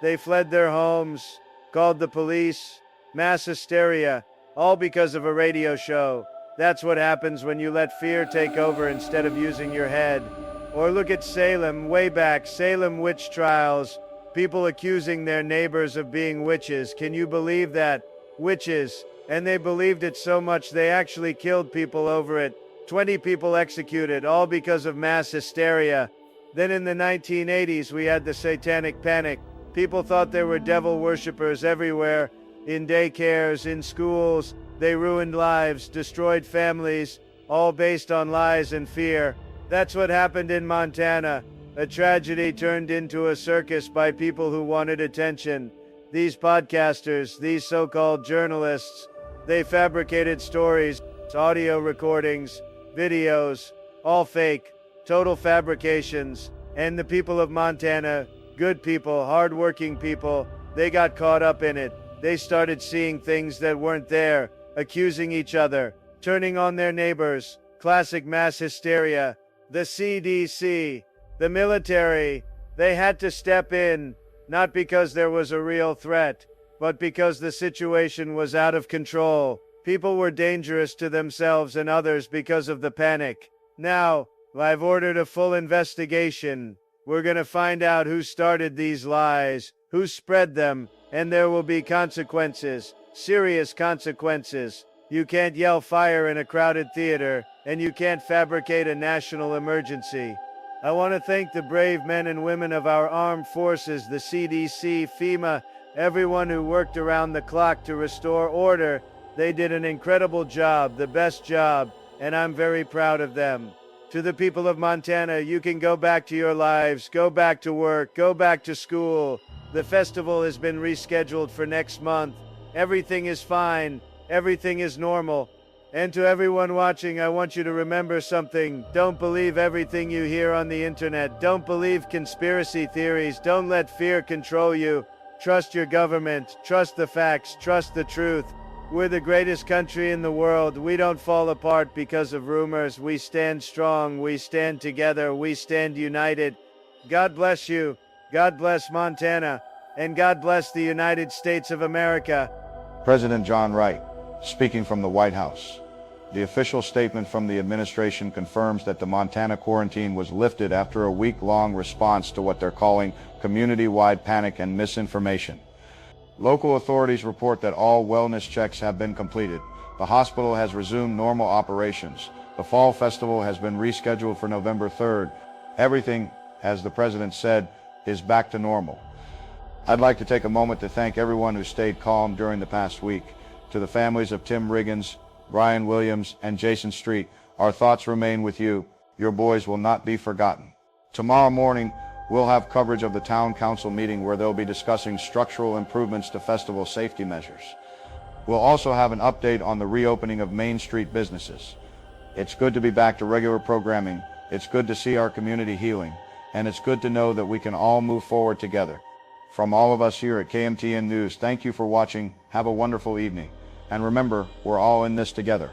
They fled their homes, called the police, mass hysteria, all because of a radio show. That's what happens when you let fear take over instead of using your head. Or look at Salem, way back, Salem witch trials. People accusing their neighbors of being witches. Can you believe that? Witches. And they believed it so much they actually killed people over it. 20 people executed, all because of mass hysteria. Then in the 1980s, we had the Satanic Panic. People thought there were devil worshippers everywhere, in daycares, in schools. They ruined lives, destroyed families, all based on lies and fear. That's what happened in Montana. A tragedy turned into a circus by people who wanted attention. These podcasters, these so-called journalists, they fabricated stories, audio recordings, videos, all fake, total fabrications. And the people of Montana, good people, hard-working people, they got caught up in it. They started seeing things that weren't there, accusing each other, turning on their neighbors, classic mass hysteria. The CDC, the military, they had to step in, not because there was a real threat, but because the situation was out of control. People were dangerous to themselves and others because of the panic. Now, I've ordered a full investigation. We're gonna find out who started these lies, who spread them, and there will be consequences, serious consequences. You can't yell fire in a crowded theater, and you can't fabricate a national emergency. I want to thank the brave men and women of our armed forces, the CDC, FEMA, everyone who worked around the clock to restore order. They did an incredible job, the best job, and I'm very proud of them. To the people of Montana, you can go back to your lives, go back to work, go back to school. The festival has been rescheduled for next month. Everything is fine. Everything is normal. And to everyone watching, I want you to remember something. Don't believe everything you hear on the internet. Don't believe conspiracy theories. Don't let fear control you. Trust your government. Trust the facts. Trust the truth. We're the greatest country in the world. We don't fall apart because of rumors. We stand strong. We stand together. We stand united. God bless you. God bless Montana. And God bless the United States of America. President John Wright, speaking from the White House. The official statement from the administration confirms that the Montana quarantine was lifted after a week-long response to what they're calling community-wide panic and misinformation. Local authorities report that all wellness checks have been completed. The hospital has resumed normal operations. The fall festival has been rescheduled for November 3rd. Everything, as the president said, is back to normal. I'd like to take a moment to thank everyone who stayed calm during the past week. To the families of Tim Riggins, Brian Williams, and Jason Street, our thoughts remain with you. Your boys will not be forgotten. Tomorrow morning, we'll have coverage of the town council meeting where they'll be discussing structural improvements to festival safety measures. We'll also have an update on the reopening of Main Street businesses. It's good to be back to regular programming. It's good to see our community healing. And it's good to know that we can all move forward together. From all of us here at KMTN News, thank you for watching. Have a wonderful evening. And remember, we're all in this together.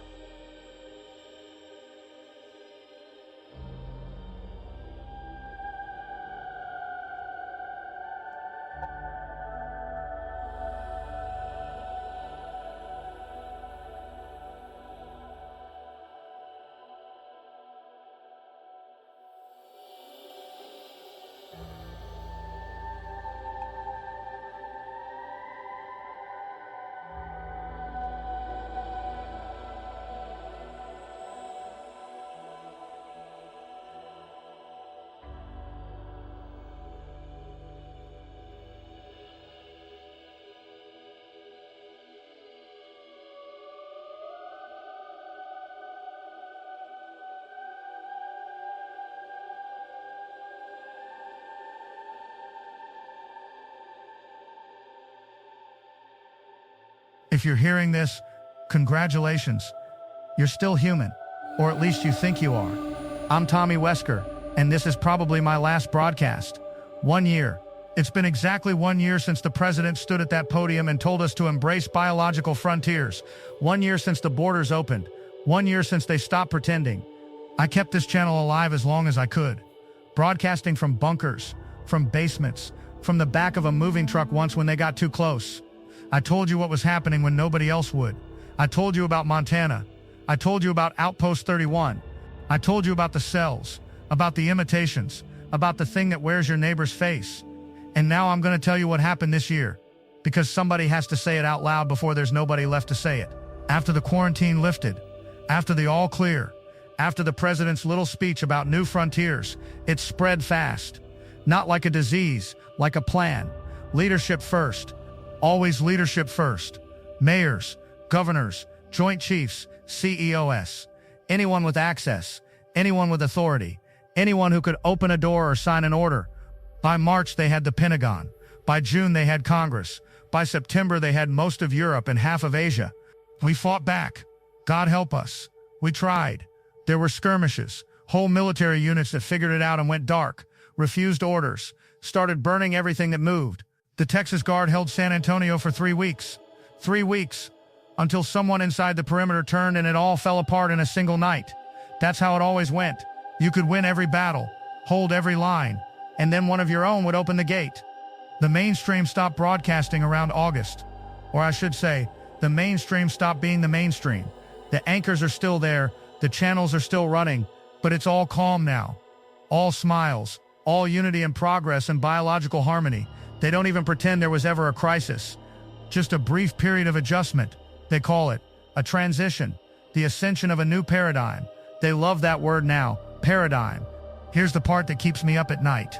If you're hearing this, congratulations. You're still human, or at least you think you are. I'm Tommy Wesker, and this is probably my last broadcast. 1 year. It's been exactly 1 year since the president stood at that podium and told us to embrace biological frontiers. 1 year since the borders opened. 1 year since they stopped pretending. I kept this channel alive as long as I could. Broadcasting from bunkers, from basements, from the back of a moving truck once when they got too close. I told you what was happening when nobody else would. I told you about Montana. I told you about Outpost 31. I told you about the cells, about the imitations, about the thing that wears your neighbor's face. And now I'm going to tell you what happened this year, because somebody has to say it out loud before there's nobody left to say it. After the quarantine lifted, after the all clear, after the president's little speech about new frontiers, it spread fast. Not like a disease, like a plan. Leadership first. Always leadership first. Mayors, governors, joint chiefs, CEOs. Anyone with access, anyone with authority, anyone who could open a door or sign an order. By March, they had the Pentagon. By June, they had Congress. By September, they had most of Europe and half of Asia. We fought back. God help us. We tried. There were skirmishes, whole military units that figured it out and went dark, refused orders, started burning everything that moved. The Texas Guard held San Antonio for 3 weeks. 3 weeks. Until someone inside the perimeter turned and it all fell apart in a single night. That's how it always went. You could win every battle, hold every line, and then one of your own would open the gate. The mainstream stopped broadcasting around August. Or I should say, the mainstream stopped being the mainstream. The anchors are still there, the channels are still running, but it's all calm now. All smiles, all unity and progress and biological harmony. They don't even pretend there was ever a crisis. Just a brief period of adjustment. They call it a transition, the ascension of a new paradigm. They love that word now, paradigm. Here's the part that keeps me up at night.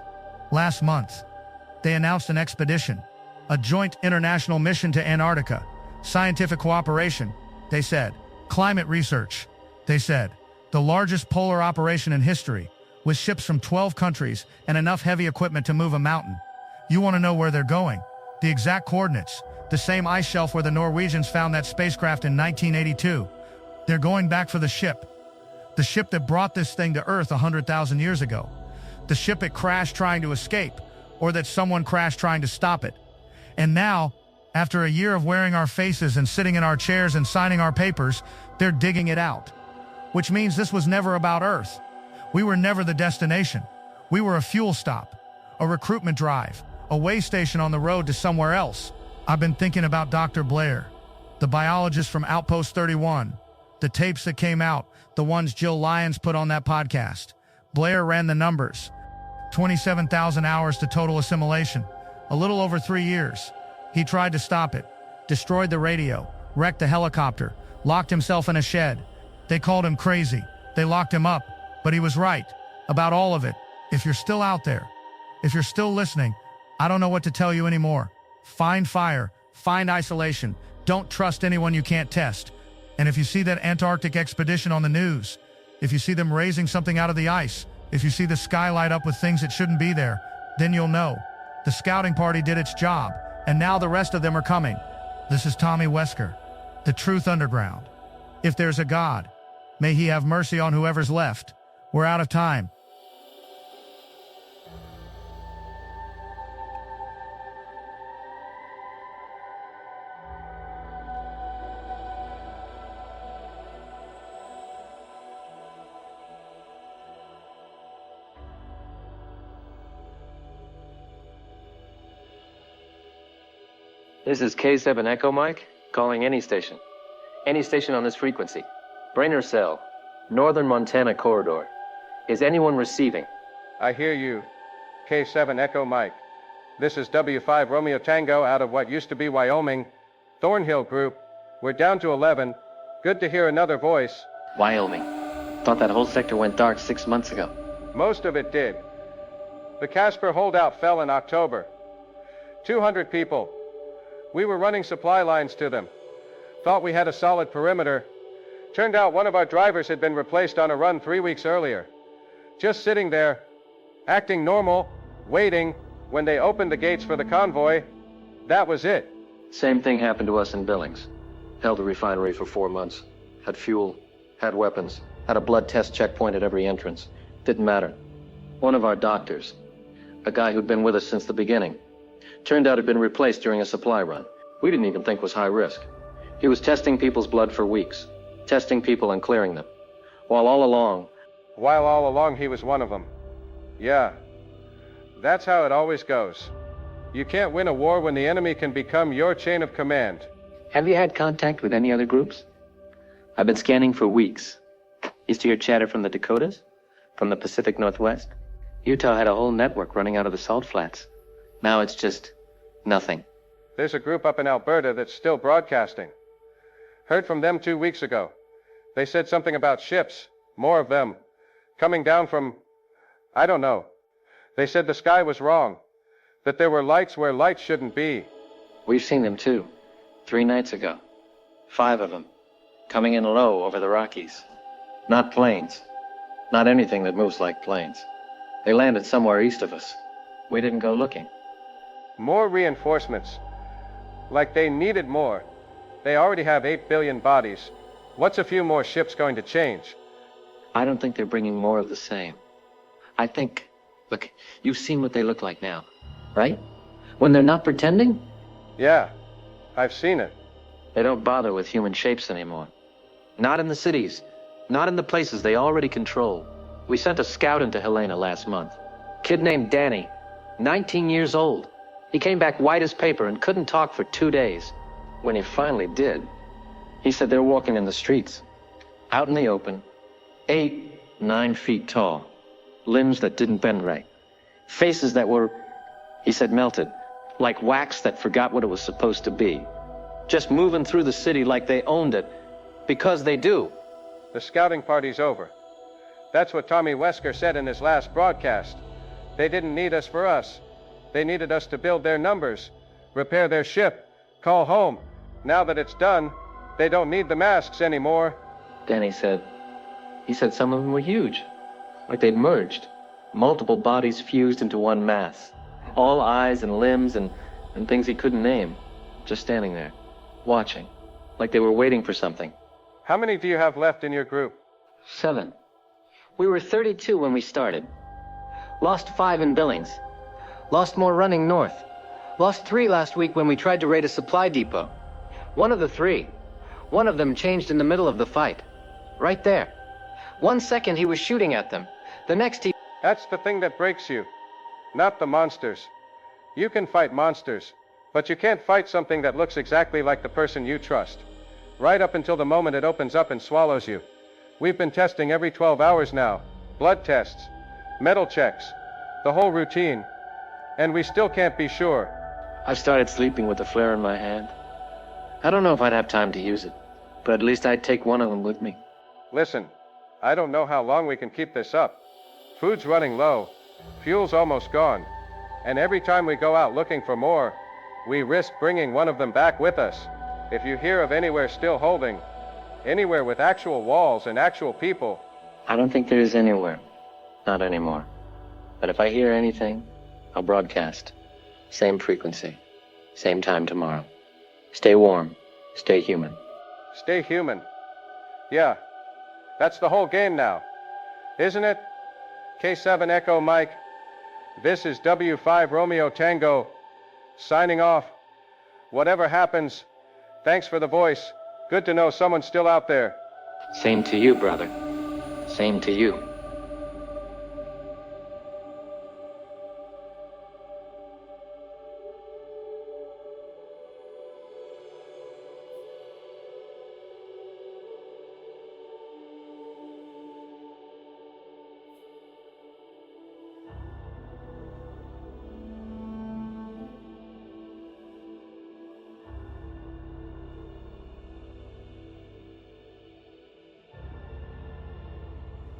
Last month, they announced an expedition, a joint international mission to Antarctica, scientific cooperation. They said, climate research. They said, the largest polar operation in history, with ships from 12 countries and enough heavy equipment to move a mountain. You want to know where they're going? The exact coordinates. The same ice shelf where the Norwegians found that spacecraft in 1982. They're going back for the ship. The ship that brought this thing to Earth 100,000 years ago. The ship it crashed trying to escape, or that someone crashed trying to stop it. And now, after a year of wearing our faces and sitting in our chairs and signing our papers, they're digging it out. Which means this was never about Earth. We were never the destination. We were a fuel stop, a recruitment drive, a way station on the road to somewhere else. I've been thinking about Dr. Blair, the biologist from Outpost 31, the tapes that came out, the ones Jill Lyons put on that podcast. Blair ran the numbers. 27,000 hours to total assimilation, a little over 3 years. He tried to stop it, destroyed the radio, wrecked the helicopter, locked himself in a shed. They called him crazy. They locked him up, but he was right about all of it. If you're still out there, if you're still listening, I don't know what to tell you anymore. Find fire, find isolation. Don't trust anyone you can't test. And if you see that Antarctic expedition on the news, if you see them raising something out of the ice, if you see the sky light up with things that shouldn't be there, then you'll know. The scouting party did its job, and now the rest of them are coming. This is Tommy Wesker, the Truth Underground. If there's a God, may he have mercy on whoever's left. We're out of time. This is K7 Echo Mike, calling any station. Any station on this frequency. Brainerd Cell, Northern Montana Corridor. Is anyone receiving? I hear you. K7 Echo Mike. This is W5 Romeo Tango out of what used to be Wyoming. Thornhill Group. We're down to 11. Good to hear another voice. Wyoming. Thought that whole sector went dark 6 months ago. Most of it did. The Casper holdout fell in October. 200 people. We were running supply lines to them. Thought we had a solid perimeter. Turned out one of our drivers had been replaced on a run 3 weeks earlier. Just sitting there, acting normal, waiting, when they opened the gates for the convoy. That was it. Same thing happened to us in Billings. Held a refinery for 4 months. Had fuel, had weapons, had a blood test checkpoint at every entrance. Didn't matter. One of our doctors, a guy who'd been with us since the beginning, turned out had been replaced during a supply run. We didn't even think was high risk. He was testing people's blood for weeks, testing people and clearing them. While all along he was one of them. Yeah. That's how it always goes. You can't win a war when the enemy can become your chain of command. Have you had contact with any other groups? I've been scanning for weeks. Used to hear chatter from the Dakotas, from the Pacific Northwest. Utah had a whole network running out of the salt flats. Now it's just nothing. There's a group up in Alberta that's still broadcasting. Heard from them 2 weeks ago. They said something about ships, more of them, coming down from, I don't know. They said the sky was wrong, that there were lights where lights shouldn't be. We've seen them too, 3 nights ago. 5 of them, coming in low over the Rockies. Not planes, not anything that moves like planes. They landed somewhere east of us. We didn't go looking. More reinforcements. Like they needed more. They already have 8 billion bodies. What's a few more ships going to change? I don't think they're bringing more of the same. I think, look, you've seen what they look like now, right? When they're not pretending? Yeah, I've seen it. They don't bother with human shapes anymore. Not in the cities, not in the places they already control. We sent a scout into Helena last month. Kid named Danny, 19 years old. He came back white as paper and couldn't talk for 2 days. When he finally did, he said they're walking in the streets, out in the open, 8, 9 feet tall, limbs that didn't bend right, faces that were, he said, melted, like wax that forgot what it was supposed to be, just moving through the city like they owned it, because they do. The scouting party's over. That's what Tommy Wesker said in his last broadcast. They didn't need us for us. They needed us to build their numbers, repair their ship, call home. Now that it's done, they don't need the masks anymore. Danny said, he said some of them were huge, like they'd merged. Multiple bodies fused into one mass. All eyes and limbs and things he couldn't name. Just standing there, watching, like they were waiting for something. How many do you have left in your group? 7. We were 32 when we started. Lost 5 in Billings. Lost more running north. Lost 3 last week when we tried to raid a supply depot. One of the 3. One of them changed in the middle of the fight. Right there. 1 second he was shooting at them. The next he... That's the thing that breaks you. Not the monsters. You can fight monsters, but you can't fight something that looks exactly like the person you trust. Right up until the moment it opens up and swallows you. We've been testing every 12 hours now. Blood tests, metal checks, the whole routine. And we still can't be sure. I've started sleeping with the flare in my hand. I don't know if I'd have time to use it, but at least I'd take one of them with me. Listen, I don't know how long we can keep this up. Food's running low, fuel's almost gone, and every time we go out looking for more, we risk bringing one of them back with us. If you hear of anywhere still holding, anywhere with actual walls and actual people... I don't think there is anywhere. Not anymore. But if I hear anything, I'll broadcast. Same frequency. Same time tomorrow. Stay warm. Stay human. Stay human. Yeah. That's the whole game now. Isn't it? K7 Echo Mike. This is W5 Romeo Tango. Signing off. Whatever happens, thanks for the voice. Good to know someone's still out there. Same to you, brother. Same to you.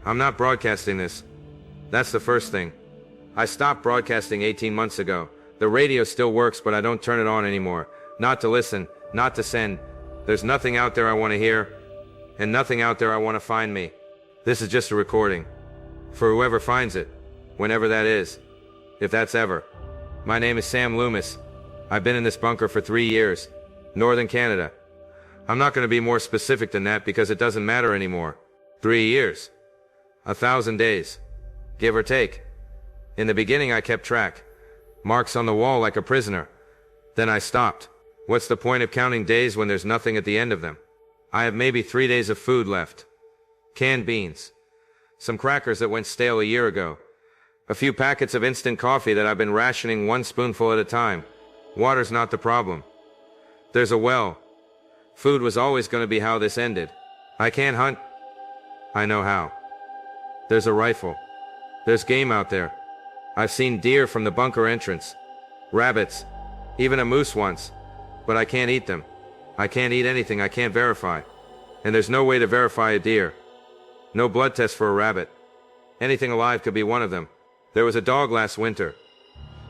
I'm not broadcasting this. That's the first thing. I stopped broadcasting 18 months ago. The radio still works, but I don't turn it on anymore. Not to listen, not to send. There's nothing out there I want to hear, and nothing out there I want to find me. This is just a recording. For whoever finds it, whenever that is, if that's ever. My name is Sam Loomis. I've been in this bunker for 3 years. Northern Canada. I'm not going to be more specific than that because it doesn't matter anymore. 3 years. 1,000 days. Give or take. In the beginning I kept track. Marks on the wall like a prisoner. Then I stopped. What's the point of counting days when there's nothing at the end of them? I have maybe 3 days of food left. Canned beans. Some crackers that went stale a year ago. A few packets of instant coffee that I've been rationing 1 spoonful at a time. Water's not the problem. There's a well. Food was always going to be how this ended. I can't hunt. I know how. There's a rifle. There's game out there. I've seen deer from the bunker entrance. Rabbits. Even a moose once. But I can't eat them. I can't eat anything I can't verify. And there's no way to verify a deer. No blood test for a rabbit. Anything alive could be one of them. There was a dog last winter.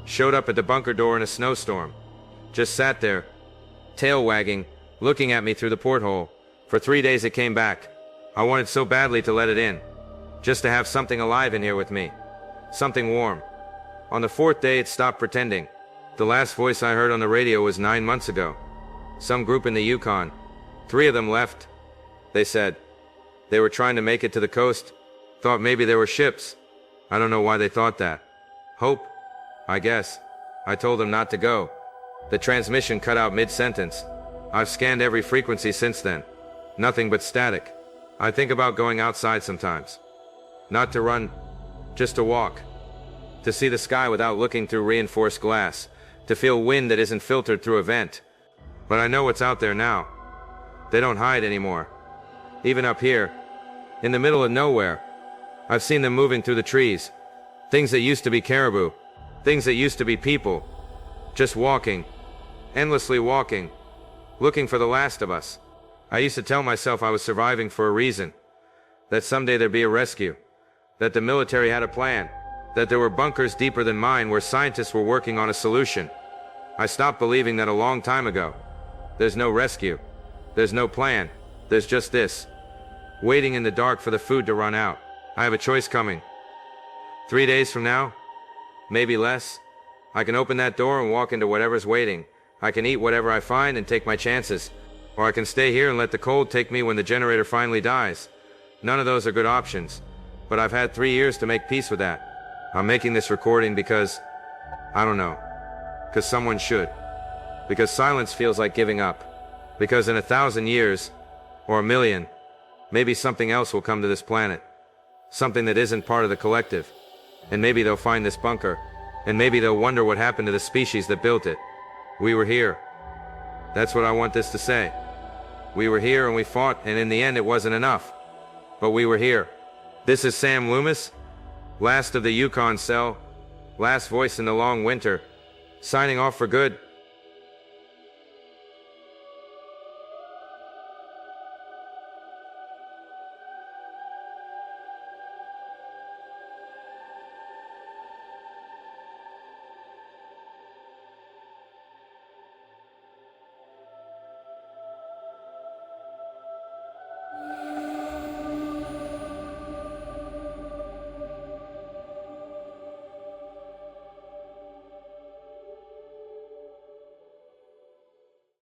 Showed up at the bunker door in a snowstorm. Just sat there, tail wagging, looking at me through the porthole. For 3 days it came back. I wanted so badly to let it in. Just to have something alive in here with me. Something warm. On the 4th day it stopped pretending. The last voice I heard on the radio was 9 months ago. Some group in the Yukon. 3 of them left. They said. They were trying to make it to the coast. Thought maybe there were ships. I don't know why they thought that. Hope, I guess. I told them not to go. The transmission cut out mid-sentence. I've scanned every frequency since then. Nothing but static. I think about going outside sometimes. Not to run, just to walk. To see the sky without looking through reinforced glass. To feel wind that isn't filtered through a vent. But I know what's out there now. They don't hide anymore. Even up here, in the middle of nowhere. I've seen them moving through the trees. Things that used to be caribou. Things that used to be people. Just walking. Endlessly walking. Looking for the last of us. I used to tell myself I was surviving for a reason. That someday there'd be a rescue. That the military had a plan. That there were bunkers deeper than mine where scientists were working on a solution. I stopped believing that a long time ago. There's no rescue. There's no plan. There's just this. Waiting in the dark for the food to run out. I have a choice coming. 3 days from now? Maybe less. I can open that door and walk into whatever's waiting. I can eat whatever I find and take my chances. Or I can stay here and let the cold take me when the generator finally dies. None of those are good options. But I've had 3 years to make peace with that. I'm making this recording because... I don't know. Because someone should. Because silence feels like giving up. Because in 1,000 years, or a million, maybe something else will come to this planet. Something that isn't part of the collective. And maybe they'll find this bunker. And maybe they'll wonder what happened to the species that built it. We were here. That's what I want this to say. We were here and we fought, and in the end it wasn't enough. But we were here. This is Sam Loomis, last of the Yukon cell, last voice in the long winter, signing off for good.